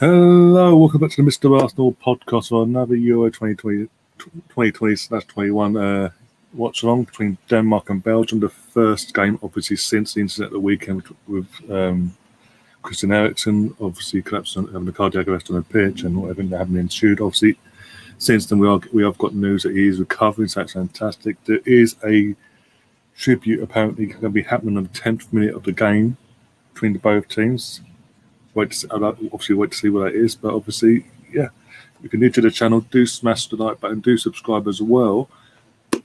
Hello, welcome back to the Mr. Arsenal podcast for another Euro 2020/21 watch along between Denmark and Belgium. The first game, obviously, since the internet the weekend with Christian Eriksen, obviously collapsed having a cardiac arrest on the pitch and whatever that happened ensued. Obviously, since then we have got news that he is recovering, so that's fantastic. There is a tribute apparently going to be happening on the 10th minute of the game between both teams. I'd obviously wait to see what that is, but obviously, yeah, if you're new to the channel, do smash the like button, do subscribe as well,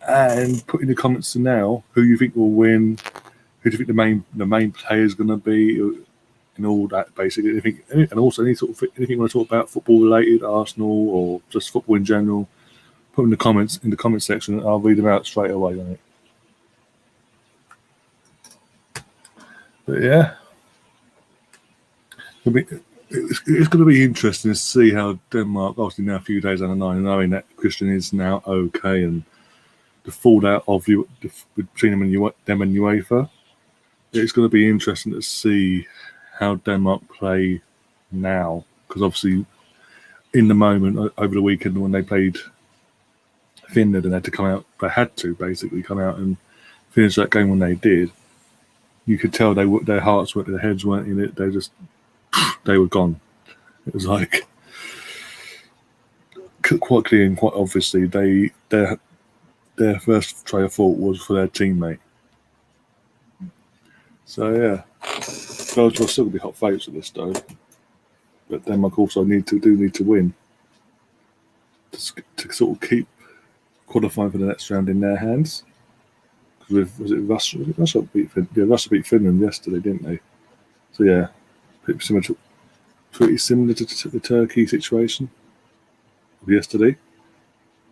and put in the comments now who you think will win, who do you think the main player is going to be, and all that basically. And also anything you want to talk about, football related, Arsenal or just football in general, put in the comments section, and I'll read them out straight away. Mate. But yeah. It's going to be interesting to see how Denmark, obviously now a few days under 9, knowing that Christian is now okay, and the fallout of between them and UEFA. It's going to be interesting to see how Denmark play now, because obviously in the moment over the weekend when they played Finland and they had to basically come out and finish that game when they did. You could tell their hearts weren't, their heads weren't in it. They were gone. It was like quite clear and quite obviously their first tray of thought was for their teammate. So yeah, Belgium are still going to be hot favourites at this though, but Denmark also need to win to sort of keep qualifying for the next round in their hands. Because Russia beat Finland yesterday, didn't they? So yeah, pretty similar to the Turkey situation of yesterday.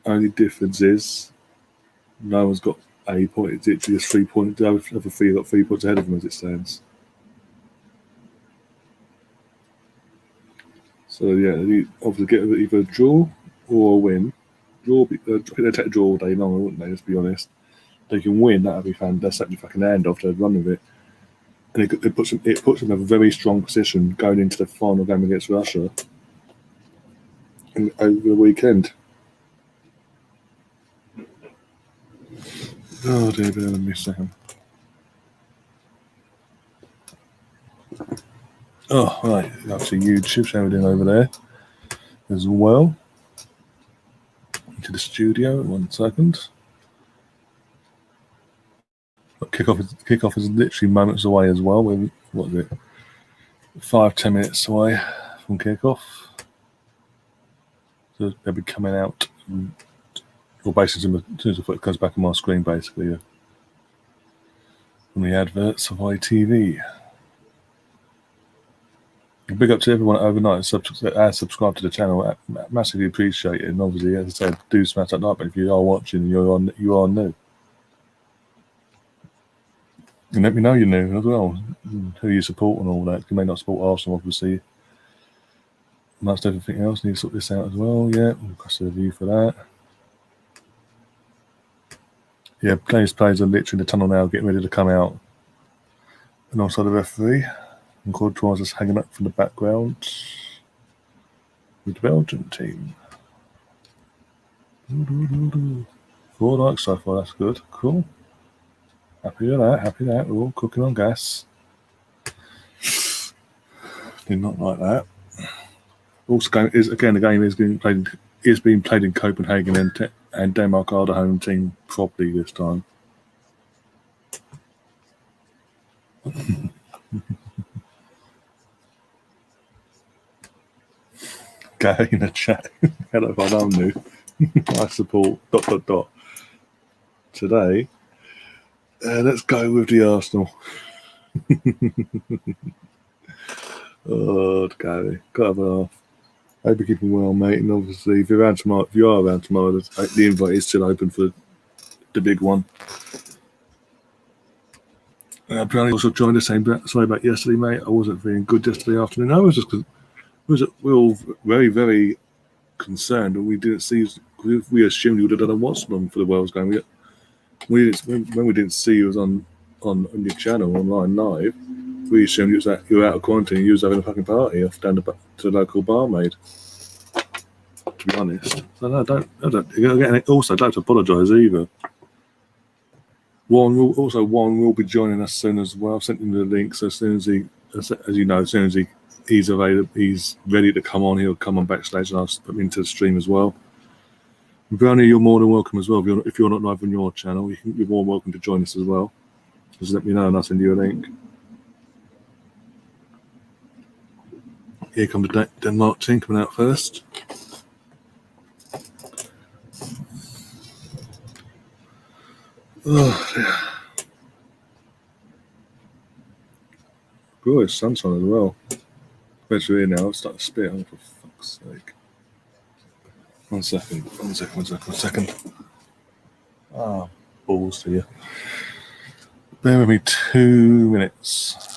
Only difference is no one's got a point. It's literally just 3 points. The other three got 3 points ahead of them as it stands. So yeah, you obviously get either a draw or a win. They'd take a draw all day long, wouldn't they? Let's be honest. They can win, that'd be fun. They're setting fucking hand off. They'd run with it. And it puts them in a very strong position going into the final game against Russia over the weekend. Oh dear, let me a second. Oh, right, actually YouTube showing over there as well. Into the studio, 1 second. Kickoff is literally moments away as well. What is it? 5-10 minutes away from kickoff. So they'll be coming out, or basically as soon as the foot comes back on my screen, basically, from the adverts of ITV. Big up to everyone overnight has subscribed to the channel. I massively appreciate it. And obviously, as I said, do smash that like button if you are watching and you are new. And let me know you're new as well, who you support and all that. You may not support Arsenal, obviously. Amongst everything else, need to sort this out as well. Yeah, we'll cross the review for that. Yeah, players are literally in the tunnel now, getting ready to come out. And also the referee. And Courtois is hanging up from the background with the Belgian team. 4 likes so far, that's good. Cool. Happy with that. We're all cooking on gas. Did not like that. Also, the game is being played in Copenhagen, and Denmark are the home team properly this time. Gary in the chat. Hello, I'm new. I support ... Today, let's go with the Arsenal. Oh, Gary, gotta have a laugh. I hope you're keeping well, mate. And obviously, if you are around tomorrow, the invite is still open for the big one. Apparently, also joined the same. Sorry about yesterday, mate. I wasn't feeling good yesterday afternoon. I was just because we were all very, very concerned, and we didn't see. We assumed you would have done a watch-along for the Wales game. When we didn't see you was on your channel online live, we assumed you were out of quarantine. You was having a fucking party off down to the local barmaid. To be honest, so no, I don't. Also, don't apologise either. Warren will be joining us soon as well. I've sent him the link, so as soon as he's available, he's ready to come on. He'll come on backstage, and I'll put him into the stream as well. Brownie, you're more than welcome as well. If you're not live on your channel, you're more than welcome to join us as well. Just let me know, and I'll send you a link. Here comes the Denmark team coming out first. Oh, dear. Glorious sunshine as well. Especially here now, it's starting to spit. Oh, for fuck's sake. One second. Ah, balls to you. Bear with me 2 minutes.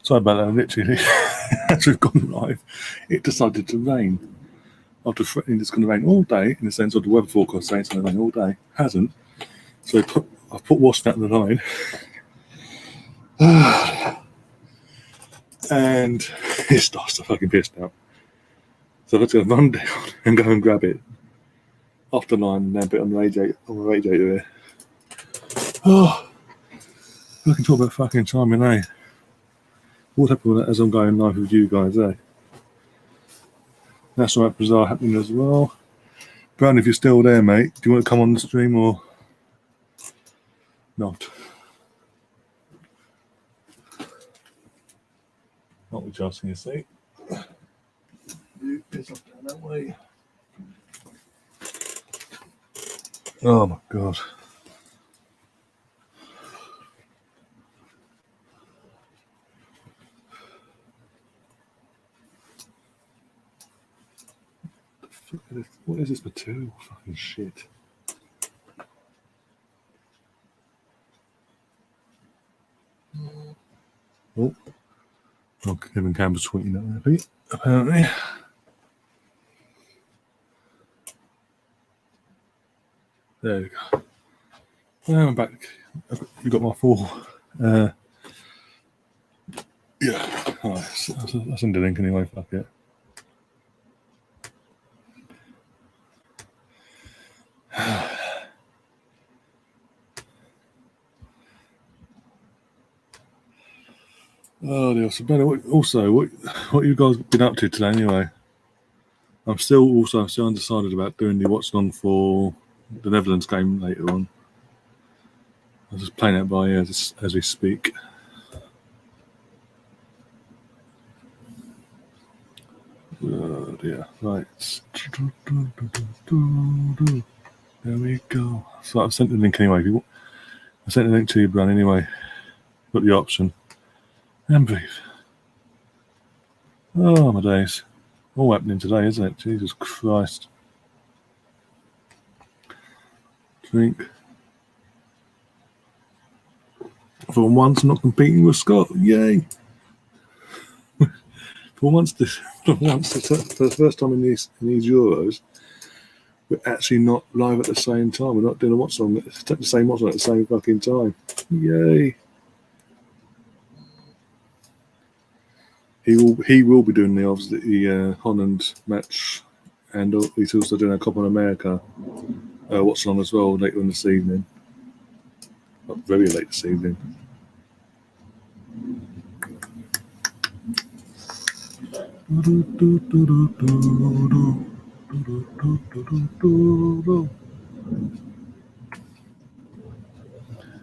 Sorry about that. Literally, as we've gone live, it decided to rain. After threatening it's going to rain all day, in the sense of the weather forecast saying it's going to rain all day, hasn't. So I put washing out in the line, and it starts to fucking piss now. So let's go run down and go and grab it off the line and then put it on the radiator here. Oh, I can talk about fucking timing, eh? What happened with that as I'm going live with you guys, eh? That's right, bizarre happening as well. Brown, if you're still there, mate, do you want to come on the stream or not? Not adjusting your seat. You piss off down that way. Oh my god. What is this material? Fucking shit. Oh, Kevin Campbell's tweeting at me, apparently. There we go. Now I'm back. You got my full. Yeah. Alright, I'll send the link anyway. Fuck it. Oh dear. So, what you guys been up to today anyway? I'm still undecided about doing the Watchalong for the Netherlands game later on. I'm just playing it by ear as we speak. Oh dear. Right. There we go. So I've sent the link anyway. I sent the link to you, Bran, anyway. Got the option. And breathe. Oh my days. All happening today, isn't it? Jesus Christ. think. For once, I'm not competing with Scott. Yay! For once, for the first time in these Euros, we're actually not live at the same time. We're not doing a watch-along, the same watch-along at the same fucking time. Yay! He will be doing the Holland match, and he's also doing a Copa America watch-along as well later in this evening. Not very late this evening.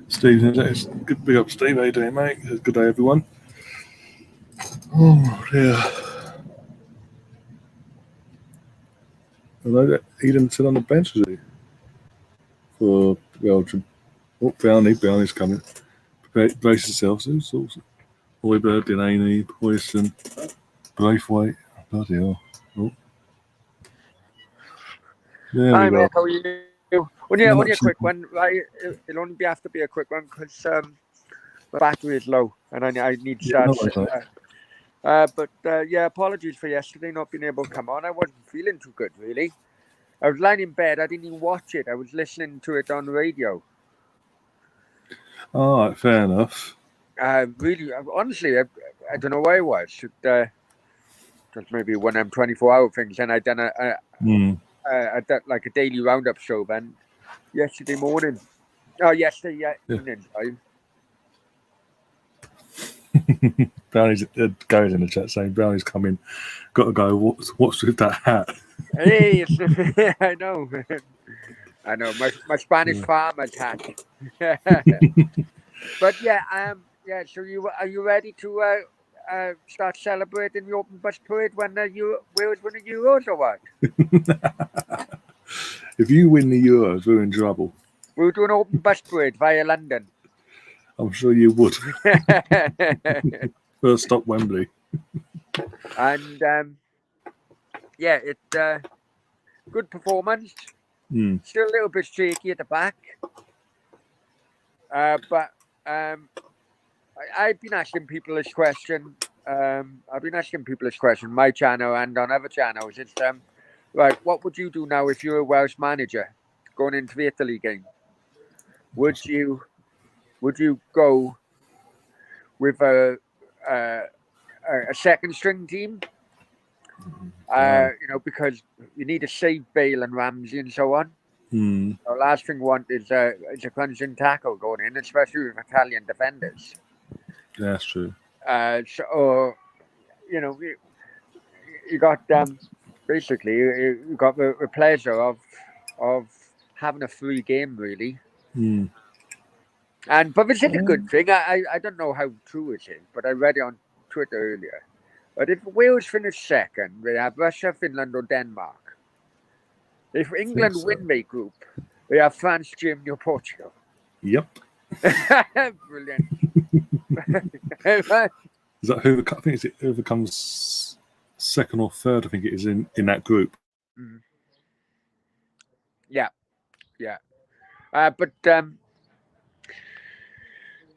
Steve, good big up, Steve. How you doing, mate? Good day, everyone. Oh dear. Hello, Eden's still on the bench, is he? For Belgium. Oh, Brownie's coming. Brace yourselves. Hoiberg, Delaney, Poisson, Braithwaite. Bloody hell. Oh. There Hi, we go. mate, how are you? Only a quick one. It'll only have to be a quick one because my battery is low and I need to start. Apologies for yesterday not being able to come on. I wasn't feeling too good, really. I was lying in bed. I didn't even watch it. I was listening to it on the radio. All right, fair enough. Really, honestly, I don't know why it was. Just maybe one of them 24-hour things. And I done I did like a daily roundup show then yesterday morning. Oh, yesterday evening. Brownie's Gary's in the chat saying Brownie's coming. Got to go. What's with that hat? Hey, I know. I know my Spanish farmer's hat. But So are you ready to start celebrating the open bus parade when Wales win the Euros or what? If you win the Euros, we're in trouble. We'll do an open bus parade via London. I'm sure you would. First stop Wembley. And good performance. Still a little bit shaky at the back. But I've been asking people this question. My channel and on other channels. It's right. What would you do now if you're a Welsh manager going into the Italy game? Would you go with a second string team? Because you need to save Bale and Ramsey and so on. The last thing you want is a crunching tackle going in, especially with Italian defenders. That's true. You got basically you got the pleasure of having a free game, really. But this is a good thing. I don't know how true it is, but I read it on Twitter earlier. But if Wales finish second, they have Russia, Finland, or Denmark. If England win their group, they have France, Germany, or Portugal. Yep. Brilliant. Is that I think it's whoever comes second or third? I think it is in that group. Yeah. But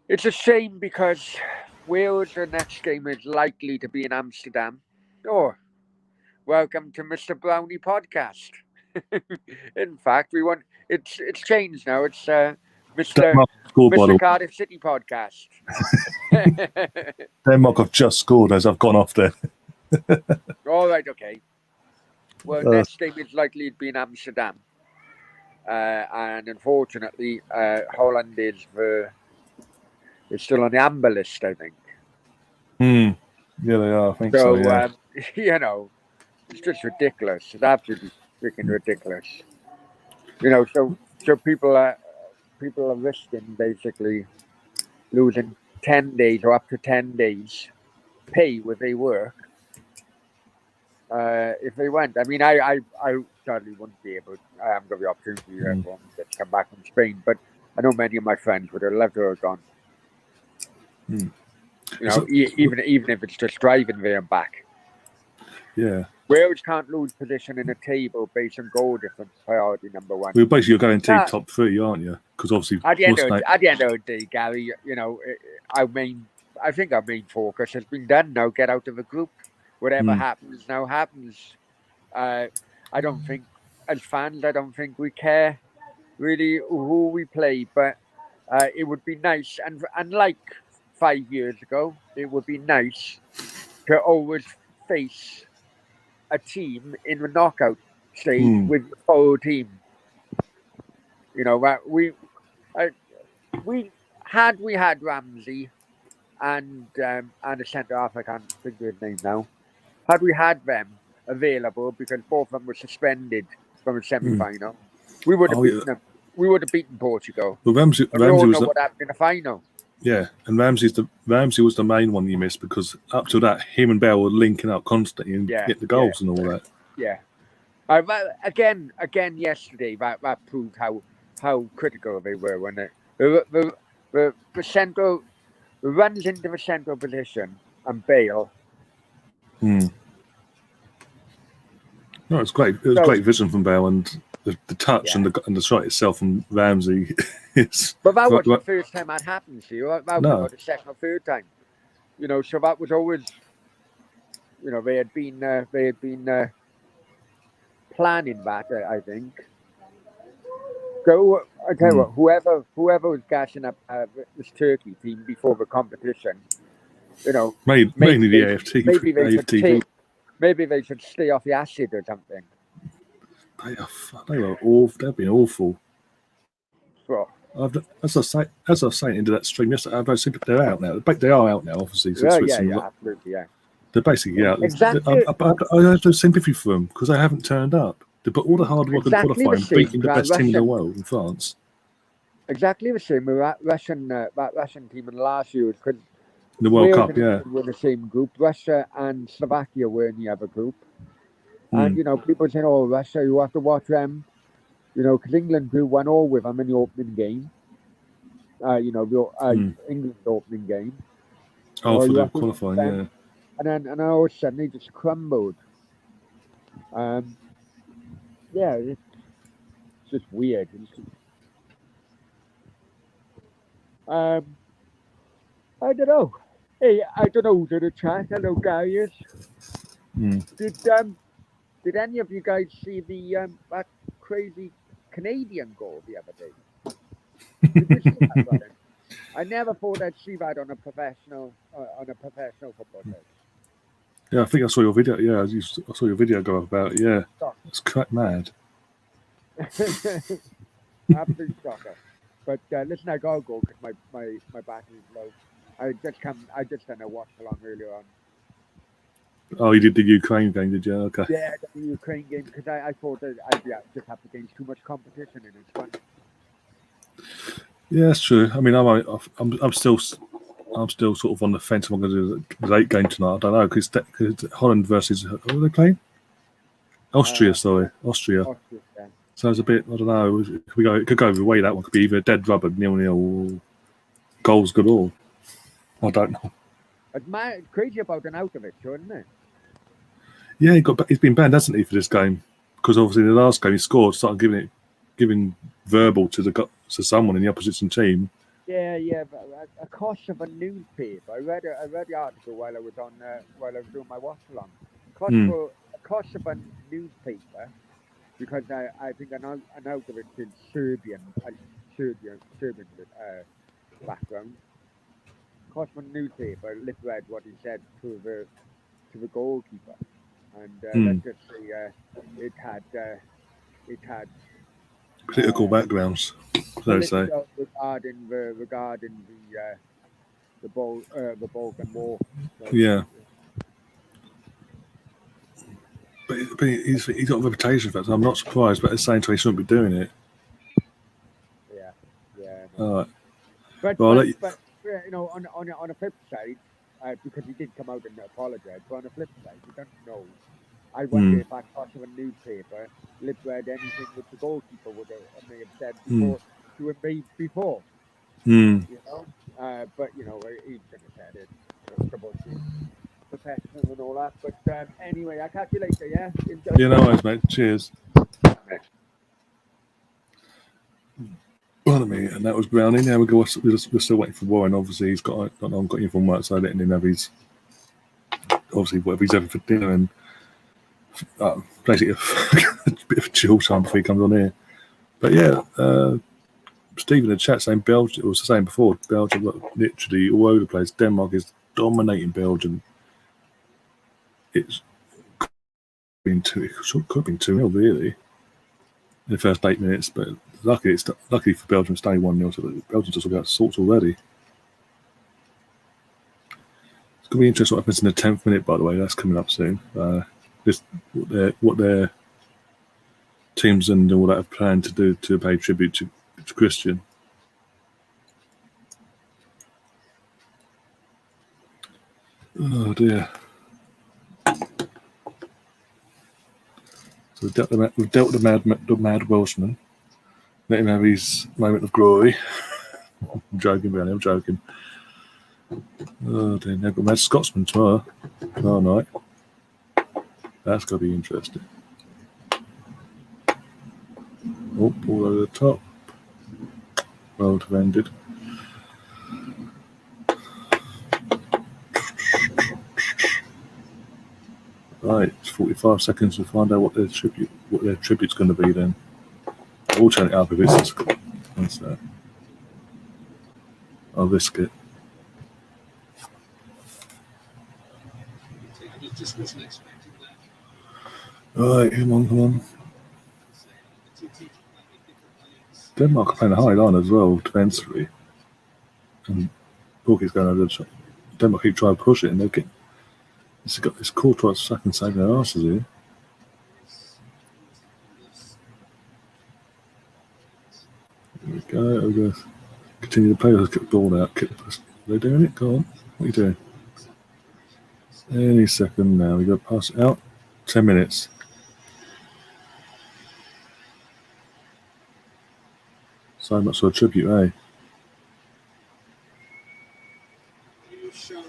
it's a shame because Wales, the next game is likely to be in Amsterdam. Oh, welcome to Mr. Brownie podcast. In fact, it's changed now. It's Mr. Cardiff City podcast. Denmark have just scored as I've gone off there. All right, okay. Well, next game is likely to be in Amsterdam. And unfortunately, Holland is still on the amber list, I think. Yeah, they are. I think so. Yeah. It's just ridiculous. It's absolutely freaking ridiculous. So people are risking basically losing 10 days or up to 10 days pay where they work if they went. I mean, I certainly wouldn't be able. I haven't got the opportunity to come back from Spain, but I know many of my friends would have loved to have gone. Even if it's just driving there and back. Yeah. Wales can't lose position in a table based on goal difference. Priority number one. Well, basically, you're going to Nah. top 3, aren't you? Because obviously, At the end of what's the day, Gary, I think our main focus has been done now. Get out of the group. Whatever happens now happens. I don't think, as fans, I don't think we care really who we play, but it would be nice. And like 5 years ago, it would be nice to always face a team in the knockout stage with the full team. You know, we had Ramsey and a centre half, I can't think of his name now. Had we had them available, because both of them were suspended from the semi-final, we would have beaten them. We would have beaten Portugal. Well, Ramsey we all was know what happened in the final. Yeah, and Ramsey was the main one you missed, because up to that, him and Bale were linking up constantly and getting the goals and all that. Yeah. Again, yesterday that proved how critical they were when the central runs into the central position and Bale. No, it's great. It was great vision from Bale, and the touch and the shot itself from Ramsey is. But that wasn't the first time that happened to you. That was No. the second or third time. You know, so that was always. You know, they had been planning that. I think. I tell you what, whoever was gassing up this Turkey team before the competition, you know, mainly the AFT. Maybe they should stay off the acid or something. They were awful. They've been awful. What? As I was saying into that stream yesterday, they're out now. They are out now, obviously. Absolutely, yeah. They're basically out. Exactly. I have no sympathy for them because they haven't turned up. They put all the hard work in qualifying, beating the best team in the world in France. Exactly the same with that Russian team in last year. Because the World Cup, were in the same group. Russia and Slovakia were in the other group. And, you know, people saying, oh, Russia, you have to watch them. You know, because England drew 1-1 with them in the opening game. England's opening game. Oh, for the qualifying, yeah. And then all of a sudden they just crumbled. It's just weird. I don't know. Hey, I don't know who did the chat. Hello, guys. Did any of you guys see the that crazy Canadian goal the other day? Did you see that, Brian? I never thought I'd see that on a professional football pitch. Yeah, I think I saw your video. Yeah, I saw your video go up about it. Yeah, it's quite mad. Absolute shocker. But listen, I gotta go because my battery's low. I just done a watch-along earlier on. Oh, you did the Ukraine game, did you? Okay. Yeah, the Ukraine game, because I thought that I'd just have to gain too much competition in this one. Yeah, that's true. I mean, I'm still sort of on the fence. I'm going to do the late game tonight. I don't know because Holland versus who are they playing? Austria. Yeah. So it's a bit. I don't know. It could go either way. That one could be either dead rubber, 0-0, or goals galore. I don't know. It's crazy about an out of it, isn't it? Yeah, he's been banned, hasn't he, for this game? Because obviously in the last game he scored, started giving verbal to someone in the opposition team. Yeah, but a cost of a newspaper. I read the article while I was doing my watch-along. Cost of a newspaper, because I think an out of it is Serbian background. Cost of a newspaper read what he said to the goalkeeper, and let's just say it had political backgrounds, so to say. Regarding the Balkan War. Yeah. But he's got a reputation for that, so I'm not surprised, but at the same time he shouldn't be doing it. Yeah. All right. But you know, on a flip side, because he did come out and apologise, but on the flip side, you don't know. I wonder if that cost of a newspaper read anything which the goalkeeper may have said before. You know, but you know, he should have said it. professional and all that. But anyway, I'll catch you later, yeah? Enjoy. Yeah, no worries, mate. Cheers. Pardon me, and that was Brownie. Now we're still waiting for Warren. Obviously, he's got in from work, so letting him have his obviously whatever he's having for dinner and basically a bit of a chill time before he comes on here. But yeah, Steve in the chat saying Belgium. It was the same before. Belgium, literally all over the place. Denmark is dominating Belgium. It's been it could have been 2-0 really in the first 8 minutes, but luckily for Belgium, it's only 1-0. So Belgium's just about sorts already. It's going to be interesting what happens in the 10th minute, by the way. That's coming up soon. What their teams and all that have planned to do to pay tribute to Christian. Oh dear. So we've dealt with the mad Welshman. Let him have his moment of glory. I'm joking, Brownie. I'm joking. Oh dear. They've got mad Scotsman tomorrow night. That's going to be interesting. Oh, ball over the top. Well defended. Right, it's 45 seconds to find out what their tribute's going to be then. I'll turn it up if it's what's that? I'll risk it. I just wasn't expecting that. Alright, come on. Denmark are playing a high line as well, defensively. And Porky's going over the shot. Denmark keep trying to push it and they're getting. It's got this court right second saving their asses here. There we go. We're going to continue to play. Let's get the ball out. Are they doing it? Go on. What are you doing? Any second now. We've got to pass it out. 10 minutes. So much for a tribute, eh? Show of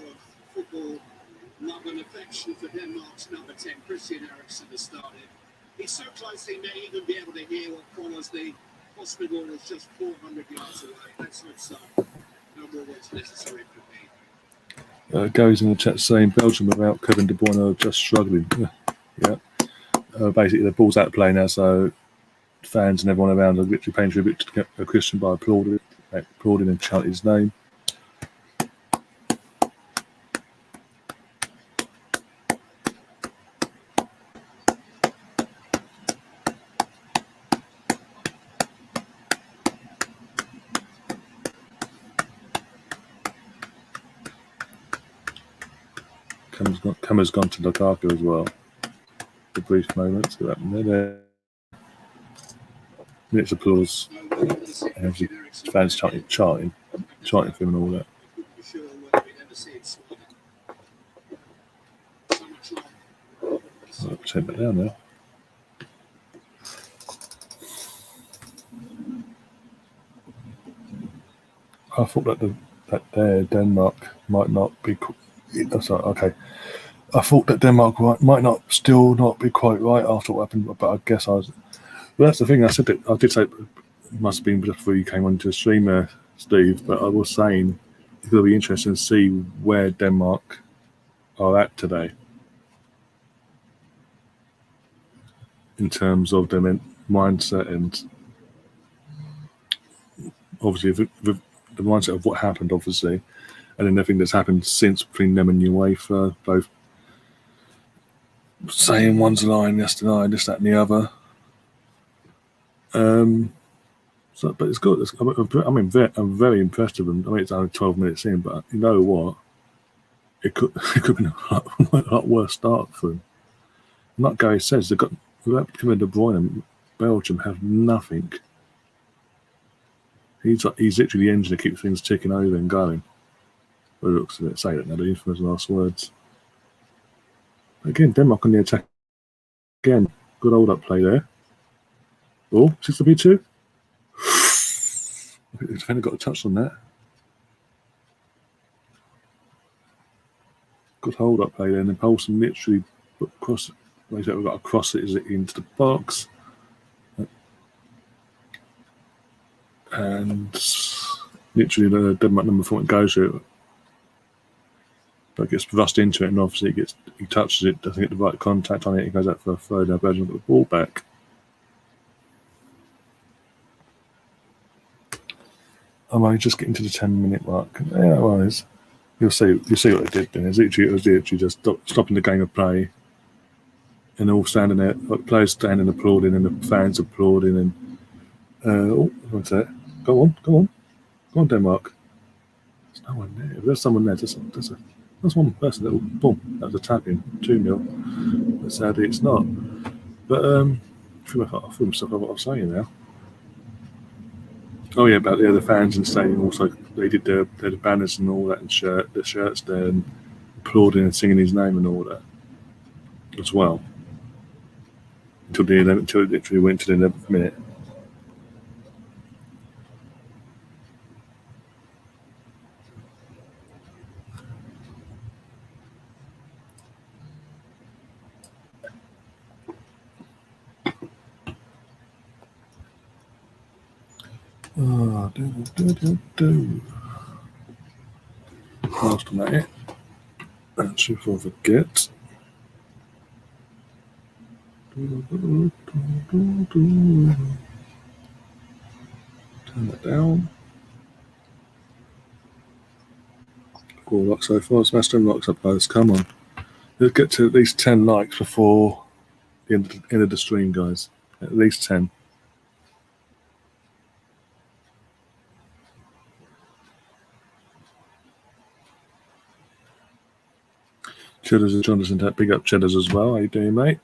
football love and affection for Denmark's number 10, Christian Eriksen, has started. He's so close he may even be able to hear what follows. The hospital is just 400 yards away. Let's hope so. No more words necessary for me. Gary's in the chat saying Belgium without Kevin De Bruyne are just struggling. Yeah. Basically, the ball's out of play now, so fans and everyone around are literally paying tribute to Christian by applauding and chanting his name. Kammer's gone to Lukaku as well. A brief moment. So that minute. Minutes applause. And fans chanting for him and all that. I'll turn that down now. I thought that Denmark might not be. Sorry, okay. I thought that Denmark might still not be quite right after what happened, but I guess I was. Well, that's the thing. I did say it must have been before you came onto the stream, Steve. But I was saying it's going to be interesting to see where Denmark are at today in terms of their mindset and obviously the mindset of what happened, obviously, and then everything that's happened since between them and UEFA, both saying one's lying, yes denying, this, that, and the other. But it's good. I'm very impressed with them. I mean, it's only 12 minutes in, but you know what? It could have been a lot worse start for them. And like Gary says, without Kevin De Bruyne, Belgium have nothing. He's literally the engine that keeps things ticking over and going. Well, it looks a bit say that now, the infamous last words. Again, Denmark on the attack. Again, good hold up play there. Oh, 6-2. The defender got a touch on that. Good hold up play there, and then Paulson literally we've got to cross it into the box. And literally the Denmark number 4 goes through it. But gets thrust into it, and obviously he touches it, doesn't get the right contact on it, he goes out for a throw. Now Belgium got the ball back. I'm only just getting to the 10-minute mark. Yeah, it was. You'll see what they did then. It was literally just stopping the game of play, and all standing there, like players standing applauding, and the fans applauding, and what's that? Go on, Denmark. There's no one there. If there's someone there, there's one person that will boom. That was a tap-in, 2-0. But sadly, it's not. But I feel myself what I was saying now. Oh yeah, about the other fans in the stadium also. They did their banners and all that, and the shirts there, and applauding and singing his name and all that as well. Until it literally went to the 11th minute. Last on that, and see if I forget. Turn that down. Cool, like so far. Smash them likes up, guys. Come on. Let's get to at least 10 likes before the end of the stream, guys. At least 10. Cheddars and Jonathan, that big up Cheddars as well. How you doing, mate?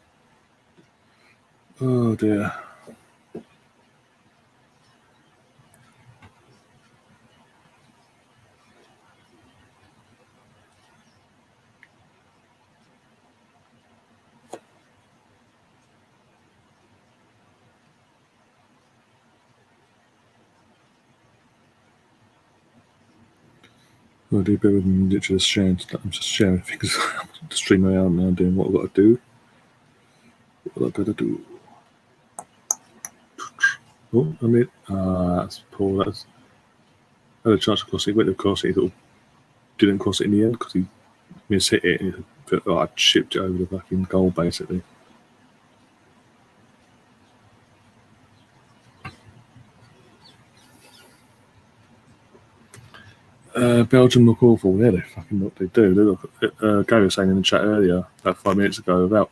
Oh dear. I'll do better than literally sharing. I'm just sharing things to stream around now, doing what I've got to do. What I've got to do. Oh, I mean, that's poor. I had a chance to cross it, went to cross it, he didn't cross it in the end because he mishit it and I chipped it over the fucking goal basically. Belgium look awful. Yeah, they fucking look. They do. They look. Gary was saying in the chat earlier, about 5 minutes ago,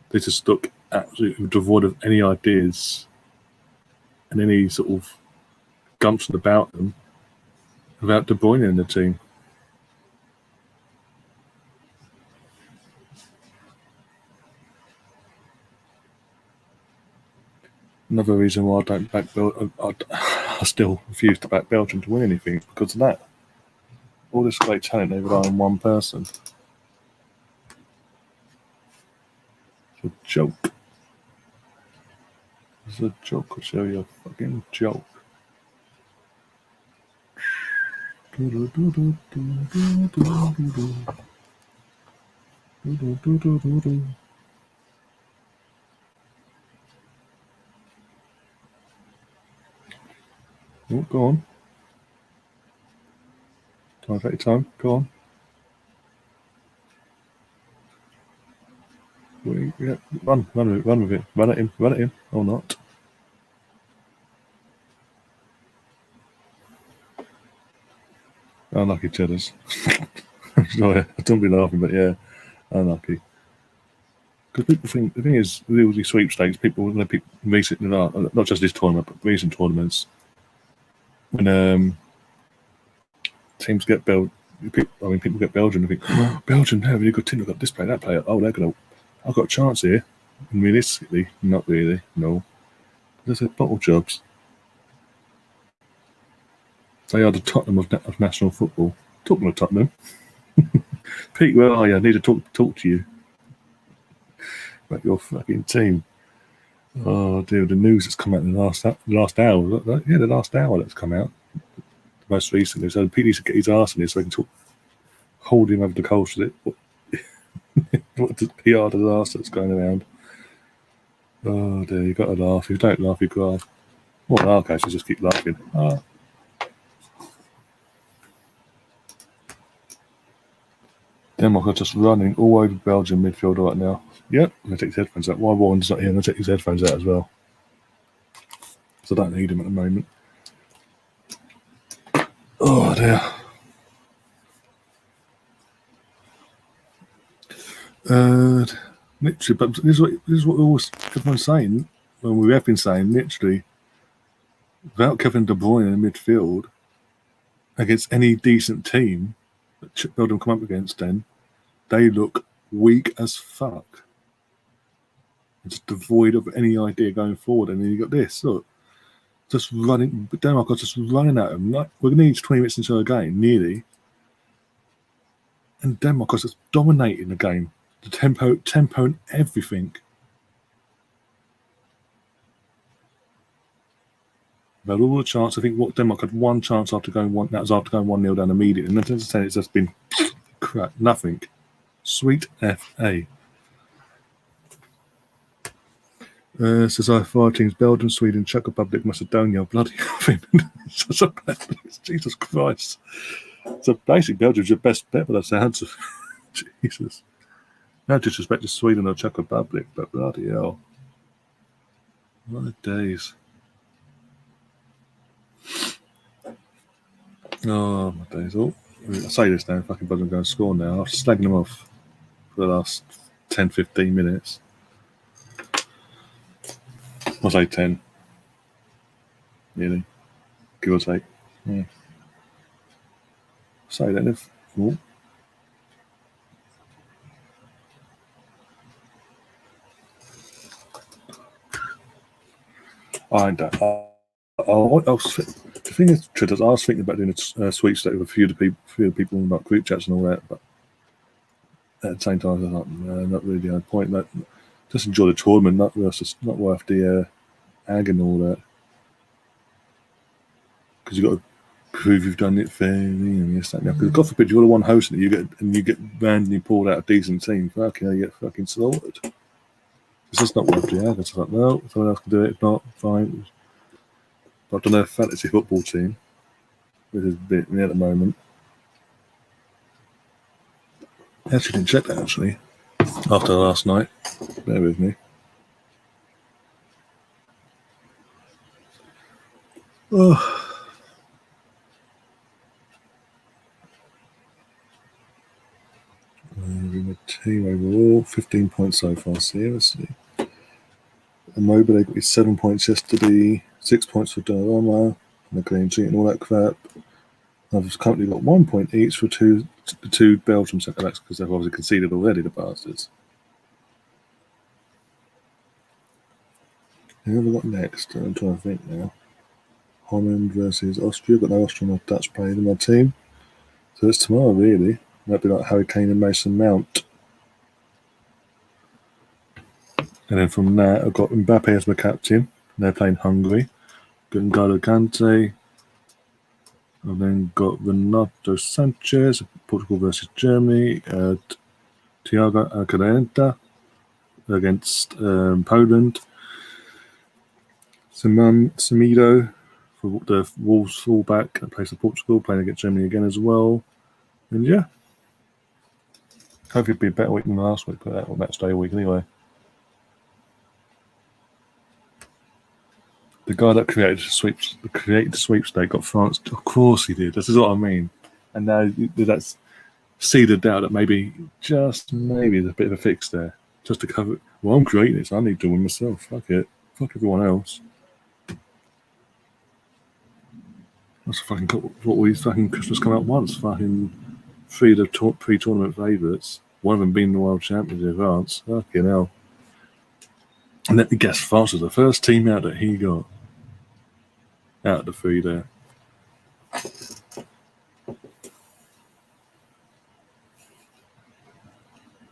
they just look absolutely devoid of any ideas and any sort of gumption about them without De Bruyne in the team. Another reason why I don't back Belgium, I still refuse to back Belgium to win anything because of that. All this great talent, they rely on one person. It's a joke. It's a joke. I'll show you a fucking joke. Oh, go on. Take your time. Go on. Yeah, run with it. Run at him, or not. Unlucky Cheddars. Sorry, I don't be laughing, but yeah, unlucky. Because people think, the thing is, with all these sweepstakes, people recently, not just this tournament, but recent tournaments, when teams get people get Belgium and think, oh, Belgium, they're a really good team, they've got this player, that player, oh, I've got a chance here. And realistically, not really, no. They're bottle jobs. They are the Tottenham of national football. Talking of Tottenham. Pete, where are you? I need to talk to you about your fucking team. Oh dear, the news that's come out in the last hour. Yeah, the last hour that's come out. Most recently. So Pete needs to get his arse in here so they can hold him over the coals with it. What the PR disaster that's going around. Oh dear, you got to laugh. If you don't laugh, you cry. Well, in our case, we just keep laughing. Denmark are just running all over Belgium midfield right now. Yep, I'm going to take his headphones out. While Warren's not here, I'm going to take his headphones out as well. So I don't need him at the moment. Oh dear. Literally, but this is what everyone's saying. Well, we have been saying, literally, without Kevin De Bruyne in midfield, against any decent team that Belgium come up against, then they look weak as fuck. It's devoid of any idea going forward. And then you got this, look, just running. Denmark are just running at them. Like, we're going to need 20 minutes into a game, nearly. And Denmark are just dominating the game. The tempo and everything. They've had all the chance. I think what Denmark had one chance after going 1-0 down immediately. And then it's just been crap, nothing. Sweet FA. Says I5 teams Belgium, Sweden, Czech Republic, Macedonia, bloody Finland. Such a bad Jesus Christ. So basically Belgium's your best bet by the sounds of Jesus. No disrespect to Sweden or Czech Republic, but bloody hell. What a days. Oh my days. Oh, I say this now, fucking Belgium going to score now. I've slagging them off for the last 10-15 minutes. I'll say 10. Nearly. Give or take. Yeah. Say that if. Oh. The thing is, I was thinking about doing a sweepstake with a few of the people in like group chats and all that, but at the same time, I was like, no, not really the point. Like, just enjoy the tournament. It's just not worth the ag and all that, because you've got to prove you've done it fairly and this, that, and that. Because God forbid you're the one hosting it, you get randomly pulled out a decent team. Fucking hell, you get fucking slaughtered. It's just not worth the ag. It's like, no, someone else can do it. If not, fine. But I've done a fantasy football team, which is a bit me at the moment. I actually didn't check that actually after last night. Bear with me. Oh. The team overall, 15 points so far. Seriously. Immobile got his 7 points yesterday, 6 points for Donnarumma, and the clean sheet and all that crap. I've currently got 1 point each for the two Belgium centre backs because they've obviously conceded already, the bastards. Who have I got next? I'm trying to think now. Holland versus Austria. Got no Austrian or Dutch players in my team. So it's tomorrow, really. Might be like Harry Kane and Mason Mount. And then from there, I've got Mbappe as my captain. They're playing Hungary. Got N'Golo Kante. I've then got Renato Sanchez, Portugal versus Germany. Thiago Alcantara against Poland. Semedo for the Wolves fullback that plays for Portugal, playing against Germany again as well. And yeah, hopefully it'll be a better week than last week, but that will match day week anyway. The guy that created the sweepstake got France. Of course he did. This is what I mean. And now that's seeded doubt that just maybe there's a bit of a fix there. Just to cover it. Well, I'm creating it, so I need to win myself. Fuck it. Fuck everyone else. That's fucking what we fucking Christmas come out once. Fucking three of the pre-tournament favourites. One of them being the world champions in advance. Fucking hell. And let me guess, France was the first team out that he got. Out of the three there.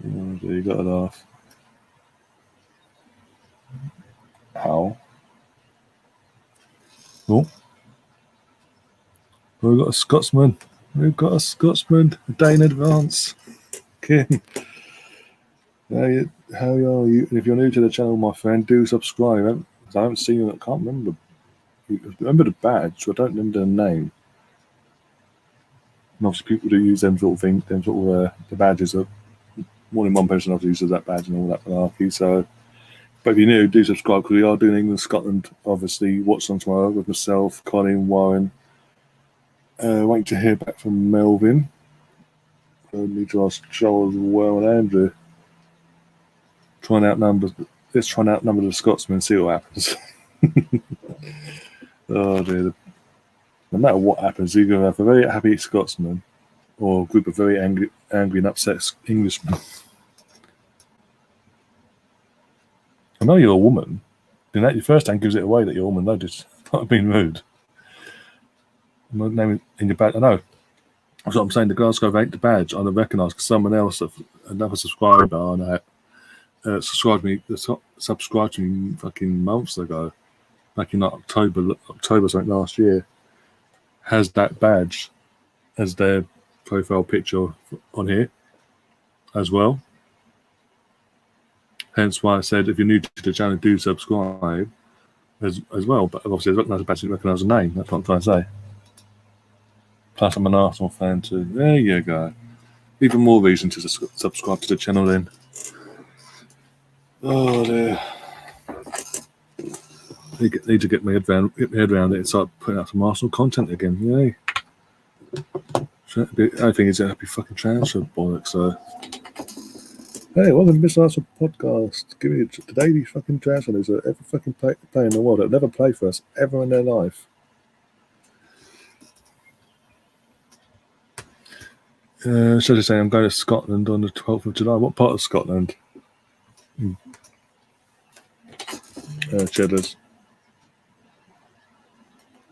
Oh, you got to laugh. How? Oh. We've got a Scotsman. A day in advance. Okay. How are you? And if you're new to the channel, my friend, do subscribe. I haven't seen you. I can't remember. I remember the badge, so I don't remember the name. And obviously, people do use them sort of things. Them sort of the badges are more than one person obviously uses that badge and all that malarkey. So, but if you're new, do subscribe because we are doing England, Scotland. Obviously, Watchalong tomorrow with myself, Colin, Warren. Waiting to hear back from Melvin. I need to ask Joel as well and Andrew. Let's try and outnumber the Scotsmen and see what happens. Oh dear. No matter what happens, you're going to have a very happy Scotsman or a group of very angry and upset Englishmen. I know you're a woman. Then that your first hand gives it away that you're a woman. No, just not being rude. My name in your badge. I know. That's what I'm saying. The Glasgow ain't the badge. I recognise because someone else, another subscriber, on that subscribed to me fucking months ago, back in October something last year, has that badge as their profile picture on here as well. Hence why I said if you're new to the channel, do subscribe as well. But obviously, I recognise the badge, recognise the name. That's what I'm trying to say. Plus, I'm an Arsenal fan too. There you go. Even more reason to subscribe to the channel then. Oh dear. Need to get my head around it and start putting out some Arsenal content again. Yay. I think it's a happy fucking transfer bollocks. So, hey, welcome to Mr. Arsenal podcast. Give me the daily fucking transfer news that every fucking player in the world that never played for us ever in their life. Should I say I'm going to Scotland on the 12th of July? What part of Scotland? Cheddars.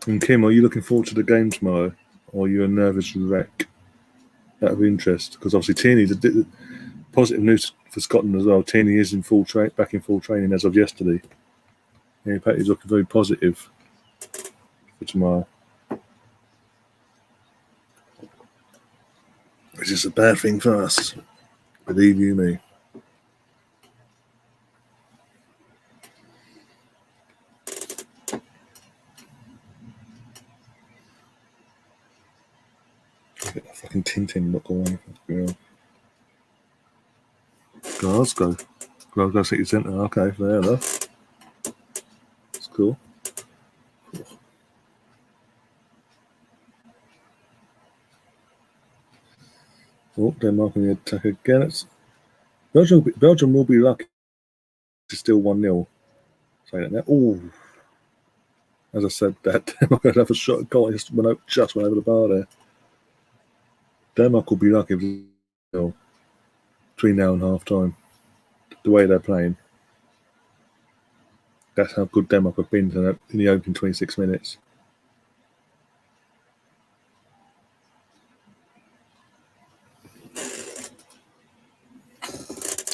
And Kim, are you looking forward to the game tomorrow? Or are you a nervous wreck? Out of interest, because obviously Tierney, the positive news for Scotland as well. Tierney is back in full training as of yesterday. Yeah, in fact, he's looking very positive for tomorrow. Which is a bad thing for us, believe you me. Get that fucking Tintin look away. Glasgow City Centre. Okay, fair enough. It's cool. Oh, Denmark in the attack again. Belgium will be lucky. It's still 1-0. Say that now. Oh, as I said, that Denmark had a shot at goal. Just went over the bar there. Denmark will be lucky if it's between now and half time. The way they're playing. That's how good Denmark have been in the opening 26 minutes.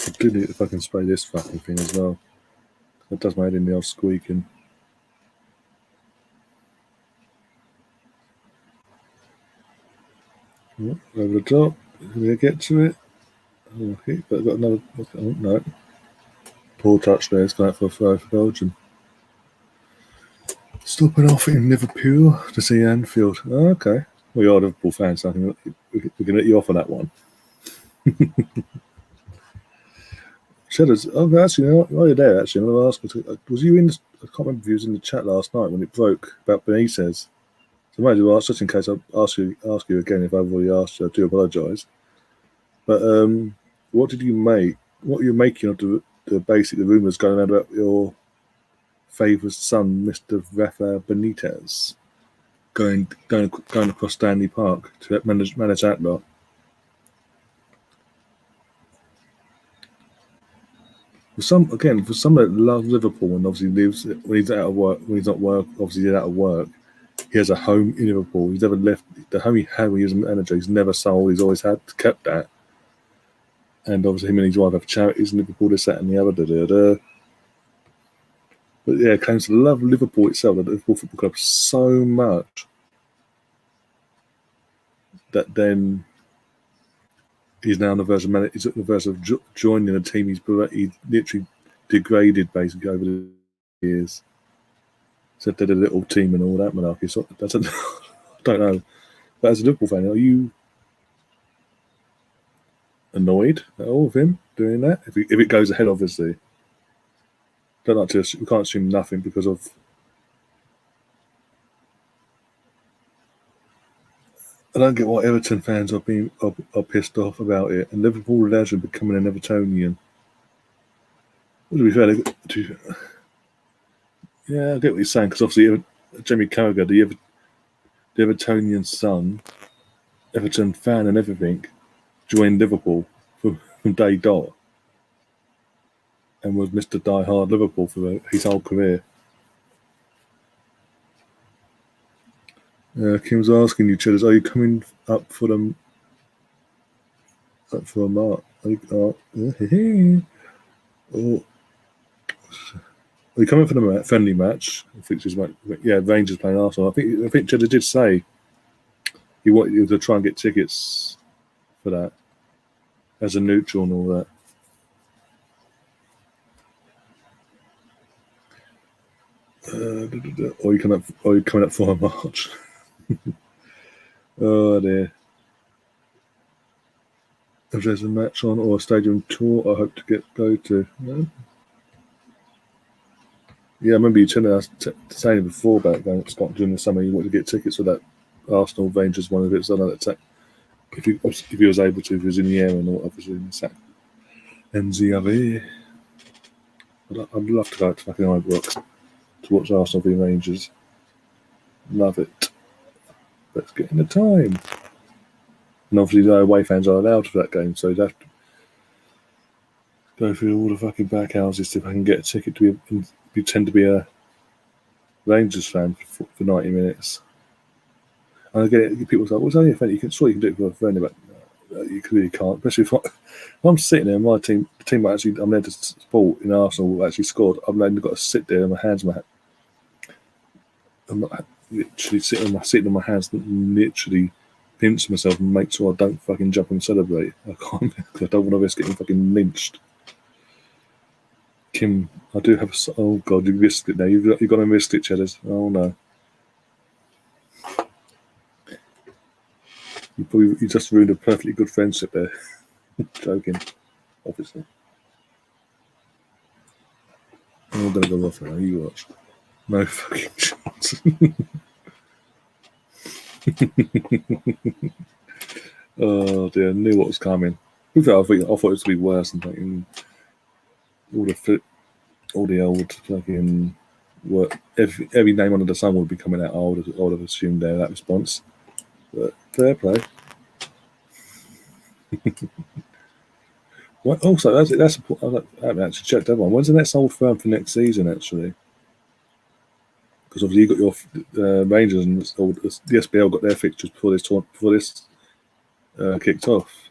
I do need to fucking spray this fucking thing as well. That does my head in the old squeaking. Oh, over the top. Can we get to it? Okay, but I've got another. Oh, no. Poor touch there. It's going out for a throw for Belgium. Stopping off in Liverpool to see Anfield. Oh, okay. Well, you're a Liverpool fan, so we can let you off on that one. Cheddars. Oh, actually, while you're there, actually, I'm going to ask. Was you in? I can't remember if you was in the chat last night when it broke about Benitez. So I might as well ask, just in case I ask you again. If I've already asked you, I do apologise. But what did you make? What are you making of the rumours going around about your favourite son, Mr. Rafa Benitez, going across Stanley Park to manage that lot? For some that love Liverpool and obviously lives when he's out of work, when he's not work, obviously he's out of work. He has a home in Liverpool. He's never left the home he had when he was a manager. He's never sold. He's always kept that. And obviously him and his wife have charities in Liverpool. This, that, and the other. But yeah, claims to love Liverpool itself, the Liverpool Football Club, so much that then he's now on the verge of he's at the verge of joining a team he literally degraded basically over the years. Said they're a little team and all that malarkey. So I don't know. But as a Liverpool fan, are you annoyed at all of him doing that? If it goes ahead, obviously. Don't like to. We can't assume nothing because of. I don't get why Everton fans are pissed off about it, and Liverpool legend becoming an Evertonian. Well, to be fair, yeah, I get what you're saying because obviously Jamie Carragher, the Evertonian son, Everton fan and everything, joined Liverpool from day dot, and was Mr. Die Hard Liverpool for his whole career. Kim's asking you, Cheddars, are you coming up for them? Up for a mark? Are you coming for the friendly match? I think Rangers playing Arsenal. I think Cheddar did say he wanted to try and get tickets for that as a neutral and all that. Or you coming up for a march? Oh dear. If there's a match on or a stadium tour, I hope to go to. No? Yeah, I remember you telling us saying before about going to Scotland during the summer. You wanted to get tickets for that Arsenal Rangers one of it. So that if he was able to, if he was in the air and all, obviously in the sack. NZRE. I'd love to go to fucking Ibrox to watch Arsenal v Rangers. Love it. Let's get in the time. And obviously the away fans are allowed for that game, so you'd have to go through all the fucking back houses to fucking get a ticket to pretend to be a Rangers fan for 90 minutes. And I get it, people say, well, it's only a friend, you can do it for a friend, but you really can't. Especially if I'm sitting there, my team, the team I'm there to support in Arsenal actually scored, I've then got to sit there and my hands, I'm not literally sitting on my hands and literally pinch myself and make sure I don't fucking jump and celebrate. I can't, because I don't want to risk getting fucking lynched. Kim, I do have a. Oh god, you risked it now. You've got to risk it, Cheddars. Oh no. You just ruined a perfectly good friendship there. Joking, obviously. I'm gonna go off now. You watch. No fucking chance. Oh dear, I knew what was coming. I thought it was to be worse than fucking all the old fucking work. Every name under the sun would be coming out. I would have assumed there that response. But fair play. Well, also, I haven't actually checked that one. When's the next Old Firm for next season? Actually, because obviously you got your Rangers and the SBL got their fixtures before this kicked off.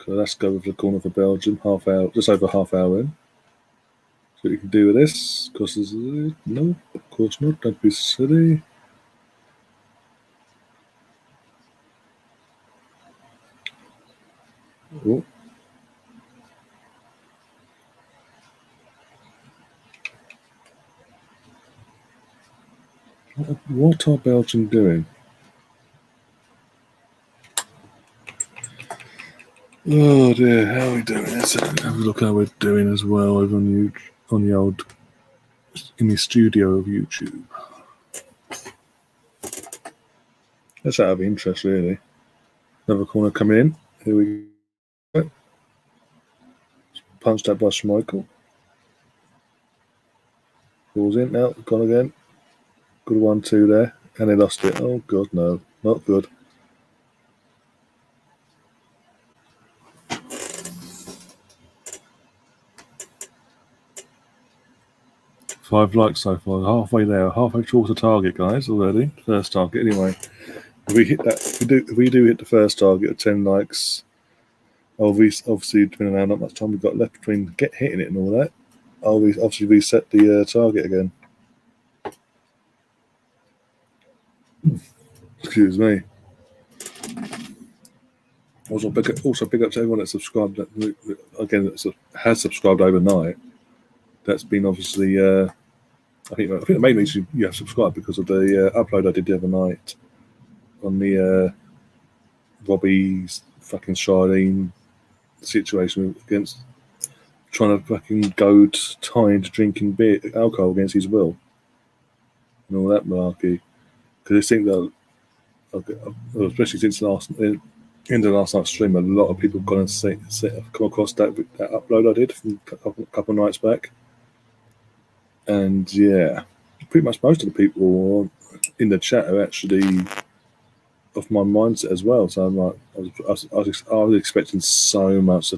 So let's go with the corner for Belgium. Just over half hour in. So what you can do with this? Of course, no, of course not. Don't be silly. Oh. What are Belgium doing? Oh dear, how are we doing? Let's have a look how we're doing as well over in the studio of YouTube. That's out of interest, really. Another corner coming in. Here we go. Punched out by Schmeichel. Ball's in now, gone again. Good 1-2 there. And they lost it. Oh, God, no. Not good. Five likes so far. Halfway there. Halfway towards the target, guys, already. First target, anyway. If we hit that, if we do hit the first target of 10 likes, obviously, depending on how much time we've got left between hitting it and all that, I'll obviously reset the target again. Excuse me. Also big up to everyone that subscribed. That again has subscribed overnight. That's been obviously. I think the main reason you have subscribed because of the upload I did the other night on the Robbie's fucking Charlene situation against trying to fucking goad Ty into drinking alcohol against his will and all that malarkey. Because I think that, especially since end of last night's stream, a lot of people have gone and come across that upload I did from a couple of nights back. And yeah, pretty much most of the people in the chat are actually of my mindset as well. So I'm like, I was expecting so much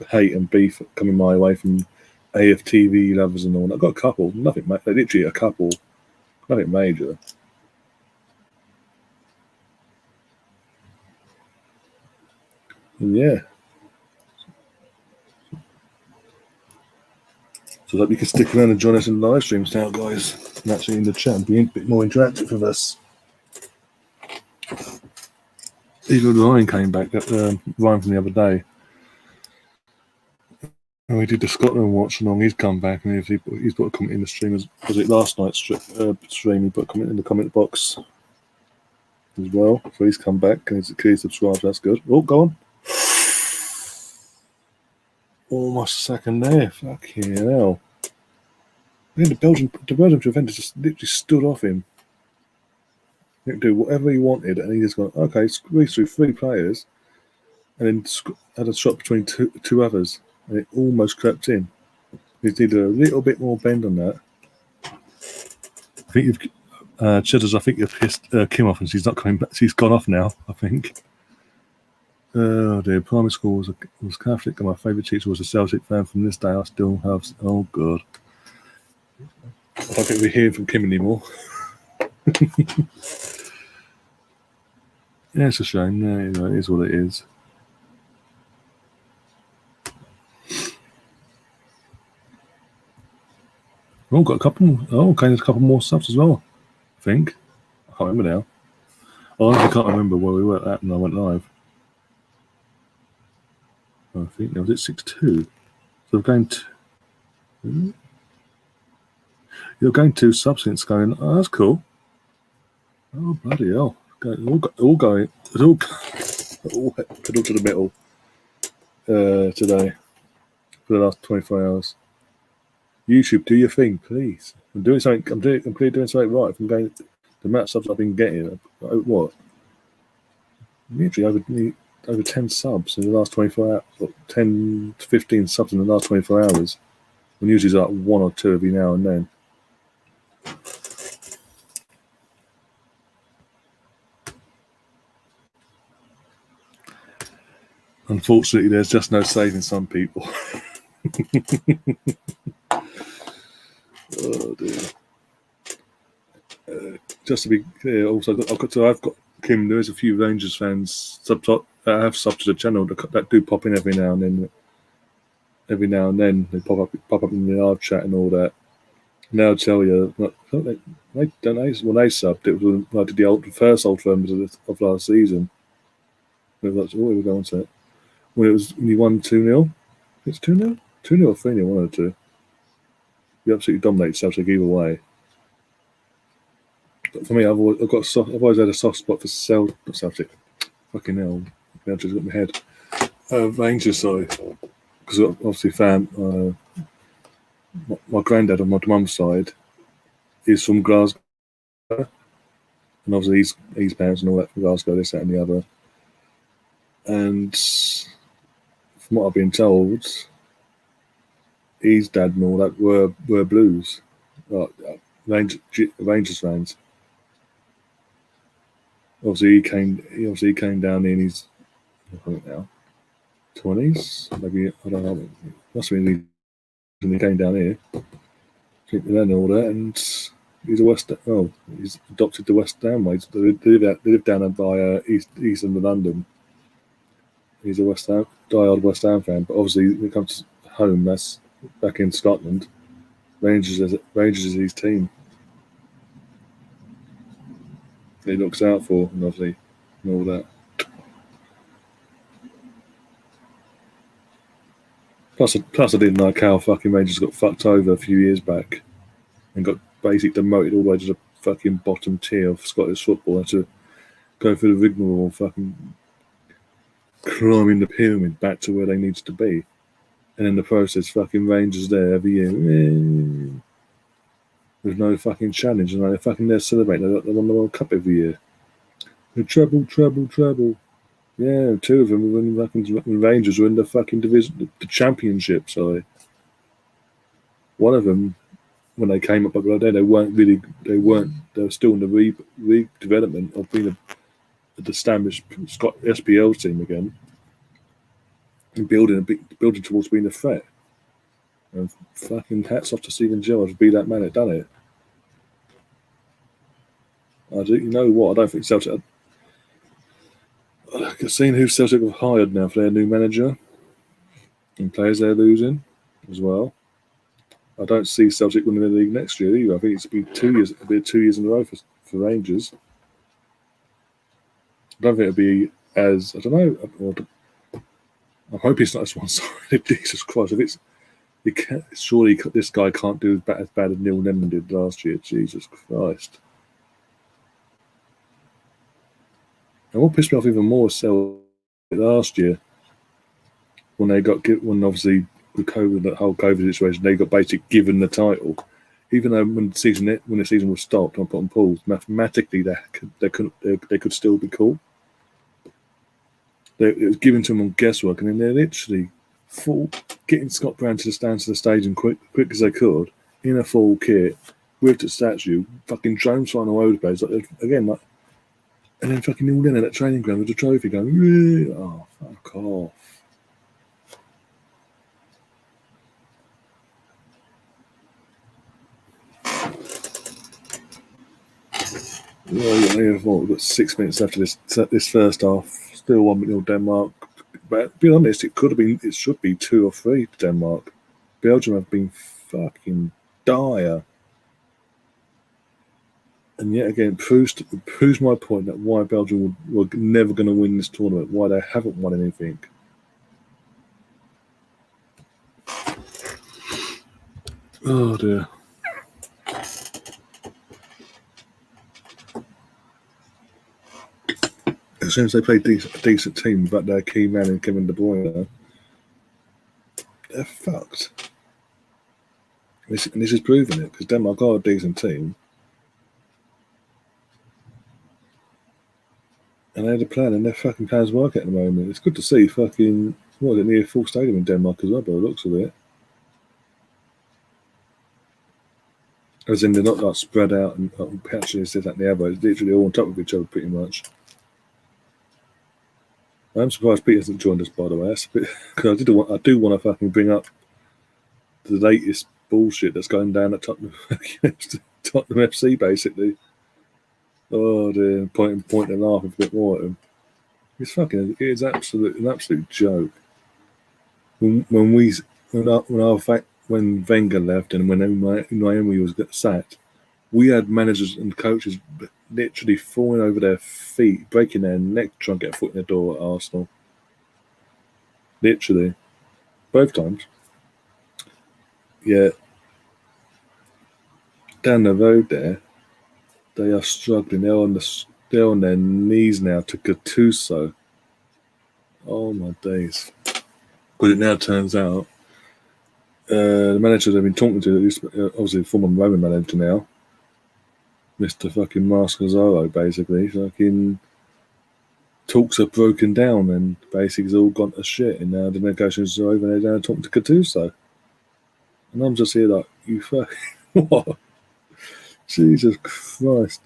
hate and beef coming my way from AFTV lovers and all. I got a couple, nothing. Literally a couple, nothing major. And yeah. So that you can stick around and join us in live streams now, guys, and actually in the chat and be a bit more interactive with us. Even Ryan came back, Ryan from the other day. And we did the Scotland Watchalong. He's come back and he's put a comment in the stream. Was it last night's stream? He put a comment in the comment box as well. So he's come back and he's subscribed. That's good. Oh, go on. Almost a second there. Fucking hell. And the Belgian defender just literally stood off him. He could do whatever he wanted, and he just gone, okay, squeeze through 3 players, and then had a shot between two others, and it almost crept in. He needed a little bit more bend on that. I think you've, Cheddars, I think you've pissed Kim off, and she's not coming back. She's gone off now, I think. Oh dear, primary school was Catholic, and my favourite teacher was a Celtic fan. From this day, I still have. Oh god, I don't think we're hearing from Kim anymore. Yeah, it's a shame. Yeah, you know, it is what it is. Oh, got a couple. Oh, okay, there's a couple more subs as well. I think. I can't remember now. I can't remember where we were at when I went live. I think that was at 6-2. So we're going to. You're going to subs and it's going. Oh, that's cool. Oh bloody hell! All going. All pedal to the metal today for the last 24 hours. YouTube, do your thing, please. I'm doing something. I'm completely doing something right. I'm going. The amount of subs I've been getting. What? Literally over 10 subs in the last 24 hours. 10 to 15 subs in the last 24 hours. And usually it's like 1 or 2 every now and then. Unfortunately, there's just no saving some people. Oh dear. Just to be clear, also I've got Kim. There is a few Rangers fans that have subbed to the channel that do pop in every now and then. Every now and then they pop up in the live chat and all that. And they'll tell you, they subbed. It was when I did the first Old Firms of last season. That's all we were going to. When you won 2-0. It's 2-0? 2-0 or 3-0, one of the two. You absolutely dominated Celtic either way. But for me, I've always had a soft spot for Celtic. Fucking hell. I just got my head. Rangers, sorry. Because obviously my granddad on my mum's side is from Glasgow. And obviously he's parents and all that from Glasgow, this, that and the other. And from what I've been told, his dad and all that were Blues, Rangers fans. Obviously, he came down in his, I think now, 20s, maybe, I don't know. Must have been when he came down here, and all that, and he's adopted the West Ham way. They live down by east of London. He's a diehard West Ham fan, but obviously when it comes to home, that's back in Scotland. Rangers is his team. He looks out for, and obviously, and all that. Plus, I didn't like how fucking Rangers got fucked over a few years back and got basically demoted all the way to the fucking bottom tier of Scottish football and to go through the rigmarole of fucking climbing the pyramid back to where they needed to be. And in the process, fucking Rangers there every year. With no fucking challenge. And they're fucking there celebrating. They won the World Cup every year. The treble, treble, treble. Yeah, two of them when Rangers were in the fucking division, the championship, sorry. One of them, when they came up the other day, they were still in the redevelopment of being an established SPL team again and building towards being a threat. And fucking hats off to Stephen Gerrard to be that man that done it. You know what? I don't think Celtic. I've seen who Celtic have hired now for their new manager and players they're losing as well. I don't see Celtic winning the league next year either. I think it's be 2 years. It'll be 2 years in a row for Rangers. I don't think it'll be as I don't know. I'm hoping it's not as one-sided. Jesus Christ! Surely this guy can't do as bad as Neil Lennon did last year. Jesus Christ! And what pissed me off even more was Celtic last year when obviously with COVID, that whole COVID situation, they got basically given the title, even though when the season was stopped on bottom pools, mathematically they could still be cool. It was given to them on guesswork, and then they're literally getting Scott Brown to the stage and quick as they could in a full kit with the statue, fucking drones flying all over the place, and then fucking all in at that training ground with the trophy going, oh fuck off. We've got 6 minutes after this first half. Still 1-0 Denmark. But be honest, it should be 2 or 3 to Denmark. Belgium have been fucking dire. And yet again, it proves my point that why Belgium were never going to win this tournament, why they haven't won anything. Oh dear. As soon as they play a decent team without their key man in Kevin De Bruyne, they're fucked. And this is proving it, because Denmark are a decent team. And they had a plan, and their fucking plans work at the moment. It's good to see fucking, near full stadium in Denmark as well, by the looks of it. As in, they're not like spread out and patches, this, that, and the other. It's literally all on top of each other, pretty much. I'm surprised Pete hasn't joined us, by the way. Because I do want to fucking bring up the latest bullshit that's going down at Tottenham FC, basically. Oh dear, point and laughing a bit more at him. It's an absolute joke. When Wenger left and when Naomi was sacked, we had managers and coaches literally falling over their feet, breaking their neck, trying to get a foot in the door at Arsenal. Literally. Both times. Yeah. Down the road there, they are struggling. They're on their knees now to Gattuso. Oh my days. But it now turns out the manager they've been talking to, obviously the former Roman manager now, Mr. fucking Mascazzaro, basically, fucking talks are broken down and basically it's all gone to shit, and now the negotiations are over and they're down talking to Gattuso. And I'm just here like, you fucking what? Jesus Christ.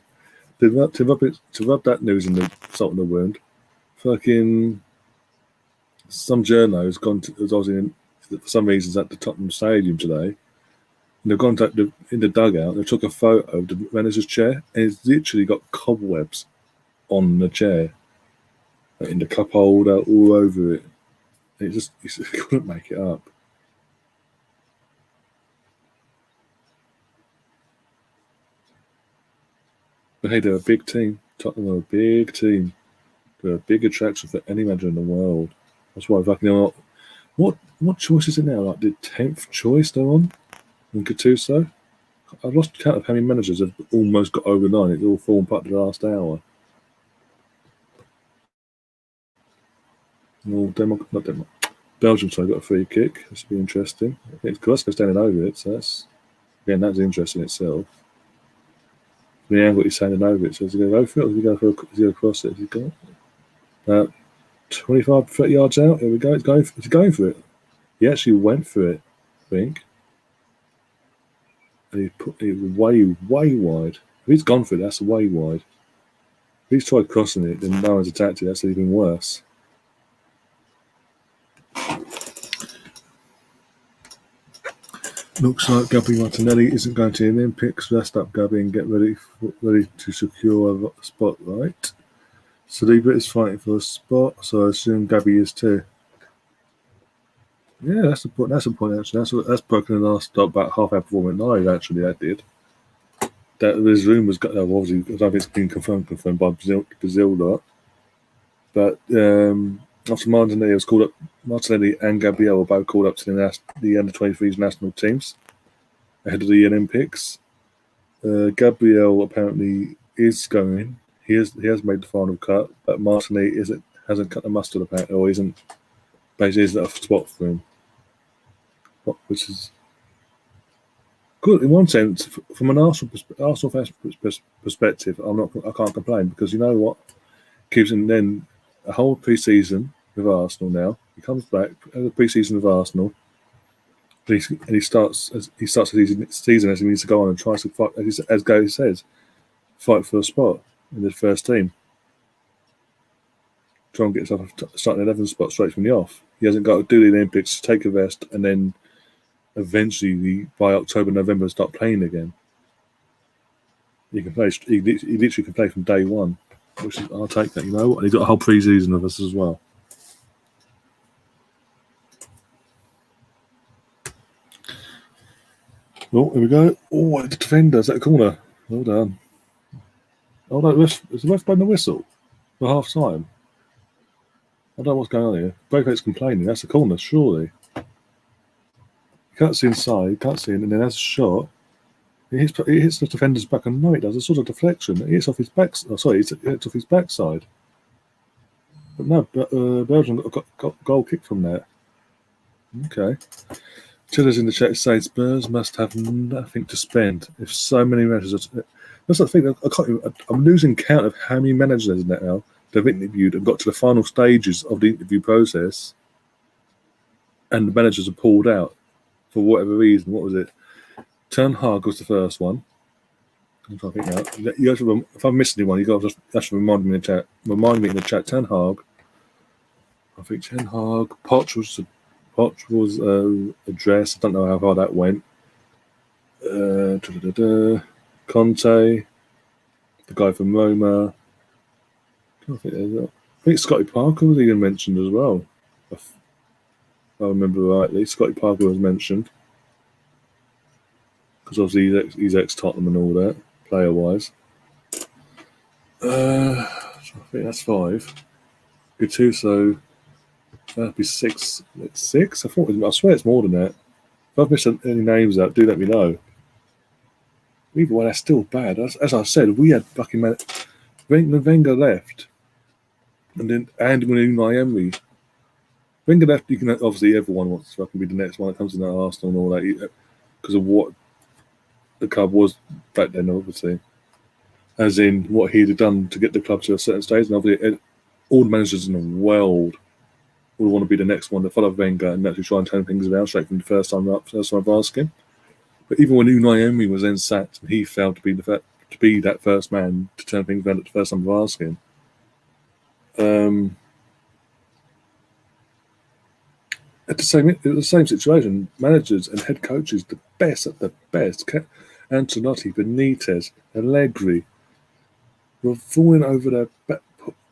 To rub that news in the salt in the wound, fucking some journo has gone to, for some reasons at the Tottenham Stadium today, and they've gone in the dugout and they took a photo of the manager's chair, and it's literally got cobwebs on the chair, in the cup holder, all over it. And you couldn't make it up. But hey, they're a big team. Tottenham are a big team. They're a big attraction for any manager in the world. That's why fucking What choice is it now? Like the 10th choice they're on in Gattuso? I've lost count of how many managers have almost got over the line. It's all fallen apart to the last hour. Well, not Denmark. Belgium, so got a free kick. This should be interesting. I think Kovacic standing over it, so that's interesting in itself. The angle he's standing over it, so is he going to go for it or is he going to go across it? Is he going? 25, 30 yards out. Here we go. He's going for it. He actually went for it, I think. And he put it way wide. If he's gone for it, that's way wide. If he's tried crossing it, then no one's attacked it. That's even worse. Looks like Gabby Martinelli isn't going to the Olympics. Rest up, Gabby, and get ready to secure a spotlight. Saliba is fighting for a spot, so I assume Gabby is too. Yeah, that's a point. Actually, that's broken in the last about half hour before went live. Actually, that did. That there's rumours. Obviously, I don't think it's been confirmed by Brazil lot. But after Martinelli was called up, Martinelli and Gabriel were both called up to the under-23s national teams ahead of the Olympics. Gabriel apparently is going. He has made the final cut, but Martinelli hasn't cut the mustard apparently, or isn't a spot for him, which is good in one sense. From an Arsenal fans perspective, I can't complain because you know what, gives him then a whole pre-season with Arsenal. Now he comes back at the pre-season with Arsenal, and he starts the season as he needs to go on and tries to fight, as Gary says, fight for a spot in the first team. Try and get himself a starting 11 spot straight from the off. He hasn't got to do the Olympics, take a rest, and then eventually by October, November start playing again. He can play. He literally can play from day one, which is, I'll take that. You know what? And he's got a whole pre-season of us as well. Oh, here we go. Oh, the defender's at the corner. Well done. Oh no, is the ref blowing the whistle for half time? I don't know what's going on here. Braithwaite's complaining. That's the corner, surely. You can't see inside, you can't see it, and then has a shot. It hits the defender's back, and no, it does a sort of deflection. It hits off his back. Oh, sorry, it hits off his backside. But no, Belgium got goal kick from there. Okay. Chillers in the chat say Spurs must have nothing to spend. If so many managers, that's the thing. I'm losing count of how many managers now they've interviewed and got to the final stages of the interview process, and the managers are pulled out for whatever reason. What was it? Ten Hag was the first one. I'm trying to think now. You guys, if I missed anyone, you guys just remind me in the chat. Remind me in the chat. Ten Hag. I think Ten Hag. Poch was addressed. I don't know how far that went. Conte, the guy from Roma. I think Scotty Parker was even mentioned as well. If I remember rightly, Scotty Parker was mentioned because obviously he's ex-Tottenham and all that, player-wise. I think that's 5. Gattuso, that'd be 6. It's 6. I swear it's more than that. If I've missed any names out, do let me know. Either way, that's still bad. As I said, we had fucking when Wenger left, and when Unai Emery, Wenger left. You can obviously everyone wants to fucking be the next one that comes in that Arsenal and all that because of what the club was back then, obviously, as in what he'd have done to get the club to a certain stage. And obviously, all the managers in the world would want to be the next one to follow Wenger and actually try and turn things around straight from the first time of asking. But even when Unai Emery was then sacked, and he failed to be that first man to turn things around at the first time of asking. It was the same situation. Managers and head coaches, the best at the best, Ancelotti, Benitez, Allegri, were falling over their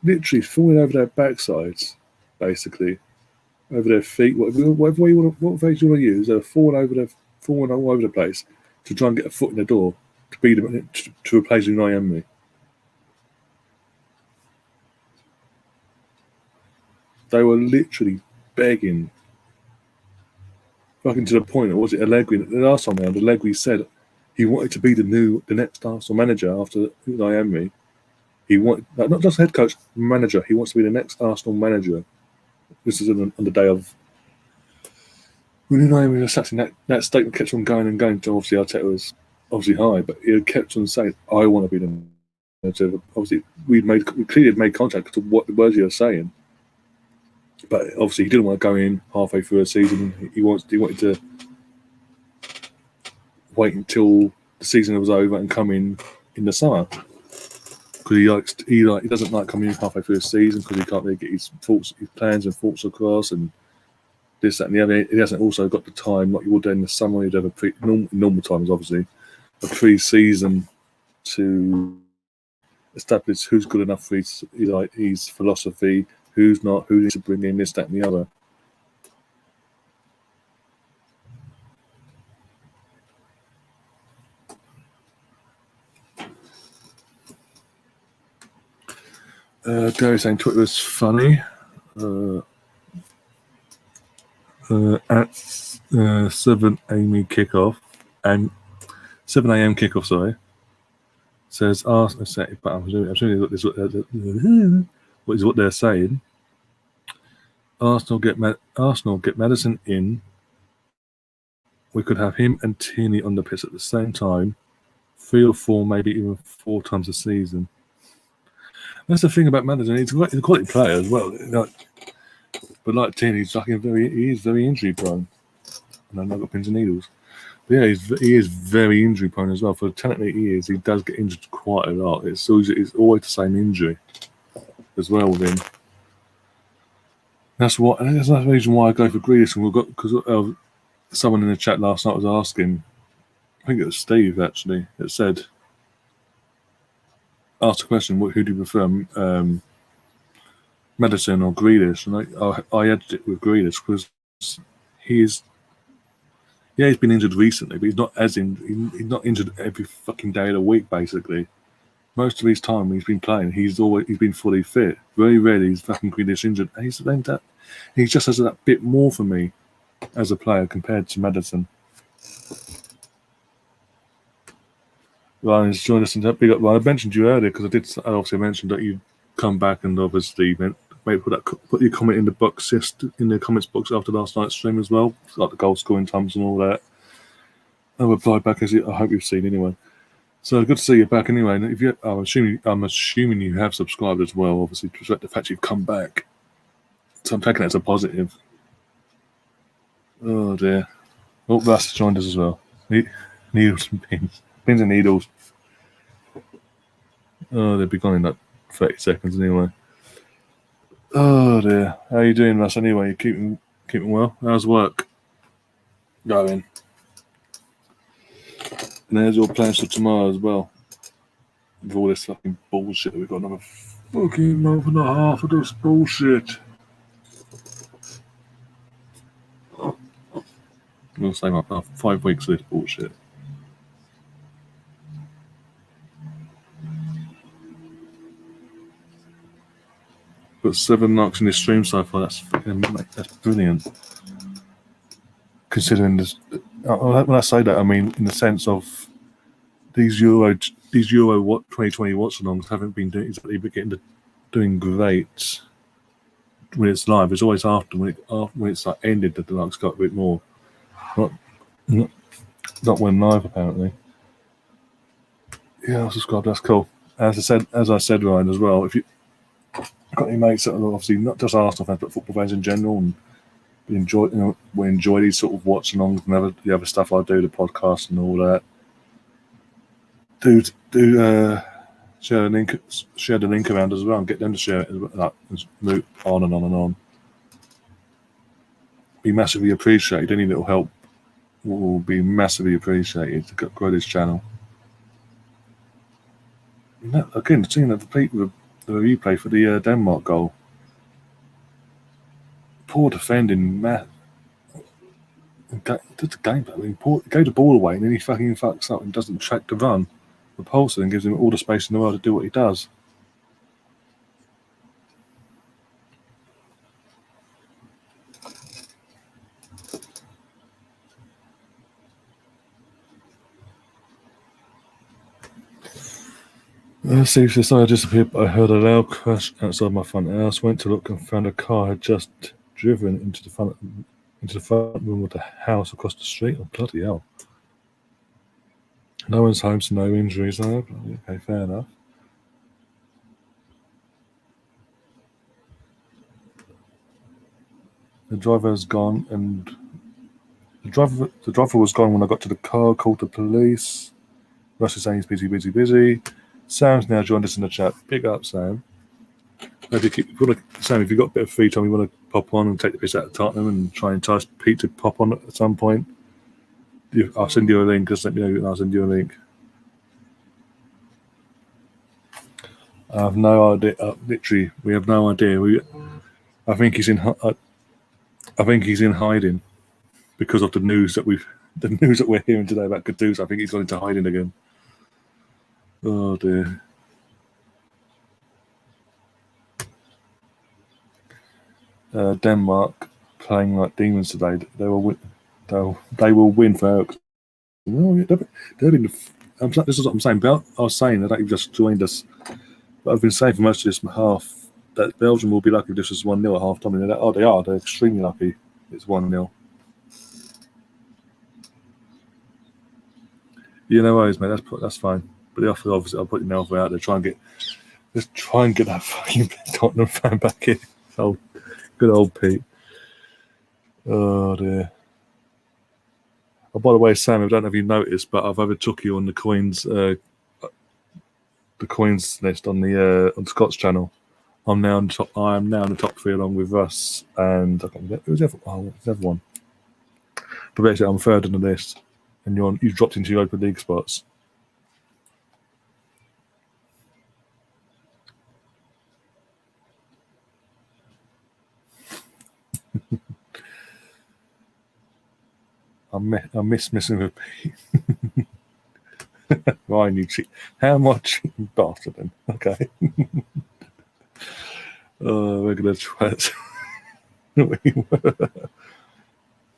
literally falling over their backsides, basically, over their feet. What phrase you want to use? They're falling all over the place to try and get a foot in the door to replace Unai Emery. They were literally begging fucking to the point. Or was it Allegri? The last time around, Allegri said he wanted to be the next Arsenal manager after Unai Emery. He wanted not just head coach, manager. He wants to be the next Arsenal manager. This is on the day of when Unai Emery was sacked. That statement kept on going and going. So obviously Arteta was obviously high, but he kept on saying, "I want to be the manager." Obviously, we clearly made contact to what the words he was saying. But obviously, he didn't want to go in halfway through a season. He wanted to wait until the season was over and come in the summer, because he doesn't like coming in halfway through the season because he can't really get his plans and thoughts across and this, that, and the other. He hasn't also got the time like you would do in the summer. You'd have normal times, obviously, a pre-season to establish who's good enough for his philosophy, who's not, who needs to bring in this, that, and the other. Gary saying Twitter is funny. At 7 a.m. kickoff and 7 a.m. kickoff. Sorry, says Arsenal. But I'm assuming what is what they're saying. Arsenal get Maddison in. We could have him and Tierney on the pitch at the same time, 3 or 4, maybe even 4 times a season. That's the thing about Maddison. He's a quality player as well. But like Tierney, he is very injury prone. And I've got pins and needles. But yeah, he is very injury prone as well. For the talent that he is, he does get injured quite a lot. It's always the same injury as well with him. That's the reason why I go for Grealish. And because someone in the chat last night was asking, I think it was Steve actually, that asked a question, who do you prefer, Maddison or Grealish? And I edged it with Grealish because he's been injured recently, but he's not injured every fucking day of the week, basically. Most of his time he's been playing, he's been fully fit. Very rarely he's fucking Grealish injured. And he just has that bit more for me as a player compared to Maddison. Ryan's joined us in that big up. Ryan, I mentioned you earlier because I obviously mentioned that you'd come back and obviously maybe put your comment in the comments box after last night's stream as well, like the goal scoring times and all that. I replied back I hope you've seen anyway. So good to see you back anyway. And I'm assuming you have subscribed as well. Obviously, to reflect the fact you've come back. So I'm taking that as a positive. Oh dear. Oh, Russ joined us as well. Needles and pins and needles. Oh, they'll be gone in like 30 seconds anyway. Oh dear. How are you doing, Russ? Anyway, you keeping well? How's work going? And there's your plans for tomorrow as well. With all this fucking bullshit, we've got another fucking month and a half of this bullshit. We'll say about 5 weeks of this bullshit. Got 7 likes in this stream so far. That's brilliant. Considering this, when I say that, I mean in the sense of these Euro 2020 watch-alongs haven't been doing great when it's live. It's always after when it's like ended that the likes got a bit more. Not when live apparently. Yeah, I'll subscribe. That's cool. As I said, Ryan, as well. If you got any mates that are obviously not just Arsenal fans but football fans in general, and we enjoy these sort of watch-alongs and the other stuff I do, the podcast and all that. Do share the link around as well and get them to share it as well, like, move on and on and on. Be massively appreciated. Any little help will be massively appreciated to grow this channel. Again, seeing the replay for the Denmark goal. Poor defending, Matt. Did the game, I mean, gave the ball away and then he fucking fucks up and doesn't track the run. Repulsive and gives him all the space in the world to do what he does. Steve says, "I disappeared, but I heard a loud crash outside my front house. Went to look and found a car had just driven into the front room of the house across the street. Oh, bloody hell. No one's home, so no injuries, though. Okay, fair enough. The driver's gone, and the driver was gone when I got to the car, called the police. Russ is saying he's busy. Sam's now joined us in the chat. Big up, Sam. Sam, if you've got a bit of free time, you want to pop on and take the piss out of Tottenham and try and entice Pete to pop on at some point, I'll send you a link. Just let me know and I'll send you a link. I have no idea. Literally, we have no idea. I think he's in hiding because of the news that we're hearing today about Kudus. I think he's gone into hiding again. Oh dear. Denmark playing like demons today. They will win. They will win for Ericsson. Oh, yeah, this is what I'm saying. I was saying that you've just joined us, but I've been saying for most of this half that Belgium will be lucky if this was 1-0 at half time. And they are. They're extremely lucky. It's 1-0. Yeah, no worries, mate. That's fine. But the offer, obviously, I'll put your offer out there. Let's try and get that fucking Tottenham fan back in. Oh, good old Pete. Oh dear. Oh, by the way, Sam, I don't know if you noticed, but I've overtook you on the coins list on the Scott's channel. I am now in the top 3 along with Russ and I can't remember who's everyone. But basically, I'm third on the list, and you've dropped into your Open League spots. I miss missing with Pete. Ryan, you cheat. How much bastard then? Okay. Regular twat.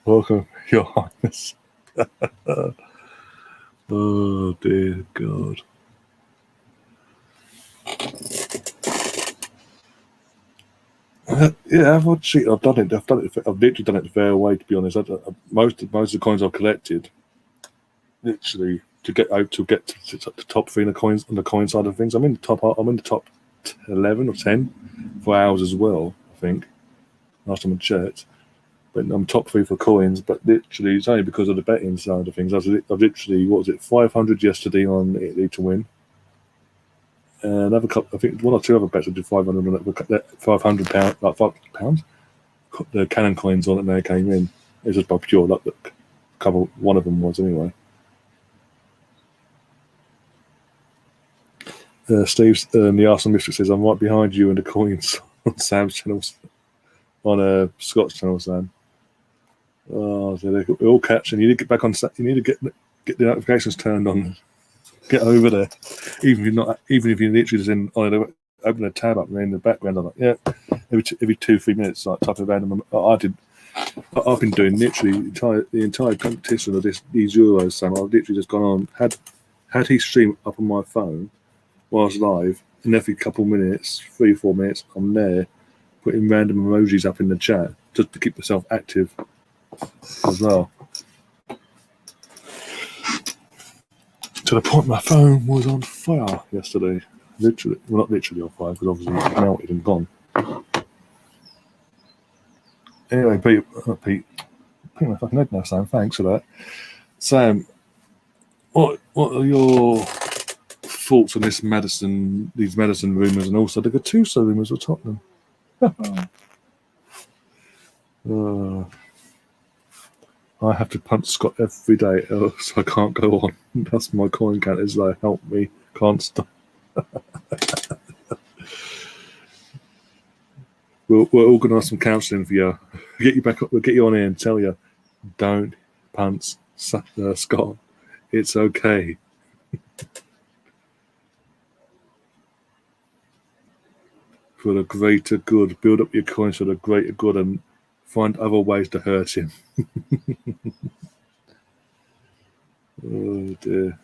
Welcome, Your Highness. Oh dear God. Yeah, I've done it. I've literally done it the fair way, to be honest. Most of the coins I've collected, literally to get to the top 3 in the coin side of things. I'm in the top 11 or 10 for hours as well, I think. Last time I checked. But I'm top 3 for coins, but literally it's only because of the betting side of things. I've literally, 500 yesterday on Italy to win. Another couple, I think 1 or 2 other bets I did 500 on it, £500, like £5. The cannon coins on it, and they came in. It was just by pure luck that one of them was anyway. Steve, the Arsenal Mistress says, I'm right behind you and the coins on Sam's channel, on Scott's channel, Sam. Oh, so they're all catching. You need to get back on. You need to get the notifications turned on. Get over there, even if you're literally just open a tab up there in the background. I'm like, yeah, every 2-3 minutes, like type of random. I've been doing literally the entire competition of these Euros, Sam. I've literally just gone on, had his stream up on my phone whilst live, and every couple minutes, 3-4 minutes, I'm there putting random emojis up in the chat just to keep myself active as well. To the point my phone was on fire yesterday. Literally, well, not literally on fire, because obviously it's melted and gone. Anyway, Pete, my fucking head now, Sam. Thanks for that. Sam, what are your thoughts on these Madison rumours, and also the Gattuso rumours of Tottenham? I have to punch Scott every day, else I can't go on. That's my coin count. Is like, help me, can't stop. We'll organise some counselling for you. Get you back up. We'll get you on here and tell you, don't punch Scott. It's okay. For the greater good, build up your coins for the greater good, and find other ways to hurt him. Oh dear.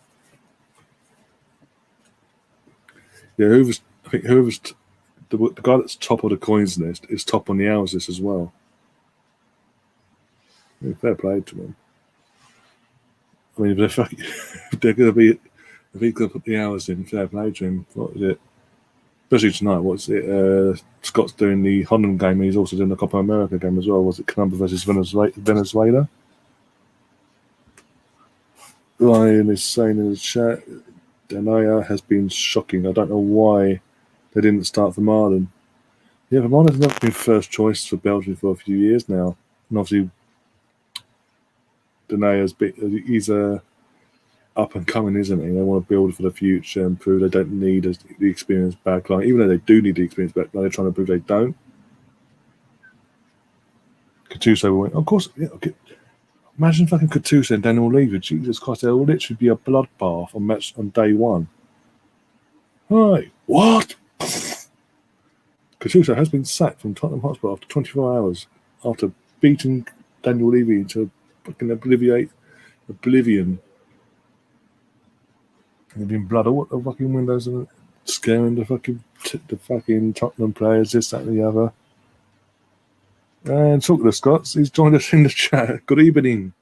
Yeah, the guy that's top of the coins list is top on the hours list as well. Yeah, fair play to him. I mean, if they're going to be, if he's going to put the hours in, fair play to him. What is it? Especially tonight, what's it? Scott's doing the Holland game. He's also doing the Copa America game as well. Was it Colombia versus Venezuela? Ryan is saying in the chat, Denaya has been shocking. I don't know why they didn't start from Ireland. Yeah, but Ireland's never been first choice for Belgium for a few years now. And obviously, he's up and coming, isn't he? They want to build for the future and prove they don't need the experienced backline. Even though they do need the experienced backline, they're trying to prove they don't. Gattuso went, of course, yeah, okay. Imagine fucking Gattuso and Daniel Levy. Jesus Christ, there'll literally be a bloodbath on day one. Hi, what? Gattuso has been sacked from Tottenham Hotspur after 24 hours after beating Daniel Levy into fucking oblivion. They've been blood all the fucking windows and scaring the fucking Tottenham players, this, that, and the other. And talking to Scots, he's joined us in the chat. Good evening.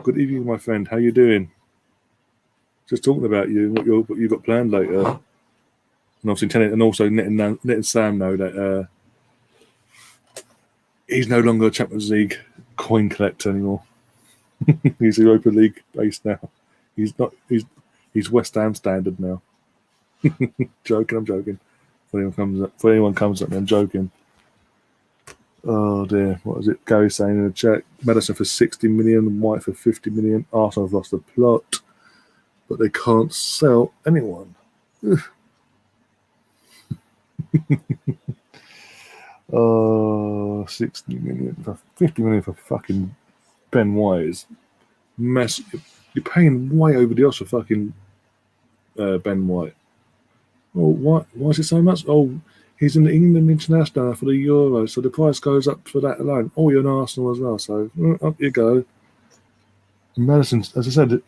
Good evening, my friend. How you doing? Just talking about you and what you've got planned later. And obviously letting Sam know that he's no longer a Champions League coin collector anymore. He's Europa League based now. He's not. He's West Ham standard now. I'm joking. If anyone comes up, I'm joking. Oh dear, what was it? Gary saying in the chat: Madison for 60 million, White for 50 million. Arsenal have lost the plot, but they can't sell anyone. 60 million for 50 million for fucking Ben White is massive. You're paying way over the odds for fucking Ben White. Oh, why is it so much? Oh, he's in the England international for the Euro, so the price goes up for that alone. Oh, you're an Arsenal as well, so up you go. And Madison, as I said,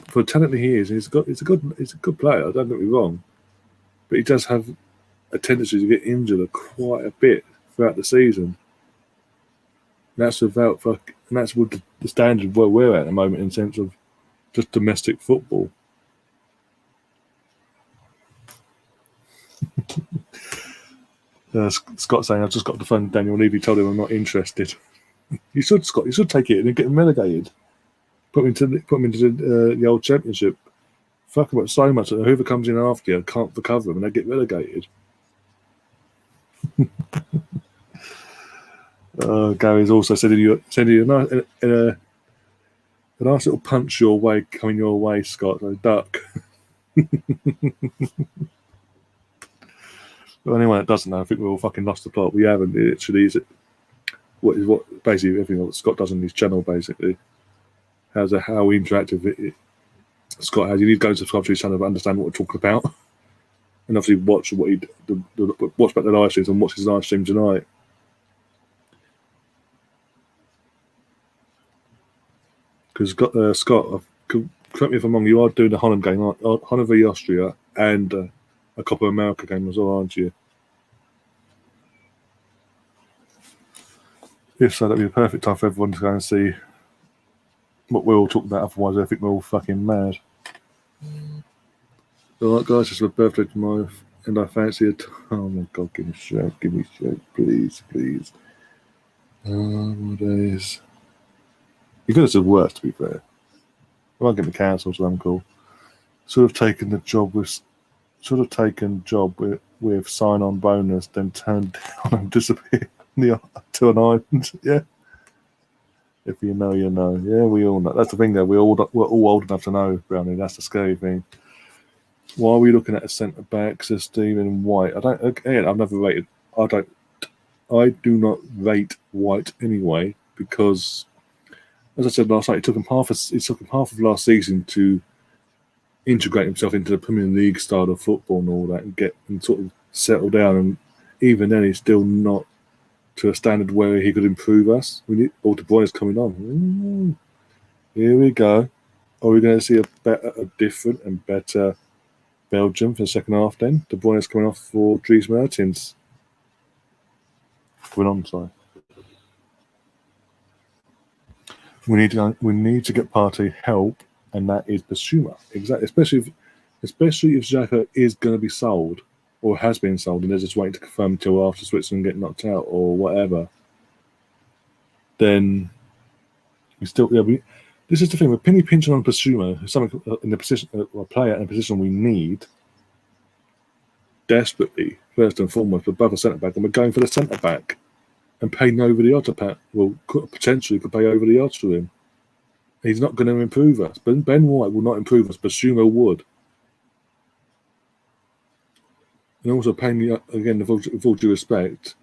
for the talent he is, he's a good player. Don't get me wrong, but he does have a tendency to get injured quite a bit throughout the season. And that's with the standard where we're at the moment in terms of just domestic football. Scott saying, I've just got to phone Daniel Levy, told him I'm not interested. You should, Scott. You should take it and get him relegated. Put him into the old championship. Fuck him up so much that whoever comes in after you can't recover them and they get relegated. Gary's also said a nice little punch your way coming your way, Scott. So duck. Well, anyone that doesn't know, I think we all fucking lost the plot. We haven't. It literally is what basically everything that Scott does on his channel basically. How interactive Scott has. You need to go and subscribe to his channel to understand what we're talking about. And obviously watch watch back the live streams and watch his live stream tonight. Because Scott, correct me if I'm wrong, you are doing the Holland game, Holland v Austria, and a Copa America game as well, aren't you? If so, that'd be a perfect time for everyone to go and see what we're all talking about. Otherwise, I think we're all fucking mad. Alright, guys, it's my birthday tomorrow, and I fancy it. Oh my god, give me a shout, please. What days? You could have said worse, to be fair. I won't get me cancelled, so I'm cool. Should have taken job with sign-on bonus, then turned down and disappeared to an island. Yeah. If you know, you know. Yeah, we all know. That's the thing, though. We're all old enough to know, Brownie. That's the scary thing. Why are we looking at a centre back? Says Stephen White. I've never rated. I do not rate White anyway because, as I said last night, it took him half of last season to integrate himself into the Premier League style of football and all that, and sort of settle down. And even then, he's still not to a standard where he could improve us. We need De Bruyne's coming on. Here we go. Are we going to see a different and better Belgium for the second half then. De Bruyne's coming off for Dries Mertens. Going on, sorry. We need to get Partey help, and that is Basuma. Exactly. Especially if Xhaka is going to be sold or has been sold and they're just waiting to confirm until after Switzerland get knocked out or whatever. Then we still this is the thing, we're penny pinching on Basuma, something in the position, a player in a position we need desperately, first and foremost, for both a centre back, and we're going for the centre back and paying over the odds. Potentially could pay over the odds for him. He's not going to improve us. Ben White will not improve us. Basuma would. And also paying again, with all due respect,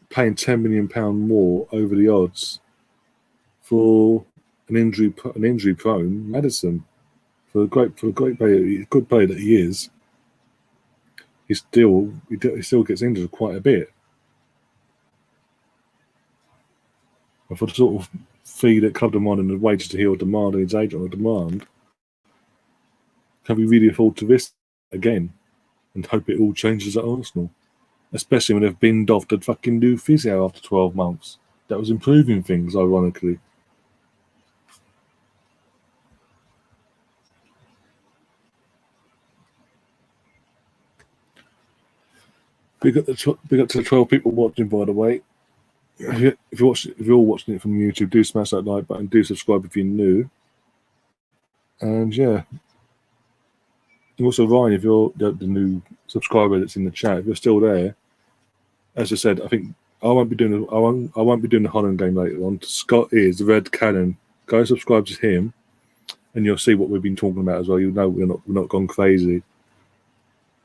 paying £10 million more over the odds for an injury prone Maddison. For a great player, good player that he is, he still gets injured quite a bit. And for the sort of fee that Club demand and the wages that he'll demand and his agent will demand, can we really afford to risk again and hope it all changes at Arsenal? Especially when they've binned off the fucking new physio after 12 months. That was improving things, ironically. Big up to the 12 people watching, by the way. If you're all watching it from YouTube, do smash that like button, do subscribe if you're new. And yeah. And also, Ryan, if you're the new subscriber that's in the chat, if you're still there, as I said, I think I won't be doing the Holland game later on. Scott is the Red Cannon. Go subscribe to him, and you'll see what we've been talking about as well. You know we're not gone crazy.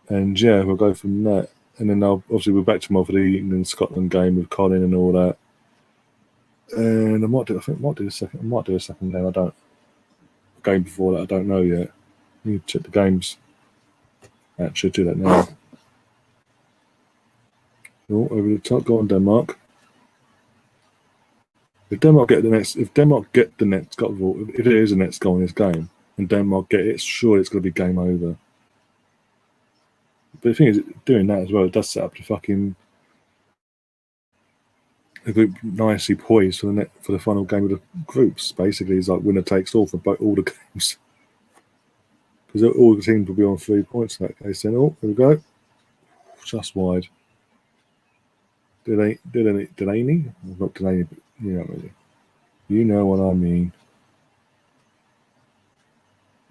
And yeah, we'll go from that. And then obviously we're back tomorrow for the England-Scotland game with Colin and all that. And I might do a second game. I don't. Game before that, I don't know yet. I need to check the games. Actually, do that now. Oh, over the top. Go on, Denmark. If Denmark get the next goal, if it is the next goal in this game, and Denmark get it, sure it's going to be game over. But the thing is, doing that as well, it does set up the fucking the group nicely poised for the final game of the groups. Basically, it's like winner takes all for all the games. Because all the teams will be on 3 points in that case. Then, here we go. Just wide. Delaney? Not Delaney, but you know what I mean.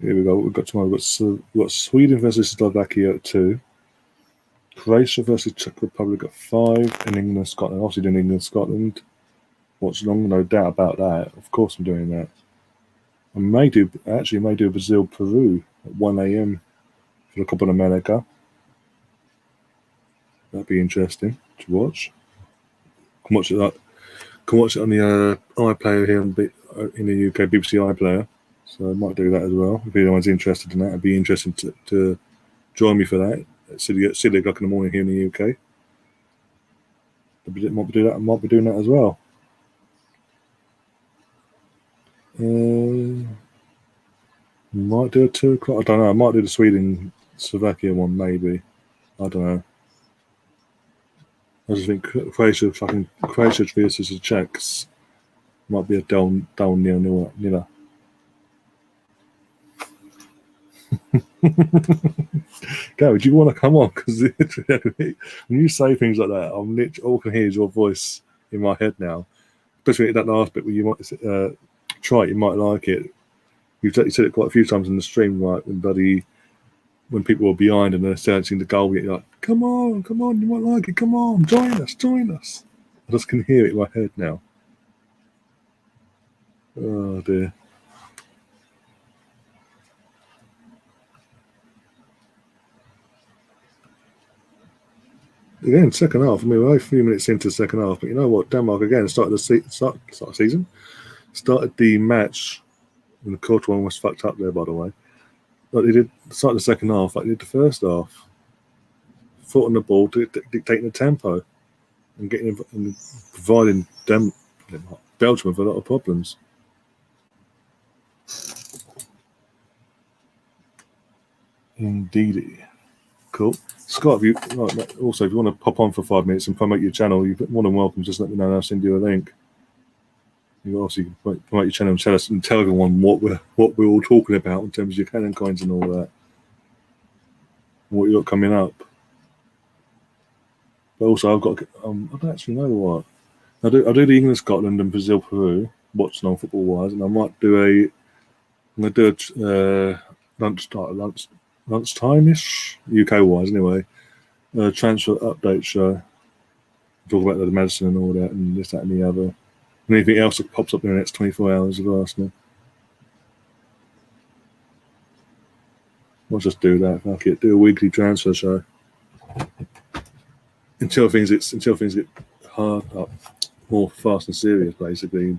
Here we go. We've got tomorrow. We've got Sweden versus Slovakia at 2. Croatia versus Czech Republic at 5. And England, Scotland. Obviously doing England, Scotland. Watchalong, no doubt about that. Of course I'm doing that. I may do Brazil, Peru at 1 a.m. for the Copa America. That'd be interesting to watch. Can watch it on the iPlayer here in the UK, BBC iPlayer. So I might do that as well. If anyone's interested in that, it'd be interesting to join me for that. At silly o'clock in the morning here in the UK. I might be doing that as well. Might do a 2 o'clock. I don't know. I might do the Sweden-Slovakia one, maybe. I don't know. I just think Croatia versus the Czechs might be a dull nil. Gary, do you want to come on? Because when you say things like that, I'm literally all I can hear is your voice in my head now. Especially that last bit where you might try it, you might like it. You said it quite a few times in the stream, right? When people were behind and they're searching the goal, you're like, come on, you might like it, come on, join us. I just can hear it in my head now. Oh dear. Again, second half. I mean, we're only a few minutes into the second half, but you know what? Denmark again started the match, and the culture one was fucked up there, by the way. Like they did start the second half, like they did the first half. Foot on the ball, dictating the tempo, and providing Belgium with a lot of problems. Indeedy. Cool. Scott, if you want to pop on for 5 minutes and promote your channel, you're more than welcome. Just let me know and I'll send you a link. You also can promote your channel and tell everyone what we're all talking about in terms of your cannon coins and all that. What you got coming up. But also I've got I don't actually know what. I do the England, Scotland and Brazil, Peru, watching on football wise, and I might do lunchtime-ish, UK wise anyway. Transfer update show. Talk about the medicine and all that, and this, that, and the other. And anything else that pops up in the next 24 hours of Arsenal. We'll just do that. Fuck it. Do a weekly transfer show until things get hard up, more fast and serious. Basically,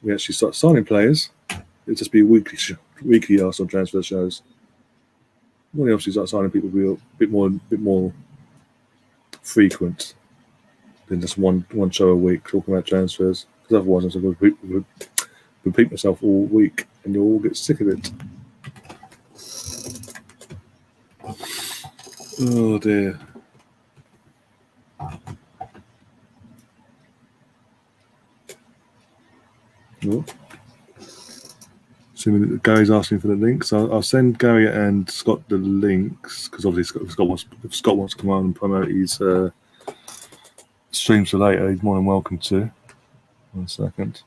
we actually start signing players. It'll just be weekly Arsenal transfer shows. When obviously start signing people, will be a bit more frequent than just one show a week talking about transfers. Because otherwise, I'm going to repeat myself all week, and you'll all get sick of it. Oh dear. Oh. Assuming Gary's asking for the links, I'll send Gary and Scott the links because obviously if Scott wants to come on and promote his streams for later, he's more than welcome to. 1 second.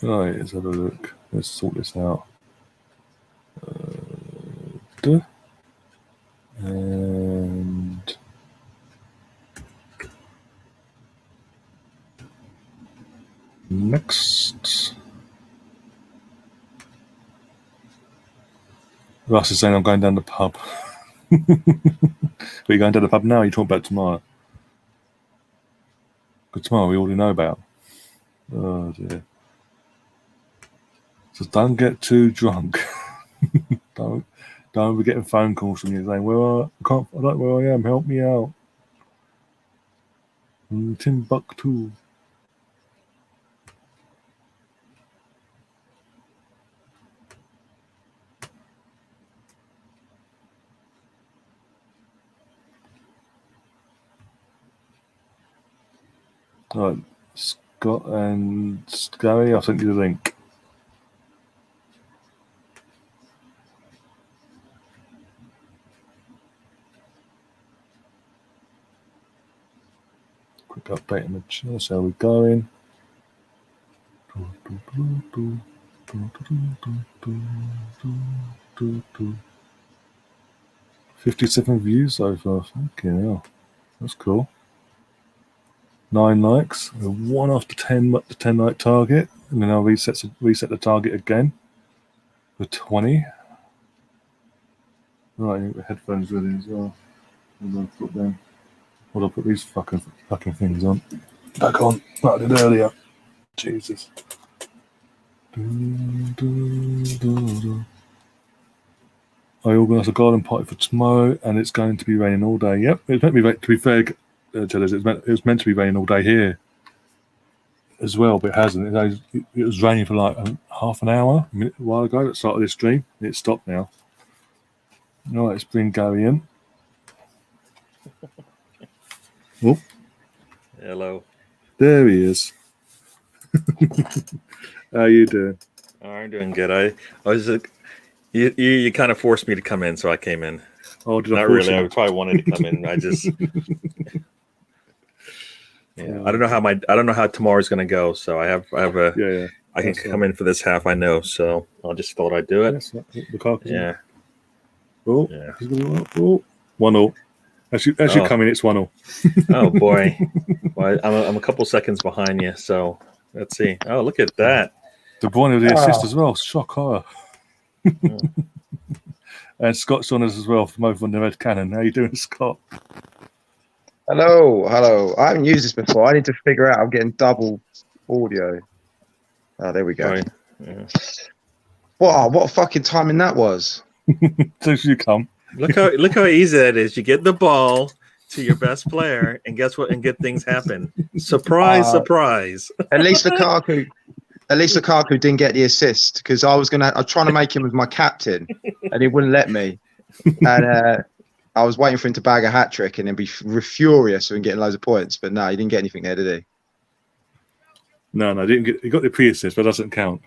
Right, let's have a look. Let's sort this out. And next. Russ is saying I'm going down the pub. Are you going down the pub now or are you talking about tomorrow? Because tomorrow we already know about. Oh dear. So don't get too drunk. Don't be getting phone calls from you saying, "Well, I don't know where I am. Help me out." Timbuktu. Right, Scott and Gary, I'll send you the link. Quick update on the channel. So how we're going. 57 views so far. Okay, yeah, that's cool. 9 likes. 1 off the 10 like target, and then I'll reset the target again for 20. Right, the headphones ready as well. Hold on, put these fucking things on. Back on, like I did earlier. Jesus. I organised a garden party for tomorrow, and it's going to be raining all day. Yep, it's meant to be fair. It was meant to be raining all day here as well, but it hasn't. It was raining for like half an hour a while ago at the start of this stream. It stopped now. All right, let's bring Gary in. Oh. Hello. There he is. How you doing? Oh, I'm doing good. I was you kind of forced me to come in, so I came in. Oh, did I? Not really. I probably wanted to come in. I just yeah. I don't know how tomorrow's going to go. So I have a I can come in for this half. I know. So I just thought I'd do it. Yes, the car. Yeah. Oh, yeah. 1-0. As you come in, it's 1-0. Oh boy. Well, I'm a couple seconds behind you. So let's see. Oh, look at that. De Bruyne with the assist as well. Shock horror. And Scott's on us as well from over on the Red Cannon. How you doing, Scott? Hello. I haven't used this before. I need to figure out I'm getting double audio. Oh, there we go. Right. Yeah. What fucking timing that was. So you come. Look how easy that is. You get the ball to your best player, and guess what? And good things happen. Surprise, surprise. At least Lukaku At least Lukaku didn't get the assist because I was trying to make him as my captain, and he wouldn't let me. And I was waiting for him to bag a hat trick and then be furious and getting loads of points. But no, he didn't get anything there, did he? No, didn't get. He got the pre-assist, but it doesn't count.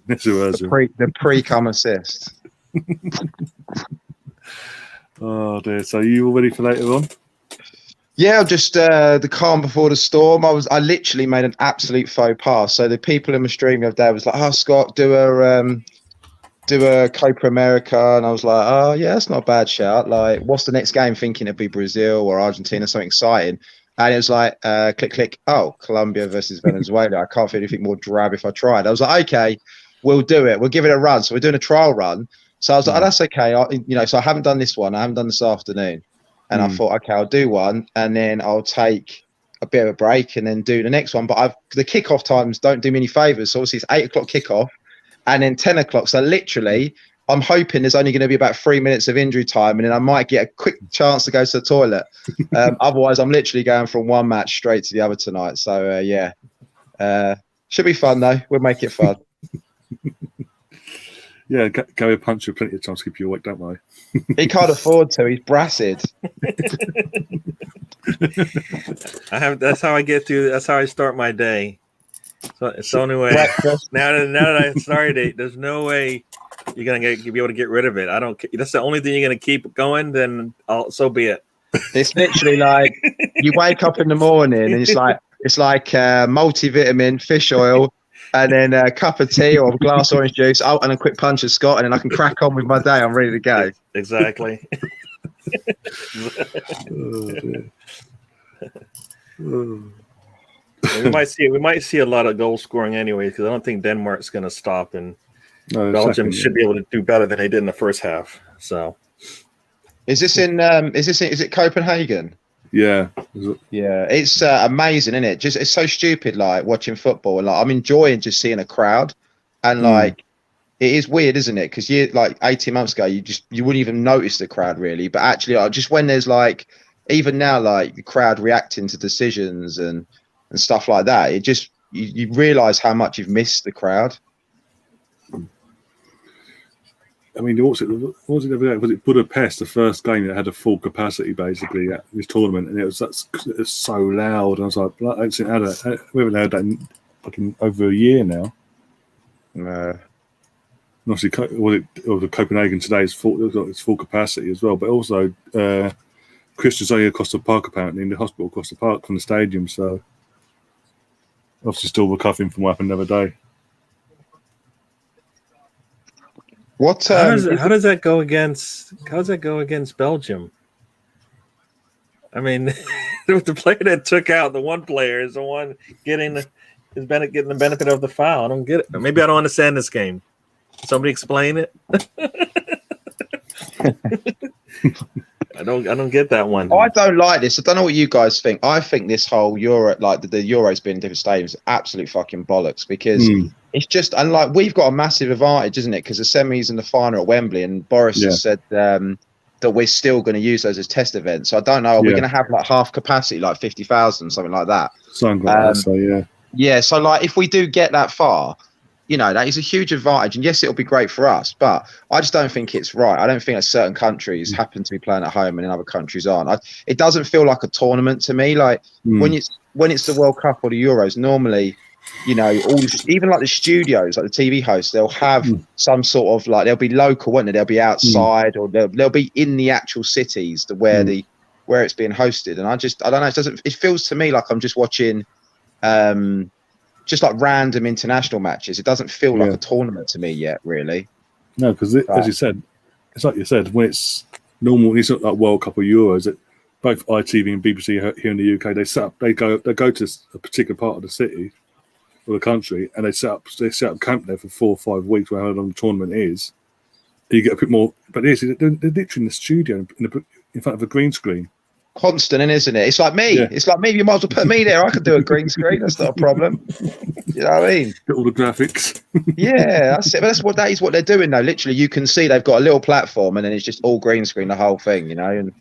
The pre-cum assist. Oh dear! So you all ready for later on? Yeah, just the calm before the storm. I literally made an absolute faux pas. So the people in my stream the other day was like, "Oh, Scott, do a Copa America," and I was like, "Oh yeah, that's not a bad shout. Like, what's the next game?" Thinking it'd be Brazil or Argentina, something exciting. And it was like, click. Oh, Colombia versus Venezuela. I can't feel anything more drab if I tried. I was like, okay, we'll do it. We'll give it a run. So we're doing a trial run. So I was like, oh, that's okay. So I haven't done this one. I haven't done this afternoon. And I thought, okay, I'll do one. And then I'll take a bit of a break and then do the next one. But the kickoff times don't do me any favors. So obviously it's 8 o'clock kickoff and then 10 o'clock. So literally, I'm hoping there's only going to be about 3 minutes of injury time, and then I might get a quick chance to go to the toilet. Otherwise, I'm literally going from one match straight to the other tonight. So, should be fun, though. We'll make it fun. Yeah, Gary Punch with plenty of time to keep you awake, don't worry. He can't afford to. He's brassed. That's how I get through. That's how I start my day. So it's the only way. Now that I started it, there's no way you're gonna be able to get rid of it. I don't. That's the only thing you're gonna keep going. Then so be it. It's literally like you wake up in the morning and it's like multivitamin, fish oil, and then a cup of tea or a glass of orange juice. Oh, and a quick punch of Scott, and then I can crack on with my day. I'm ready to go. Exactly. We might see a lot of goal scoring anyway, because I don't think Denmark's going to stop, and Belgium should be able to do better than they did in the first half. So, is it Copenhagen? Yeah, it's amazing, isn't it? Just it's so stupid, like watching football, and like I'm enjoying just seeing a crowd, and like it is weird, isn't it? Because like 18 months ago, you wouldn't even notice the crowd really, but actually, just when there's like even now, like the crowd reacting to decisions and stuff like that, it just you realize how much you've missed the crowd. I mean, was it Budapest, the first game that had a full capacity basically at this tournament, and it's so loud. And I was like, we haven't had that in fucking over a year now. And obviously, the Copenhagen today is full capacity as well, but also Christian's only across the park apparently in the hospital across the park from the stadium, so obviously still recovering from what happened the other day. How does that go against Belgium? I mean, the player that took out the one player is the one getting the benefit of the foul. I don't get it. Maybe I don't understand this game. Somebody explain it. I don't get that one. I don't like this. I don't know what you guys think. I think this whole Euro, like the Euros being in different stadiums, is absolute fucking bollocks because it's just, and like we've got a massive advantage, isn't it? Because the semis and the final at Wembley, and Boris has said that we're still going to use those as test events. So I don't know. Are we going to have like half capacity, like 50,000, something like that? Something like that. So yeah. So like if we do get that far, you know, that is a huge advantage. And yes, it'll be great for us, but I just don't think it's right. I don't think that certain countries happen to be playing at home and in other countries aren't. It doesn't feel like a tournament to me. Like when it's the World Cup or the Euros, normally, you know, even like the studios, like the TV hosts, they'll have some sort of like, they'll be local, won't they? They'll be outside or they'll be in the actual cities where it's being hosted. And I don't know. It feels to me like I'm just watching, just like random international matches. It doesn't feel like a tournament to me yet, really. No, because as you said, it's like you said, when it's normal, it's not like World Cup or Euros. That both ITV and BBC here in the UK, they go to a particular part of the city or the country, and they set up camp there for 4 or 5 weeks, where how long the tournament is. You get a bit more, but they're literally in the studio in front of a green screen. Constant, isn't it? It's like me. Yeah. It's like me. You might as well put me there. I could do a green screen. That's not a problem. You know what I mean? Get all the graphics. Yeah, that's it. But that is what they're doing though. Literally, you can see they've got a little platform, and then it's just all green screen, the whole thing. You know. And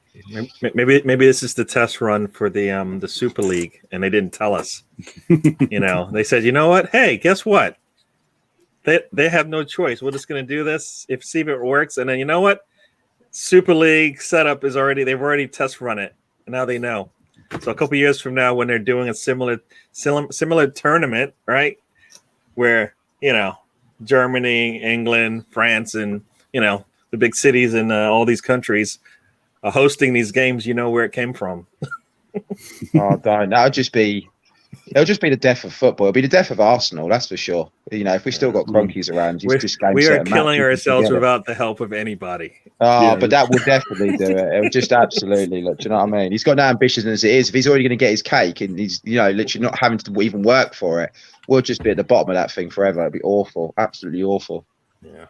maybe this is the test run for the Super League, and they didn't tell us. You know, they said, you know what? Hey, guess what? they have no choice. We're just going to do this, see if it works, and then you know what? Super League setup is they've already test run it, and now they know. So a couple years from now, when they're doing a similar tournament, right, where Germany, England, France, and the big cities in all these countries are hosting these games, where it came from. Oh, don't. It'll just be the death of football. It'll be the death of Arsenal, that's for sure. If we still got Cronkies around, we are killing ourselves without the help of anybody. Oh, but that will definitely do it. It will just absolutely look. Do you know what I mean? He's got no ambition as it is. If he's already going to get his cake and he's literally not having to even work for it, we'll just be at the bottom of that thing forever. It'd be awful, absolutely awful. Yeah.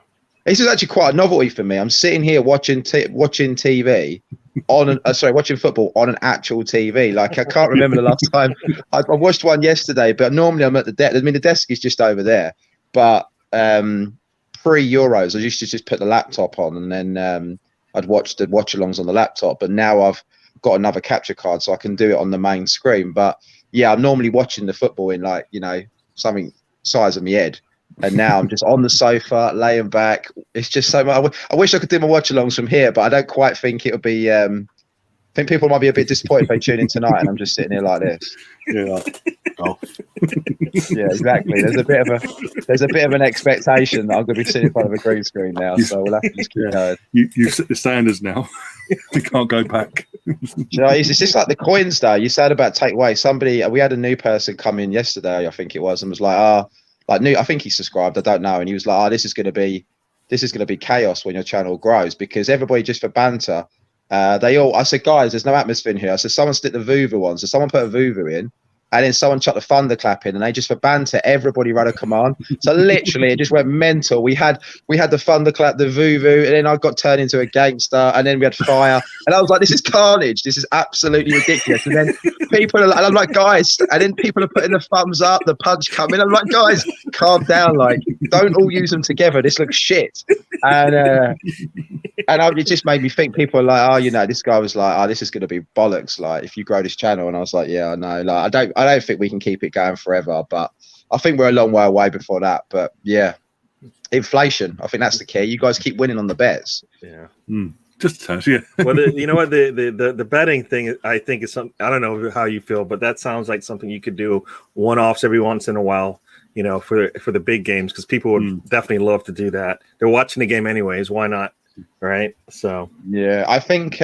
This is actually quite a novelty for me. I'm sitting here watching TV watching football on an actual TV. Like, I can't remember the last time I watched one yesterday, but normally I'm at the desk. I mean, the desk is just over there, but pre-Euros, I used to just put the laptop on and then I'd watch the watch-alongs on the laptop, but now I've got another capture card so I can do it on the main screen. But yeah, I'm normally watching the football in something size of my head. And now I'm just on the sofa, laying back. It's just so much. I wish I could do my watch-alongs from here, but I don't quite think it would be. I think people might be a bit disappointed if they tune in tonight, and I'm just sitting here like this. Yeah. Oh. Yeah, exactly. There's a bit of an expectation that I'm going to be sitting in front of a green screen now, so we'll have to just keep going. You set the standards now. We can't go back. It's just like the coins, though. You said about take away. We had a new person come in yesterday, I think it was, and was like, I think he subscribed. I don't know. And he was like, this is going to be chaos when your channel grows, because everybody, just for banter, I said, guys, there's no atmosphere in here. I said, someone stick the Vuvu on. So someone put a Vuvu in, and then someone chucked the thunderclap in, and they just, for banter, everybody ran a command. So literally it just went mental. We had the thunderclap, the Vuvu, and then I got turned into a gangster, and then we had fire. And I was like, this is carnage. This is absolutely ridiculous. And then people are like, and I'm like, guys, and then people are putting the thumbs up, the punch coming. I'm like, guys, calm down. Like, don't all use them together. This looks shit. And it just made me think. People are like, this guy was like, this is going to be bollocks. Like, if you grow this channel, and I was like, yeah, I know. Like, I don't think we can keep it going forever, but I think we're a long way away before that. But yeah, inflation. I think that's the key. You guys keep winning on the bets. Yeah. Just a touch, yeah. Well, you know what? The betting thing, I think, is something. I don't know how you feel, but that sounds like something you could do one-offs every once in a while. For the big games, because people would definitely love to do that. They're watching the game anyways. Why not? Right. So yeah, I think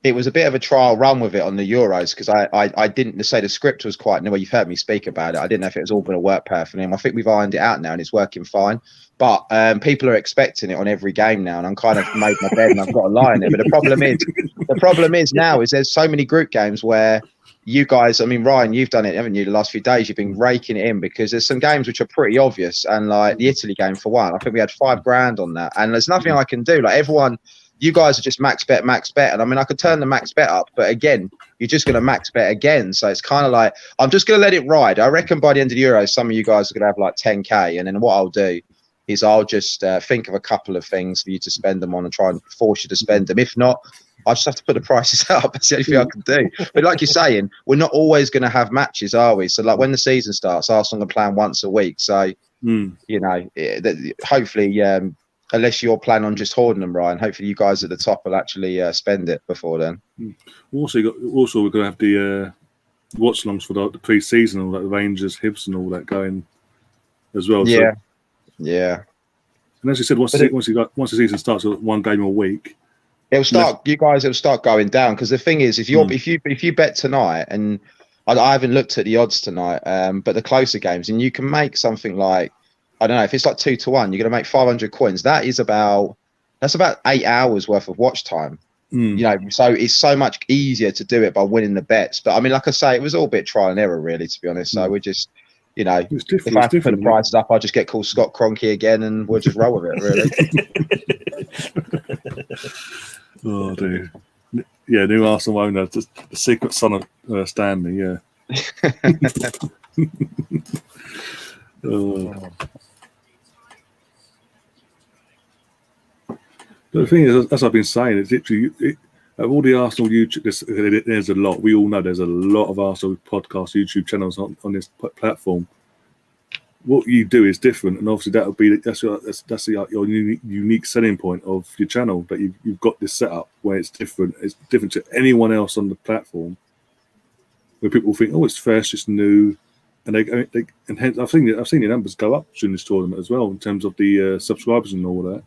it was a bit of a trial run with it on the Euros, because I didn't say the script was quite. You've heard me speak about it. I didn't know if it was all going to work perfectly. I think we've ironed it out now, and it's working fine. But people are expecting it on every game now, and I'm kind of made my bed and I've got a lie in it. But the problem is now is there's so many group games where you guys, I mean, Ryan, you've done it, haven't you? The last few days, you've been raking it in, because there's some games which are pretty obvious, and like the Italy game for one, I think we had $5,000 on that, and there's nothing I can do. Like, everyone, you guys are just max bet, and I mean, I could turn the max bet up, but again, you're just going to max bet again. So it's kind of like, I'm just going to let it ride. I reckon by the end of the Euros, some of you guys are going to have like 10K, and then what I'll do is I'll just think of a couple of things for you to spend them on and try and force you to spend them. If not, I just have to put the prices up. That's the only thing I can do. But like you're saying, we're not always going to have matches, are we? So like when the season starts, Arsenal are playing once a week. So, hopefully, unless you're planning on just hoarding them, Ryan, hopefully you guys at the top will actually spend it before then. Also, we're going to have the watch-alongs for the pre-season, all that, the Rangers, Hibs and all that going as well. Yeah. So, yeah. And as you said, once the season starts, one game a week, it'll start. You guys, it'll start going down, because the thing is, if you bet tonight, and I haven't looked at the odds tonight, but the closer games, and you can make something like, I don't know, if it's like 2 to 1, you're going to make 500 coins. That's about 8 hours worth of watch time. So it's so much easier to do it by winning the bets. But I mean, like I say, it was all a bit trial and error, really, to be honest. So we're just, if I have to put the prices up, I'll just get called Scott Kroenke again, and we'll just roll with it, really. Oh, dude. Yeah, new Arsenal owner, the secret son of Stanley, yeah. But the thing is, as I've been saying, it's literally, of all the Arsenal YouTube, there's a lot. We all know there's a lot of Arsenal podcast YouTube channels on this platform. what you do is different, and obviously that's your unique selling point of your channel, that you've got this setup where it's different. It's different to anyone else on the platform, where people think, oh, it's fresh, it's new, and and hence I've seen your numbers go up during this tournament as well in terms of the subscribers and all that.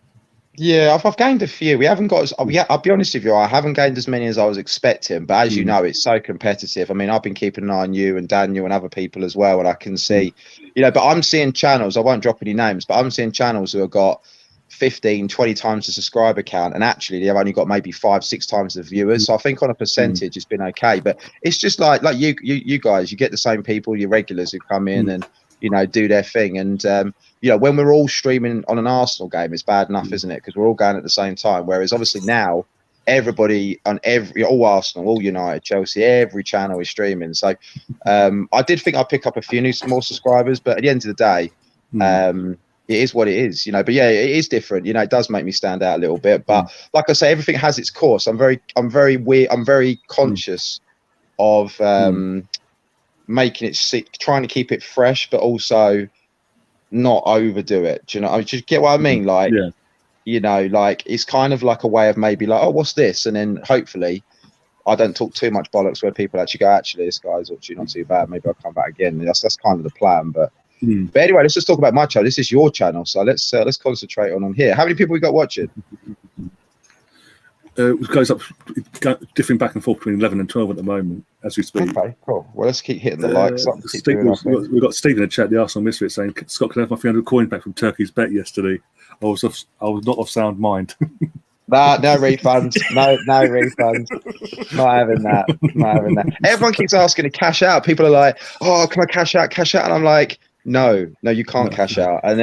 Yeah, I've gained a few. We haven't got as, I'll be honest with you, I haven't gained as many as I was expecting. But as you know, it's so competitive. I mean, I've been keeping an eye on you and Daniel and other people as well, and I can see, but I'm seeing channels, I won't drop any names, but I'm seeing channels who have got 15, 20 times the subscriber count, and actually they've only got maybe 5-6 times the viewers. So I think on a percentage it's been okay. But it's just like you guys, you get the same people, your regulars who come in and do their thing. And when we're all streaming on an Arsenal game, it's bad enough, isn't it? Because we're all going at the same time. Whereas obviously now everybody on all Arsenal, all United, Chelsea, every channel is streaming. So I did think I'd pick up a few more subscribers, but at the end of the day, it is what it is, But yeah, it is different. It does make me stand out a little bit. But like I say, everything has its course. I'm very conscious of making it, trying to keep it fresh, but also not overdo it. Do you know? I just get what I mean. Like, like it's kind of like a way of maybe like, oh, what's this? And then hopefully I don't talk too much bollocks where people actually go, actually, this guy's actually not too bad. Maybe I'll come back again. That's kind of the plan. But anyway, let's just talk about my channel. This is your channel, so let's concentrate on here. How many people we got watching? It goes up, differing back and forth between 11 and 12 at the moment as we speak. Okay, cool. Well, let's keep hitting the likes up. We've got Steve in the chat, the Arsenal Misfit, saying, Scott, can I have my 300 coin back from Turkey's bet yesterday? I was not of sound mind. No refunds. No refunds. Not having that. Everyone keeps asking to cash out. People are like, oh, can I cash out? And I'm like, no, you can't cash out. And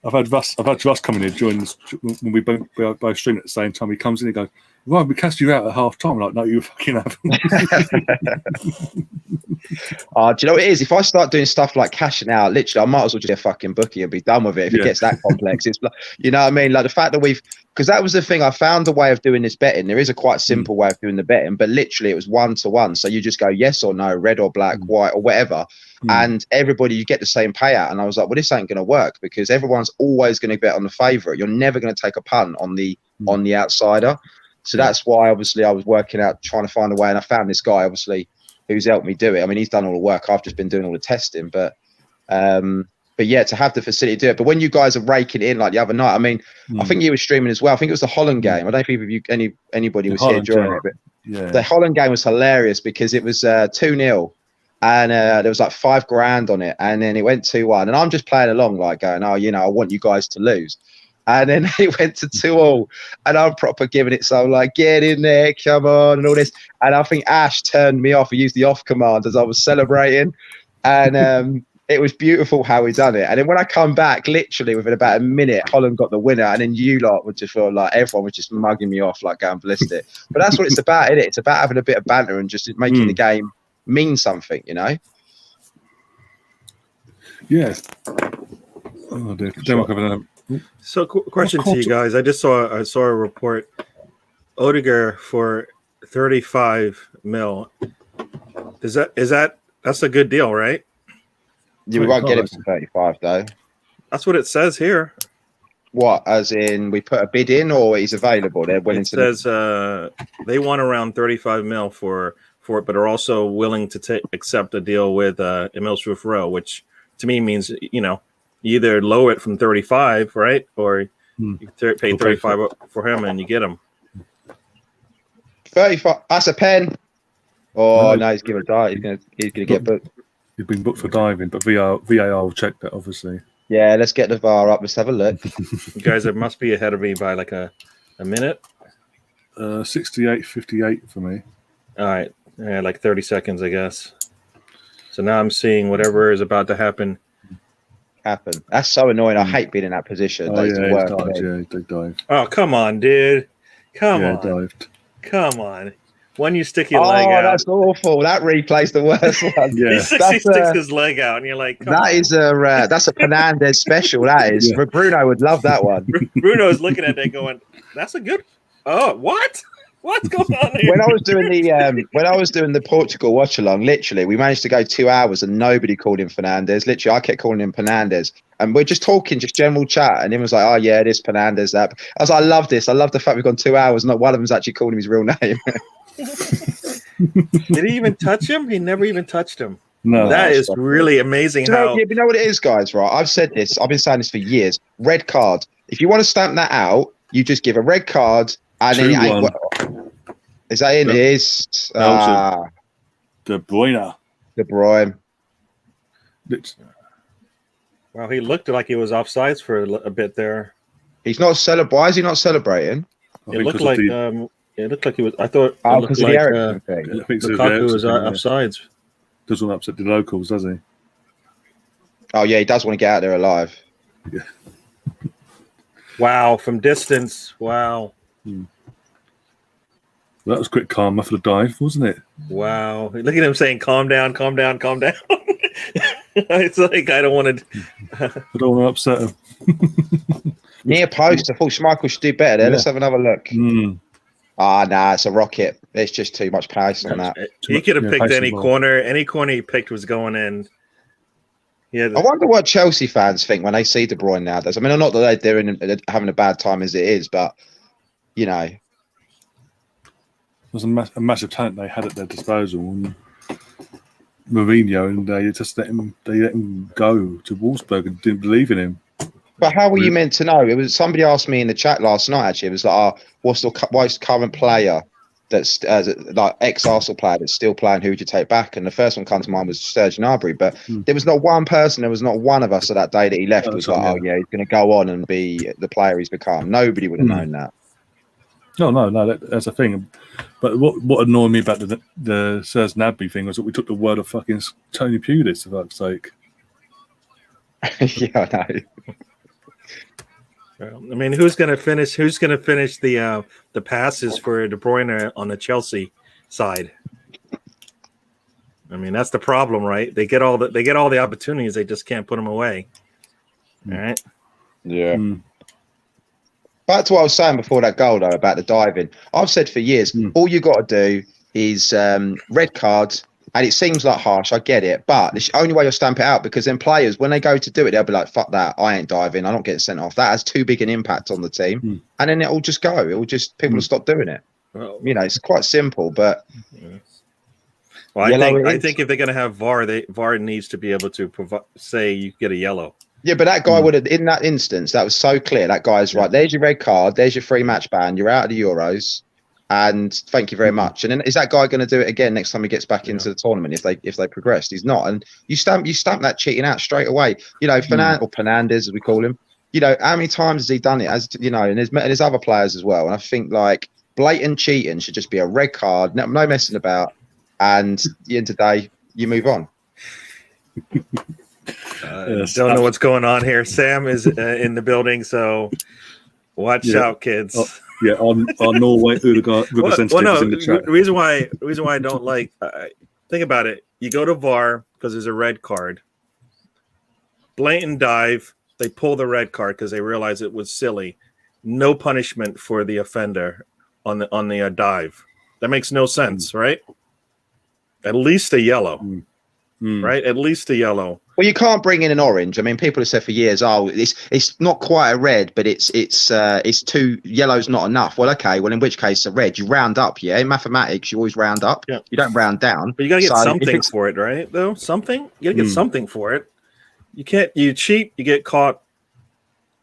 I've had Russ coming in during this, when we both stream at the same time. He comes in and goes, well, we cashed you out at half time. I'm like, no, you fucking haven't. Do you know what it is? If I start doing stuff like cashing out, literally, I might as well just get a fucking bookie and be done with it. If it gets that complex, it's you know what I mean? Like the fact that because that was the thing. I found a way of doing this betting. There is a quite simple way of doing the betting, but literally it was 1-to-1. So you just go yes or no, red or black, white or whatever. And everybody, you get the same payout. And I was like, well, this ain't going to work because everyone's always going to bet on the favourite. You're never going to take a punt on the outsider. So that's why, obviously, I was working out, trying to find a way. And I found this guy, obviously, who's helped me do it. I mean, he's done all the work. I've just been doing all the testing. But yeah, to have the facility to do it. But when you guys are raking it in like the other night, I mean, I think you were streaming as well. I think it was the Holland game. I don't know if anybody was here during it. But the Holland game was hilarious because it was 2-0. And there was like $5,000 on it. And then it went 2-1. And I'm just playing along, like going, oh, I want you guys to lose. And then it went to 2-2, and I'm proper giving it some like, get in there, come on, and all this. And I think Ash turned me off. He used the off command as I was celebrating. And it was beautiful how he done it. And then when I come back, literally within about a minute, Holland got the winner. And then you lot would just feel like everyone was just mugging me off, like going ballistic. But that's what it's about, isn't it? It's about having a bit of banter and just making the game mean something, Yeah. Oh, dear. So, question to you guys. I saw a report. Odegaard for 35 mil. That's a good deal, right? We won't get it for 35 though. That's what it says here. What, as in we put a bid in, or he's available? They're willing to. It says they want around 35 mil for it, but are also willing to accept a deal with Emil Smith-Rowe, which to me means you either lower it from 35, right, or you pay 35 for him and you get him. 35. That's a pen. Oh no, he's giving a dive. He's gonna get booked. You've been booked for diving, but VAR will check that, obviously. Yeah, let's get the VAR up. Let's have a look. You guys, it must be ahead of me by like a minute. 68:58 for me. All right, like 30 seconds, I guess. So now I'm seeing whatever is about to happen. That's so annoying. I hate being in that position. Oh, they dived. Oh, come on, dude. Come on. Dived. Come on. When you stick your leg out. Oh, that's awful. That replay's the worst one. He sticks his leg out, and you're like, that's a Fernandez special. That is. Bruno would love that one. Bruno's looking at that going, that's a good. Oh, what? What's going on here? When I was doing the Portugal watch along, literally, we managed to go 2 hours and nobody called him Fernandez. Literally, I kept calling him Fernandez, and we're just talking, just general chat, and he was like, "Oh yeah, this Fernandez." That I was like, "I love this. I love the fact we've gone 2 hours. Not one of them's actually called him his real name." Did he even touch him? He never even touched him. No, That is really amazing. How You know what it is, guys? Right? I've said this. I've been saying this for years. Red card. If you want to stamp that out, you just give a red card, and then it ain't. 2-1. Is that in? Yep. It is. De Bruyne. De Bruyne. Well, he looked like he was offsides for a bit there. He's not celebrating. Why is he not celebrating? It looked like he was. I thought it looked because of like the Ericsson thing. I think so. Lukaku was offsides. Doesn't upset the locals, does he? Oh yeah, he does want to get out there alive. Yeah. Wow, from distance. Wow. That was quick karma for the dive, wasn't it? Wow. Look at him saying, calm down, calm down, calm down. It's like, I don't want to. I don't want to upset him. Near post. I thought Schmeichel should do better there. Let's have another look. Nah, it's a rocket. There's just too much pace on that. He could have picked any corner. Any corner he picked was going in. I wonder what Chelsea fans think when they see De Bruyne nowadays. I mean, not that they're having a bad time as it is, but, you know. It was a massive talent they had at their disposal. And Mourinho, and they just let him go to Wolfsburg and didn't believe in him. But how were you meant to know? It was somebody asked me in the chat last night. Actually, it was like, what's the most current player that's like ex-Arsenal player that's still playing? Who would you take back? And the first one comes to mind was Serge Gnabry. But there was not one person. There was not one of us at that day that he left was like, oh yeah, he's going to go on and be the player he's become. Nobody would have known that. No, that's the thing. But what annoyed me about the Serge Gnabry thing was that we took the word of fucking Tony Pulis, for fuck's sake. Yeah, I know. I mean, who's going to finish the passes for De Bruyne on the Chelsea side? I mean, that's the problem, right? They get all the opportunities, they just can't put them away. All right. Yeah. Back to what I was saying before that goal, though, about the diving. I've said for years, all you got to do is red cards. And it seems like harsh, I get it, but the only way you'll stamp it out, because then players, when they go to do it, they'll be like, fuck that, I ain't diving, I'm not getting sent off. That has too big an impact on the team. And then it'll just go. It'll just, people will stop doing it. Well, you know, it's quite simple, but... Well, I think if they're going to have VAR, VAR needs to be able to say you get a yellow. Yeah, but that guy would have, in that instance, that was so clear. That guy's right. There's your red card. There's your free match ban. You're out of the Euros. And thank you very much. And then is that guy going to do it again next time he gets back into the tournament if they progressed? He's not. And you stamp that cheating out straight away. You know, Fernandez, as we call him. You know, how many times has he done it? As you know, and there's other players as well. And I think like blatant cheating should just be a red card. No messing about. And at the end of the day, you move on. Don't know what's going on here. Sam is in the building, so watch out, kids. Yeah, on Norway representatives in the chat. The reason why I don't like think about it. You go to VAR because there's a red card. Blatant dive, they pull the red card because they realize it was silly. No punishment for the offender on the dive. That makes no sense, right? At least a yellow, right? At least a yellow. Well, you can't bring in an orange. I mean, people have said for years, "Oh, it's not quite a red, but it's too yellow's not enough." Well, okay. Well, in which case, a red you round up. Yeah, in mathematics, you always round up. Yeah. You don't round down. But you gotta get something for it, right? Though something you gotta get something for it. You can't. You cheat. You get caught.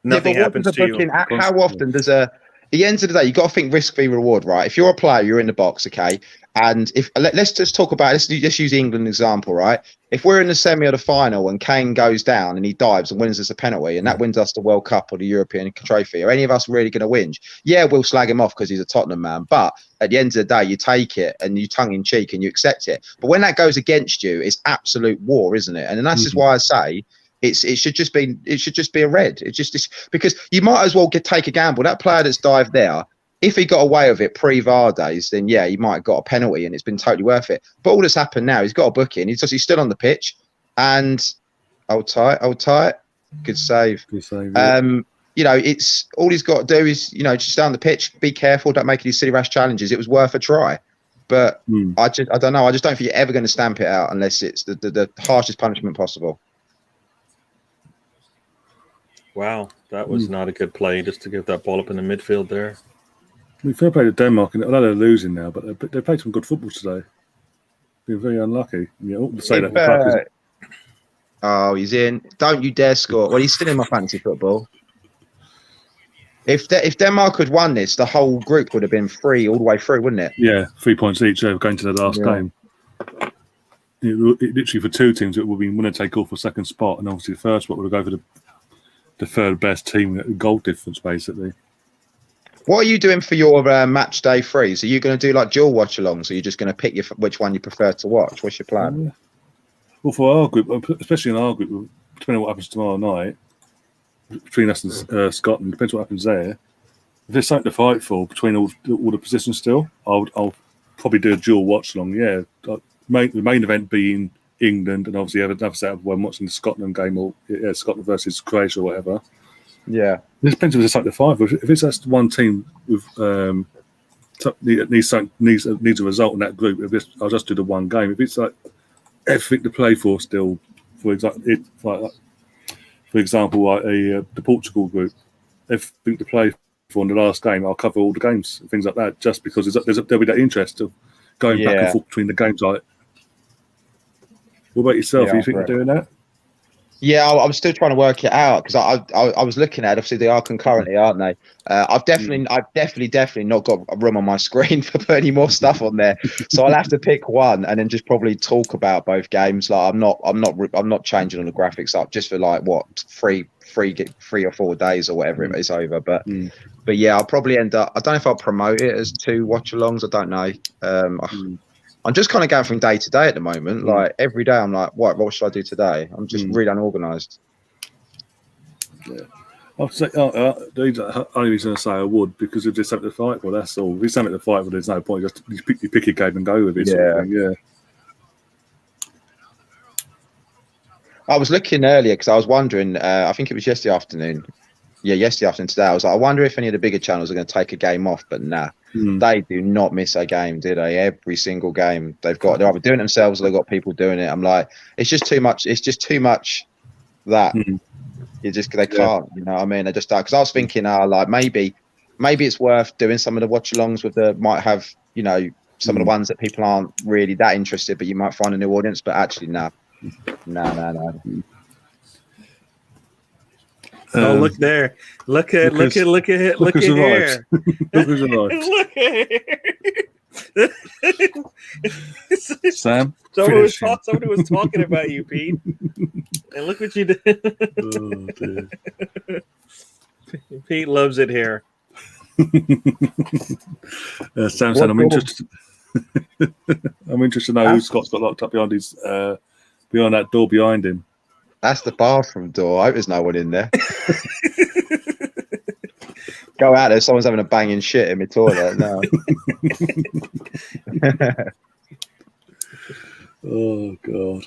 Nothing happens to you. How often does at the end of the day, you got to think risk v reward, right? If you're a player, you're in the box, okay. And if let's just talk about let's use England example, right? If we're in the semi or the final and Kane goes down and he dives and wins us a penalty and that wins us the World Cup or the European trophy, are any of us really going to whinge? Yeah, we'll slag him off because he's a Tottenham man. But at the end of the day, you take it and you tongue in cheek and you accept it. But when that goes against you, it's absolute war, isn't it? And that's just why I say it should just be a red. It's because you might as well take a gamble. That player that's dived there, if he got away with it pre-VAR days, then yeah, he might have got a penalty and it's been totally worth it. But all that's happened now, he's got a booking. He's still on the pitch, and hold tight. Good save. Good save. Yeah. you know, it's all he's got to do is, you know, just stay on the pitch, be careful, don't make any silly rash challenges. It was worth a try. But I don't know. I just don't think you're ever going to stamp it out unless it's the harshest punishment possible. Wow, that was not a good play just to give that ball up in the midfield there. We fair play to Denmark, and I know they're losing now, but they played some good football today. Been very unlucky. You know, to say that. Oh, he's in. Don't you dare score. Well, he's still in my fantasy football. If Denmark had won this, the whole group would have been free all the way through, wouldn't it? Yeah, 3 points each going to the last game. It literally, for two teams, it would be winner take all for second spot, and obviously the first spot would go for the third best team, goal difference, basically. What are you doing for your match day threes? Are you going to do like dual watch-alongs, or are you just going to pick which one you prefer to watch? What's your plan? Well, for our group, especially in our group, depending on what happens tomorrow night, between us and Scotland, depends what happens there. If there's something to fight for between all the positions still, I'll probably do a dual watch-along, yeah. The main event being England, and obviously have another set up when watching the Scotland game, or Scotland versus Croatia or whatever. Yeah, it depends if there's something to fight for. If it's just one team with needs a result in that group, I'll just do the one game. If it's like everything to play for still, for example, the Portugal group, everything to play for in the last game, I'll cover all the games, things like that, just because there'll be that interest of going back and forth between the games. Like, what about yourself? Are you think you're doing that? Yeah, I'm still trying to work it out because I was looking at, obviously they are concurrently, aren't they? I've definitely not got a room on my screen for putting any more stuff on there, so I'll have to pick one and then just probably talk about both games. Like I'm not changing all the graphics up just for like what three or 4 days or whatever it is over. But yeah, I'll probably end up. I don't know if I'll promote it as 2 watch-alongs. I don't know. I'm just kind of going from day to day at the moment. Like every day, I'm like, what should I do today? I'm just really unorganized. Yeah, I'll say, the only reason I say I would, because if there's something to fight for, that's all. If there's something to fight for, there's no point. Just you pick your game and go with it. Yeah. Sort of thing. Yeah. I was looking earlier because I was wondering. I think it was yesterday afternoon. Yeah, yesterday afternoon today. I was like, I wonder if any of the bigger channels are going to take a game off, but nah. They do not miss a game, do they? Every single game they're either doing it themselves or they've got people doing it. I'm like, it's just too much. It's just too much that they can't. You know what I mean? They just start. Because I was thinking, like maybe it's worth doing some of the watch-alongs with might have, you know, some of the ones that people aren't really that interested, but you might find a new audience. But actually, no. Oh, look there! Look at here! Look who's Look at here! Sam, somebody was talking about you, Pete. And look what you did. Oh, dear. Pete loves it here. Sam said, I'm interested. I'm interested to know who Scott's got locked up behind that door behind him. That's the bathroom door. I hope there's no one in there. Go out there. Someone's having a banging shit in my toilet. No. Oh, God.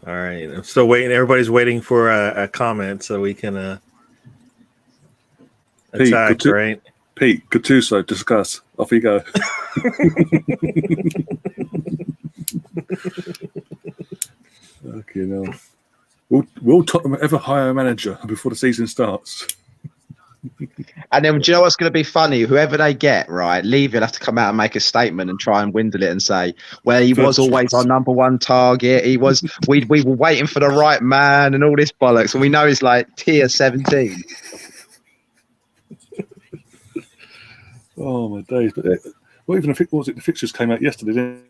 All right. I'm still waiting. Everybody's waiting for a comment so we can attack, right? Pete, Gattuso, discuss. Off you go. Okay, no. Will Tottenham ever hire a manager before the season starts? And then, do you know what's going to be funny? Whoever they get, right, Levy will have to come out and make a statement and try and windle it and say, well, he was always our number one target. We were waiting for the right man and all this bollocks. And we know he's like tier 17. Oh, my days. But the fixtures came out yesterday, didn't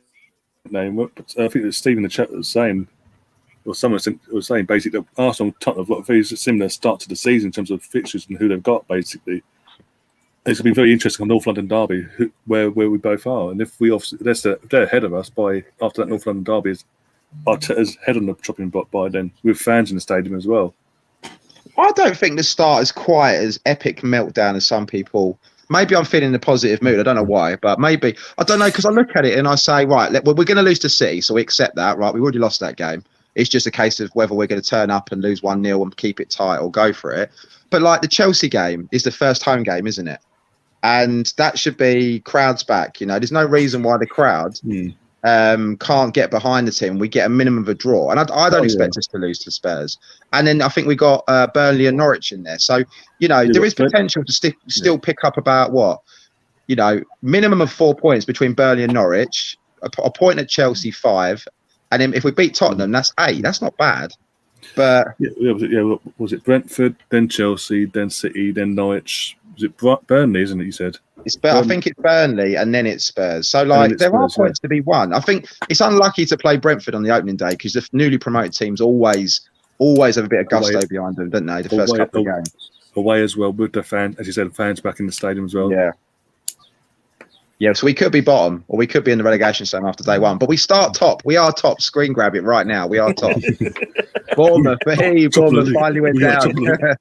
they? I think it was Steve in the chat that was saying, or someone was saying basically that Arsenal Tottenham have got a very similar start to the season in terms of fixtures and who they've got, basically. It's going to be very interesting on North London derby, where we both are. And if they're ahead of us after that North London derby is Arteta's head on the chopping block by then, with fans in the stadium as well. I don't think the start is quite as epic meltdown as some people. Maybe I'm feeling in a positive mood. I don't know why, but maybe. I don't know, because I look at it and I say, right, we're going to lose to City, so we accept that, right? We already lost that game. It's just a case of whether we're going to turn up and lose 1-0 and keep it tight or go for it. But like the Chelsea game is the first home game, isn't it? And that should be crowds back. You know, there's no reason why the crowd can't get behind the team. We get a minimum of a draw, and I don't expect us to lose to Spurs. And then I think we got Burnley and Norwich in there, so you know there is potential to still pick up about what, you know, minimum of 4 points between Burnley and Norwich, a point at Chelsea, 5, and then if we beat Tottenham, that's 8. That's not bad. But was it Brentford, then Chelsea, then City, then Norwich? Was it Burnley, isn't it? You said I think it's Burnley and then it's Spurs. So like there are points to be won. I think it's unlucky to play Brentford on the opening day because the newly promoted teams always have a bit of gusto behind them, don't they? The first couple of games. Away as well with the fans, as you said, fans back in the stadium as well. Yeah, so we could be bottom or we could be in the relegation zone after day 1. But we start top. We are top. Screen grab it right now. We are top. Bournemouth finally went down.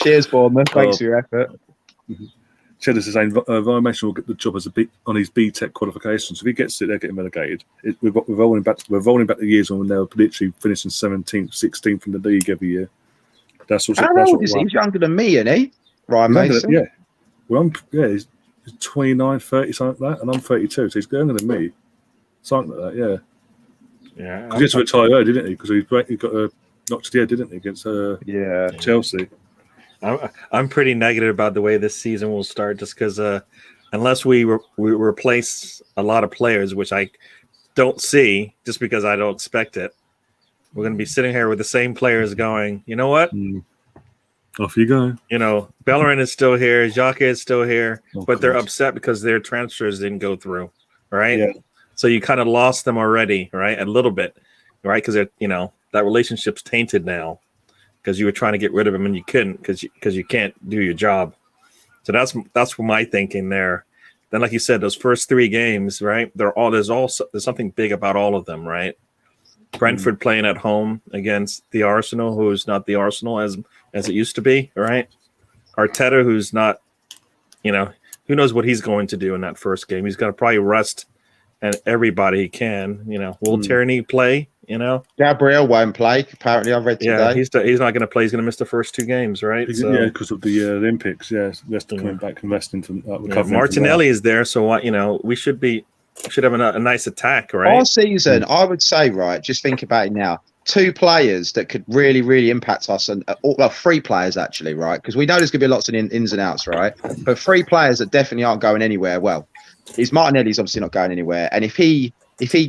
Cheers, Bournemouth. Thanks for your effort. Cheddars is saying Ryan will get the job as on his BTEC qualifications. If he gets it, they're getting relegated. We're rolling back the years when they were literally finishing 17th, 16th in the league every year. That's what's. How old is he? He's younger than me, isn't he? Ryan Mason. Yeah. Well, he's 29, 30, something like that, and I'm 32, so he's younger than me. Something like that, yeah. Because he had to retire early, didn't he? Because he got a knocked the head, didn't he, against Chelsea? I'm pretty negative about the way this season will start, just because unless we replace a lot of players, which I don't see, just because I don't expect it, we're going to be sitting here with the same players going, you know what? Off you go. You know, Bellerin is still here, Jacques is still here, but they're upset because their transfers didn't go through, right? Yeah. So you kind of lost them already, right? A little bit, right? Because that relationship's tainted now because you were trying to get rid of him and you couldn't because you can't do your job. So that's my thinking there. Then, like you said, those first 3 games, right? There's something big about all of them, right? Brentford playing at home against the Arsenal, who's not the Arsenal as it used to be, right? Arteta, who's not, who knows what he's going to do in that first game. He's got to probably rest and everybody he can. Will Tierney play? Gabriel won't play. Apparently, I've read today. Yeah, he's not going to play. He's going to miss the first 2 games, right? Yeah, because of the Olympics. Yeah, coming back and resting to Martinelli is there, so we should have a nice attack, right? Our season, I would say, right. Just think about it now. 2 players that could really, really impact us, and 3 players actually, right? Because we know there's going to be lots of ins and outs, right? But 3 players that definitely aren't going anywhere. Well, Martinelli's obviously not going anywhere, and if we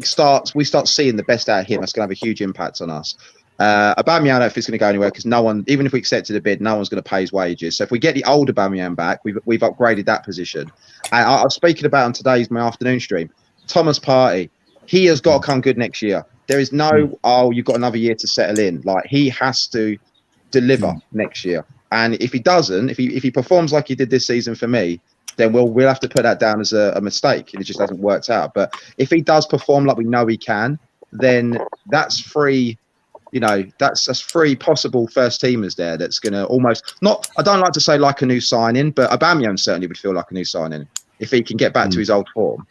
start seeing the best out of him, that's going to have a huge impact on us. Aubameyang, I don't think it's going to go anywhere because no one, even if we accepted a bid, no one's going to pay his wages. So if we get the old Aubameyang back, we've upgraded that position. And I was speaking about on my afternoon stream, Thomas Partey, he has got to come good next year. There is no, you've got another year to settle in. Like, he has to deliver next year. And if he doesn't, if he performs like he did this season for me, then we'll have to put that down as a mistake. It just hasn't worked out. But if he does perform like we know he can, then that's 3, that's 3 possible first teamers there. That's going to almost not. I don't like to say like a new signing, but Aubameyang certainly would feel like a new signing if he can get back to his old form.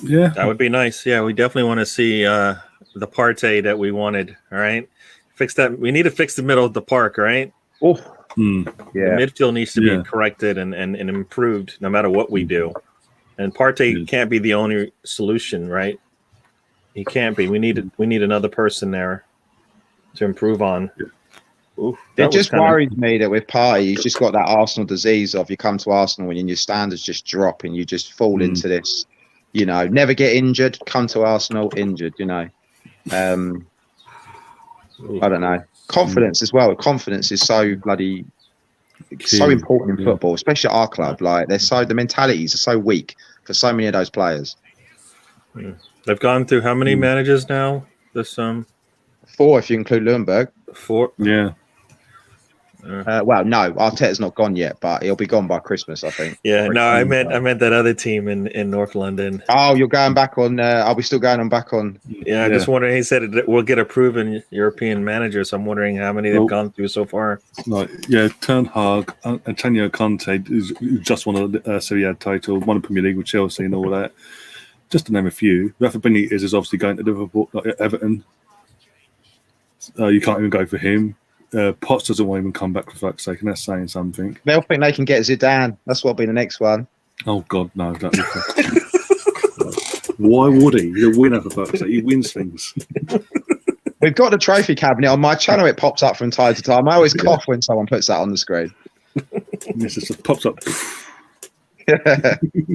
Yeah, that would be nice. Yeah, we definitely want to see the Partey that we wanted. All right, fix that. We need to fix the middle of the park. Right. Oh. The midfield needs to be corrected and improved no matter what we do. And Partey can't be the only solution, right? He can't be. We need another person there to improve on. Oof, it just worries me that with Partey, he's just got that Arsenal disease of you come to Arsenal and your standards just drop and you just fall into this, never get injured, come to Arsenal injured, I don't know. Confidence as well. Confidence is so bloody so important in football, especially at our club. Like the mentalities are so weak for so many of those players. They've gone through how many managers now? This 4 if you include Lundberg. 4. Yeah. Well, no, Arteta's not gone yet, but he'll be gone by Christmas, I think. Yeah, no, I meant that other team in North London. Oh, you're going back on? Are we still going on back on? Yeah, just wondering. He said we'll get a proven European manager, so I'm wondering how many they've gone through so far. Ten Hag, Antonio Conte is just won a Serie A title, won a Premier League with Chelsea and all that. just to name a few. Rafa Benitez is obviously going to Liverpool, like Everton. You can't even go for him. Potts doesn't want to even come back for fuck's sake, and that's saying something. They'll think they can get Zidane. That's what'll be the next one. Oh God, no! Don't be Why would he? He's a winner for fuck's sake. He wins things. We've got the trophy cabinet on my channel. It pops up from time to time. I always cough when someone puts that on the screen. It just pops up.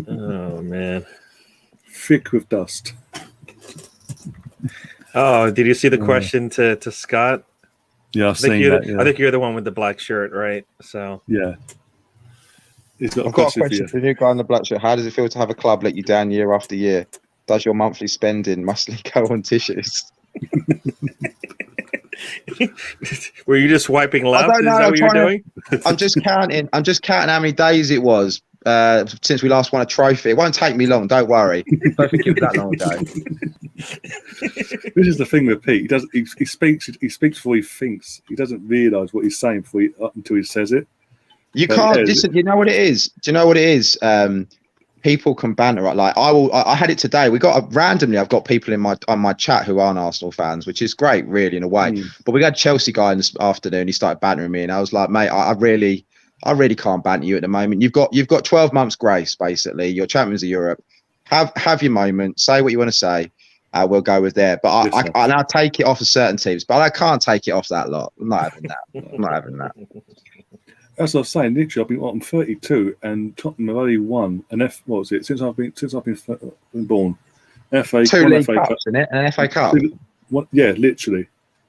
Oh man, thick with dust. Oh, did you see the question to Scott? Yeah, I've seen that. Yeah. I think you're the one with the black shirt, right? So yeah. I've got a question for the new guy in the black shirt. How does it feel to have a club let you down year after year? Does your monthly spending mostly go on tissues? Were you just wiping I left? don't know. Is that what you're doing? I'm just counting how many days it was since we last won a trophy. It won't take me long. Don't worry. I don't think it was that long ago. This is the thing with Pete. He does. He speaks. He speaks before he thinks. He doesn't realise what he's saying until he says it. You can't listen. You know what it is? Do you know what it is? People can banter. Right? Like I had it today. Randomly. I've got people on my chat who aren't Arsenal fans, which is great, really, in a way. But we got a Chelsea guy in this afternoon. He started bantering me, and I was like, mate, I really can't banter you at the moment. You've got 12 months grace, basically. You're champions of Europe. Have your moment. Say what you want to say. We'll go with there. But I'll take it off of certain teams, but I can't take it off that lot. I'm not having that. I'm not having that. As I was saying, literally, I'm 32, and Tottenham have only won an what was it since I've been born? FA, two one league FA cups in it, an FA Cup. Yeah, literally.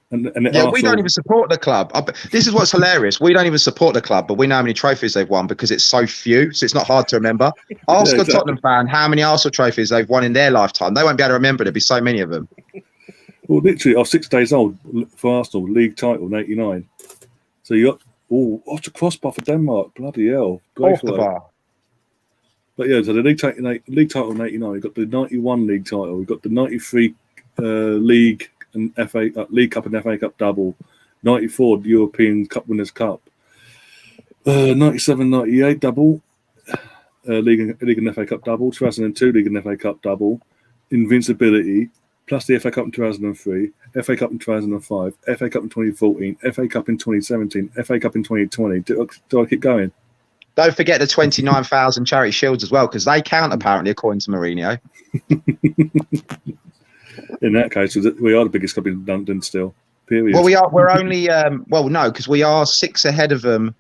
And Arsenal, we don't even support the club. This is what's hilarious. We don't even support the club, but we know how many trophies they've won because it's so few. So it's not hard to remember. Ask a Tottenham fan how many Arsenal trophies they've won in their lifetime. They won't be able to remember. There'll be so many of them. Well, literally, I was 6 days old for Arsenal, league title in '89. So you got what's a crossbar for Denmark? Bloody hell! Off the bar. But yeah, so the league title in '89. We got the '91 league title. We got the '93 league and FA League Cup and FA Cup double. '94 the European Cup Winners' Cup. '97-'98 double. League and FA Cup double. 2002 League and FA Cup double. Invincibility. Plus the FA Cup in 2003, FA Cup in 2005, FA Cup in 2014, FA Cup in 2017, FA Cup in 2020. Do I keep going? Don't forget the 29,000 charity shields as well, because they count apparently, according to Mourinho. In that case, we are the biggest club in London still. Period. Well, we're only no, because we are 6 ahead of them.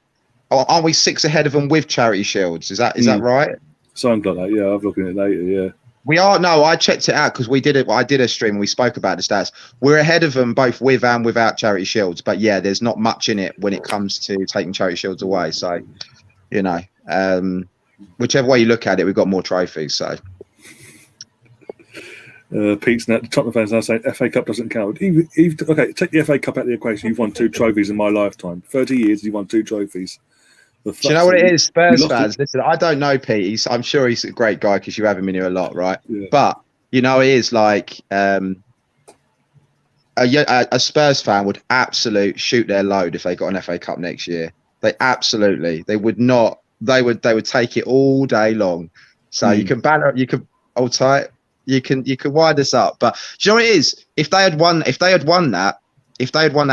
Aren't we 6 ahead of them with charity shields? Is that right? Something like that. Yeah, I'm looking at it later. Yeah. We are. No, I checked it out because we did it. I did a stream and we spoke about the stats. We're ahead of them both with and without charity shields. But yeah, there's not much in it when it comes to taking charity shields away. So, you know, whichever way you look at it, we've got more trophies. So, Pete's now, the Tottenham fans now saying FA Cup doesn't count. Okay, take the FA Cup out of the equation. You've won 2 trophies in my lifetime. 30 years, you won 2 trophies. Do you know what it is, Spurs fans? Listen, I don't know Pete. I'm sure he's a great guy because you have him in here a lot, right? Yeah. But you know, it is like a Spurs fan would absolutely shoot their load if they got an FA Cup next year. They would not. They would take it all day long. So you can banter, you can hold tight, you can wind us up. But do you know what it is? If they had won that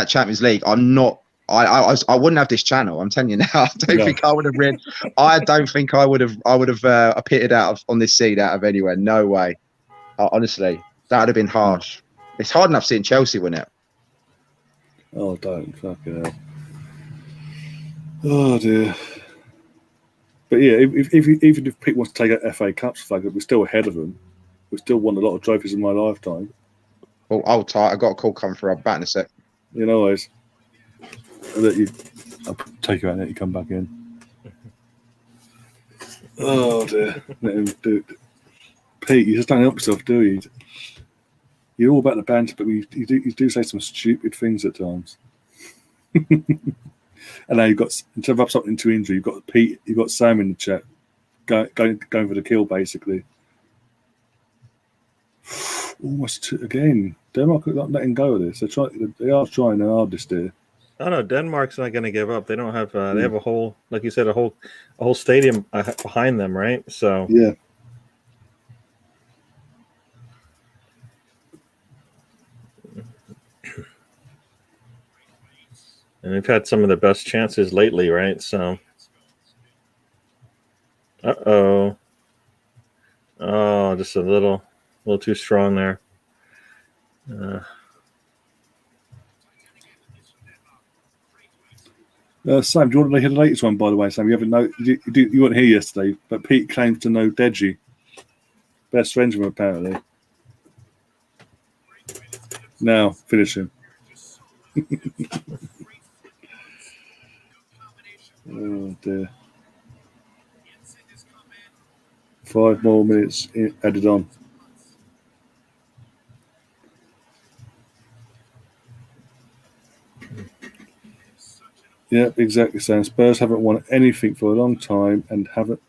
Champions League, I wouldn't have this channel. I'm telling you now. I don't think I would have read. I don't think I would have pitted out on this seed out of anywhere. No way. Honestly, that would have been harsh. It's hard enough seeing Chelsea win it. Oh, don't fucking hell. Oh dear. But yeah, even if Pete wants to take out FA Cups flag, we're still ahead of them. We still won a lot of trophies in my lifetime. Oh, hold tight. I got a call coming through. I'll be back in a sec. You know, always. I'll take you out and let you come back in. Oh dear. Let him do it. Pete, you just don't help yourself, do you? You're all about the banter, but you do say some stupid things at times. And now you've got, to rub something into injury, you've got Pete, you've got Sam in the chat going for the kill, basically. Almost again. Denmark are not letting go of this. They are trying their hardest here. Oh no, Denmark's not going to give up. They don't have. They have a whole, like you said, a whole stadium behind them, right? So yeah. And they've had some of the best chances lately, right? So, oh, just a little too strong there. Sam, do you want to hear the latest one, by the way, Sam? You haven't know you weren't here yesterday, but Pete claims to know Deji. Best friends with him, apparently. Now, finish him. Oh, dear. 5 more minutes added on. Yeah, exactly. Sam. Spurs haven't won anything for a long time and haven't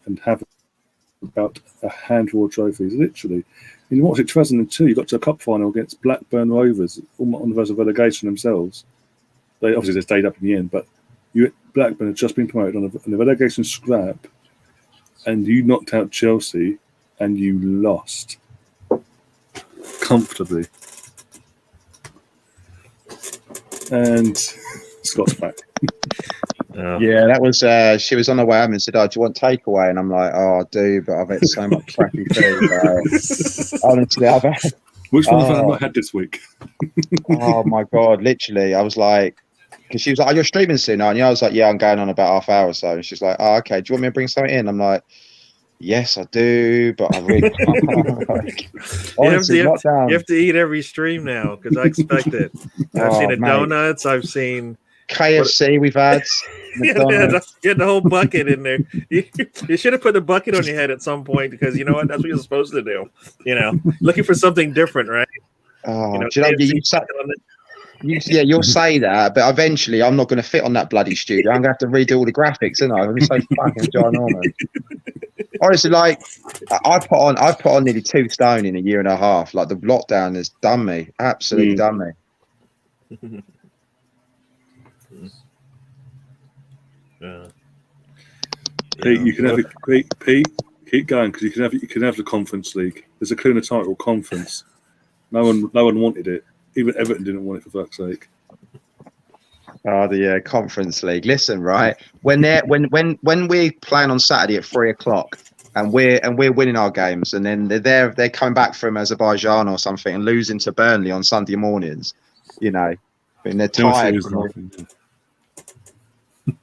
about a handful of trophies. Literally, you watch it 2002. You got to a cup final against Blackburn Rovers on the verge of relegation themselves. They obviously stayed up in the end, but Blackburn had just been promoted on a relegation scrap, and you knocked out Chelsea, and you lost comfortably. And Scott's back. Yeah, that was. She was on the way home and said, "Oh, do you want takeaway?" And I'm like, "Oh, I do, but I've had so much crappy food." Honestly, I've had. Which one have I not had this week? Oh my god! Literally, I was like, because she was like, "Oh, you're streaming soon, aren't you?" I was like, "Yeah, I'm going on about half hour or so." And she's like, "Oh, okay. Do you want me to bring something in?" I'm like, "Yes, I do, but I really can't." Honestly, you have to eat every stream now because I expect it. I've seen the donuts. I've seen KFC. We've had. You had the whole bucket in there. You should have put the bucket on your head at some point because you know what? That's what you're supposed to do. You know, looking for something different, right? Oh, you'll say that, but eventually I'm not going to fit on that bloody studio. I'm going to have to redo all the graphics, isn't I? I'm so fucking ginormous. Honestly, like I've put on nearly 2 stone in a year and a half. Like the lockdown has done me, absolutely done me. Pete, you can have it. Pete, keep going because you can have the Conference League. There's a cleaner title, Conference. No one wanted it. Even Everton didn't want it, for fuck's sake. Oh, the Conference League. Listen, right? When we're playing on Saturday at 3:00 and we're winning our games, and then they're coming back from Azerbaijan or something and losing to Burnley on Sunday mornings, you know, and they're tired.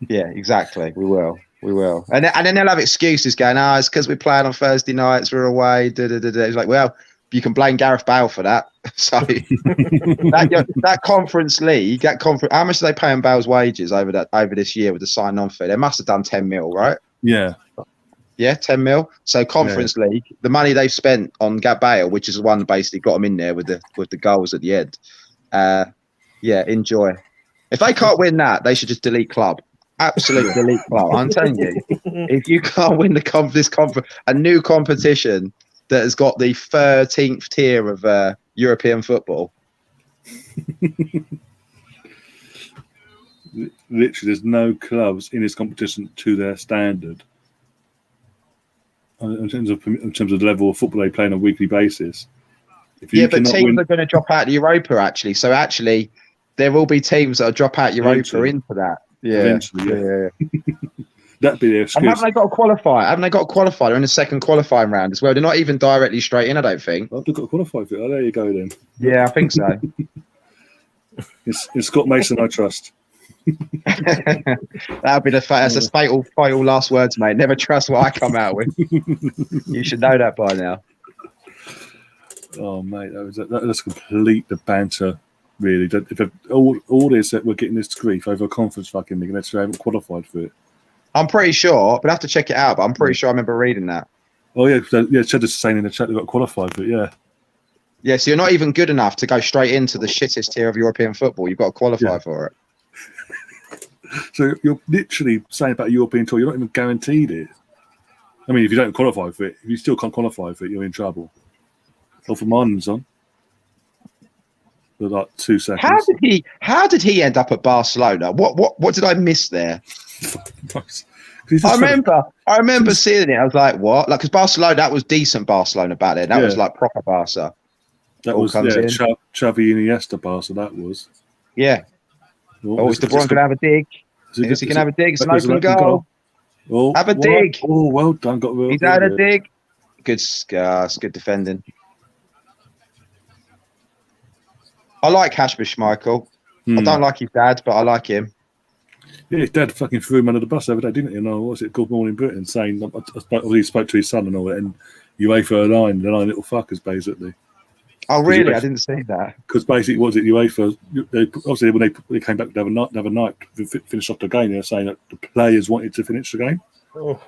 Yeah, exactly. We will. And then they'll have excuses going, it's because we're playing on Thursday nights, we're away. It's like, well, you can blame Gareth Bale for that. So that Conference League, how much are they paying Bale's wages over this year with the sign-on fee? They must have done 10 mil, right? Yeah. Yeah, 10 mil. So Conference League, the money they've spent on Bale, which is the one that basically got them in there with the goals at the end. Enjoy. If they can't win that, they should just delete club. Absolute delete club. I'm telling you, if you can't win a new competition that has got the 13th tier of European football. Literally, there's no clubs in this competition to their standard. In terms of the level of football they play on a weekly basis. But teams are going to drop out of Europa, actually. So, actually, there will be teams that will drop out Europa into that. Yeah. Eventually, yeah. That'd be the excuse. And haven't they got to qualify? They're in the second qualifying round as well. They're not even directly straight in, I don't think. Well, they've got to qualify for it. Oh, there you go, then. Yeah, I think so. It's Scott Mason, I trust. That'll be that's fatal last words, mate. Never trust what I come out with. You should know that by now. Oh, mate, that's complete the banter. Really, if all this that we're getting this grief over a conference fucking league, and they haven't qualified for it. I'm pretty sure, but I have to check it out. But I'm pretty sure I remember reading that. Oh yeah, Cheddar's saying in the chat they got qualified for it. Yeah. Yeah, so you're not even good enough to go straight into the shittest tier of European football. You've got to qualify for it. So you're literally saying about a European tour, you're not even guaranteed it. I mean, if you don't qualify for it, if you still can't qualify for it, you're in trouble. Well, for Martin's on. For like 2 seconds. How did he end up at Barcelona? What did I miss there? I remember seeing it. I was like, what? Like, because Barcelona, that was decent Barcelona back then. That was like proper Barca. That was Xavi and Iniesta Barca. That was. Yeah. Oh, is De Bruyne going to have a dig? Is he going to have a dig? It's an open goal. Oh, have a dig. Oh, well done. He's had a dig. Good defending. I like Hashbish Michael. I don't like his dad, but I like him. Yeah, his dad fucking threw him under the bus the other day, didn't he? And what's it called, Morning Britain, saying he spoke to his son and all that, and UEFA are the nine little fuckers, basically. Oh, really? I didn't see that. Because basically, what was it, UEFA? Obviously, when they came back to have a night to finish off the game, they were saying that the players wanted to finish the game. Oh.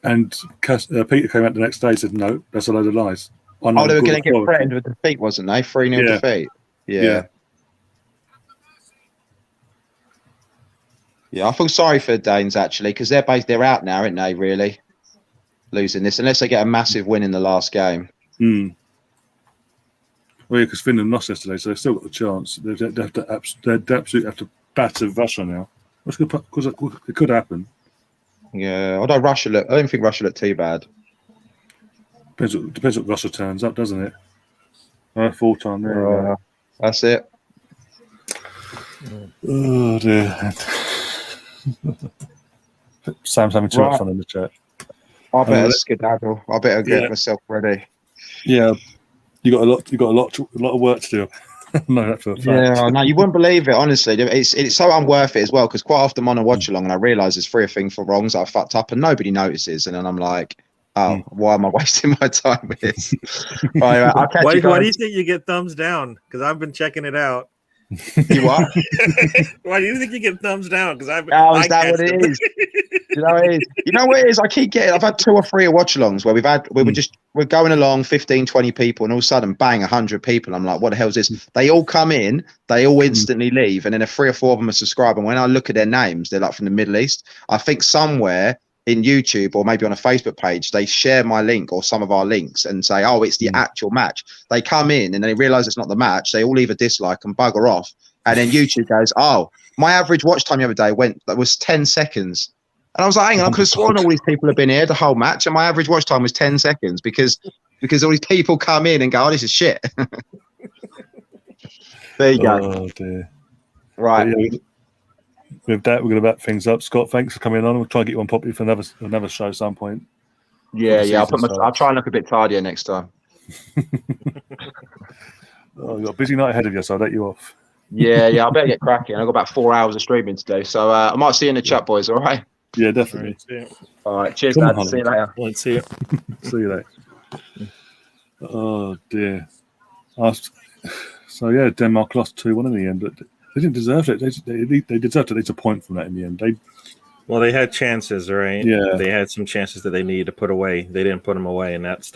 And Peter came out the next day and said, no, that's a load of lies. They were going to get threatened with defeat, wasn't they? 3-0 defeat. Yeah. Yeah, I feel sorry for the Danes, actually, because they're out now, aren't they, really? Losing this, unless they get a massive win in the last game. Well, yeah, because Finland lost yesterday, so they've still got the chance. They absolutely have to batter Russia now. Because it could happen. Yeah, although I don't think Russia looked too bad. Depends what Russia turns up, doesn't it? Full time there. That's it. Oh dear. Sam's having too much fun in the chat. I better skedaddle. I better get myself ready. Yeah, you got a lot of work to do. No, that's a fact. Yeah, no, you wouldn't believe it. Honestly, it's so unworth it as well. Because quite often I'm on a watch along and I realise there's 3 or 4 wrongs that I fucked up and nobody notices, and then I'm like, oh, why am I wasting my time with this? Why do you think you get thumbs down? Because I've been checking it out. You what? Why do you think you get thumbs down? Because is that what it is? You know what it is? I keep getting. I've had 2 or 3 watch-alongs where we're going along, 15, 20 people, and all of a sudden, bang, 100 people. I'm like, what the hell is this? They all come in, they all instantly leave, and then 3 or 4 of them are subscribed. And when I look at their names, they're like from the Middle East. I think somewhere in YouTube or maybe on a Facebook page, they share my link or some of our links and say, oh, it's the actual match. They come in and they realize it's not the match. They all leave a dislike and bugger off. And then YouTube goes, oh, my average watch time the other day was 10 seconds. And I was like, hang on, I could have sworn all these people have been here the whole match. And my average watch time was 10 seconds because all these people come in and go, oh, this is shit. There you go. Oh, dear. Right. With that, we're going to wrap things up. Scott, thanks for coming on. We'll try and get you on properly for another show at some point. Yeah. I'll try and look a bit tidier next time. You've got a busy night ahead of you, so I'll let you off. Yeah. I better get cracking. I've got about 4 hours of streaming today, so I might see you in the chat, boys. All right. Yeah, definitely. All right. Cheers, guys. See you later. See you. See you later. Oh dear. So yeah, Denmark lost 2-1 in the end, but they didn't deserve it. They deserved at least a point from that in the end. They had chances, right? Yeah. They had some chances that they needed to put away. They didn't put them away, and that's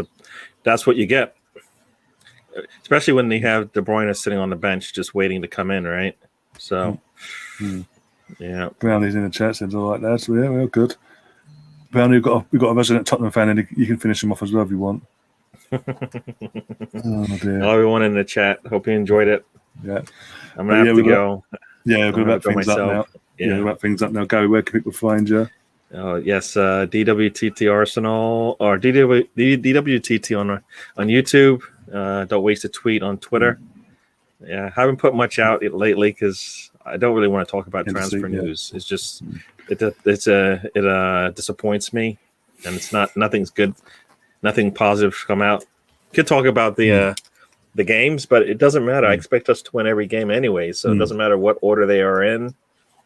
what you get. Especially when they have De Bruyne sitting on the bench just waiting to come in, right? So, yeah. Brownie's in the chat says, all right, lads. Yeah, well, good. Brownie, we've got a resident Tottenham fan, and you can finish him off as well if you want. Oh, dear. Everyone in the chat. Hope you enjoyed it. Yeah. I'm going to have to go. Yeah, we're going to wrap things up now. Yeah, wrap things up now. Gary, where can people find you? Yes, DWTT Arsenal or DWTT on YouTube. Don't waste a tweet on Twitter. Yeah, I haven't put much out lately because I don't really want to talk about transfer news. It's just it disappoints me, and it's nothing's good, nothing positive come out. Could talk about the games, but it doesn't matter. I expect us to win every game anyway, so it doesn't matter what order they are in.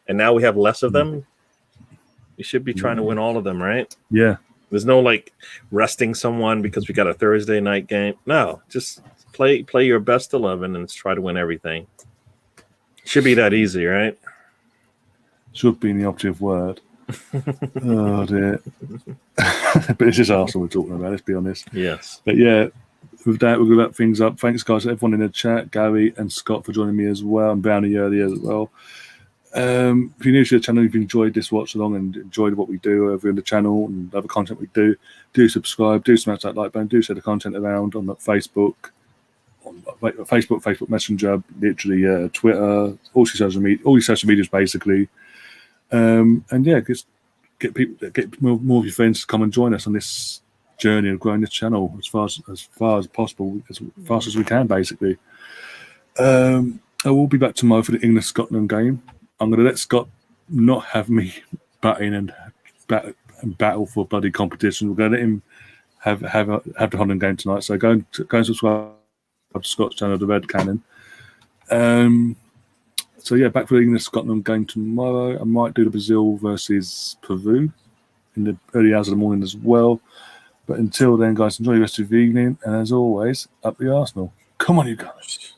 And now we have less of them. We should be trying to win all of them, right? Yeah. There's no resting someone because we got a Thursday night game. No, just play your best 11 and try to win everything. Should be that easy, right? Should be in the operative word. Oh dear. But it's just Arsenal we're talking about, let's be honest. Yes. But yeah, with that, we're going to wrap things up. Thanks, guys, to everyone in the chat, Gary and Scott for joining me as well, and Brownie earlier as well. If you're new to the channel, if you enjoyed this watch along and enjoyed what we do over in the channel and other content we do subscribe, do smash that like button, do share the content around on Facebook, Facebook Messenger, literally Twitter, all your social medias basically. And yeah, just get more of your friends to come and join us on this journey of growing this channel as far as possible, as fast as we can basically. I will be back tomorrow for the England-Scotland game. I'm going to let Scott not have me batting and battle for bloody competition. We're going to let him have the Holland game tonight. So go and subscribe to Scott's channel, The Red Cannon. So yeah, back for the England-Scotland game tomorrow. I might do the Brazil versus Peru in the early hours of the morning as well. But until then, guys, enjoy the rest of the evening. And as always, up the Arsenal. Come on, you guys.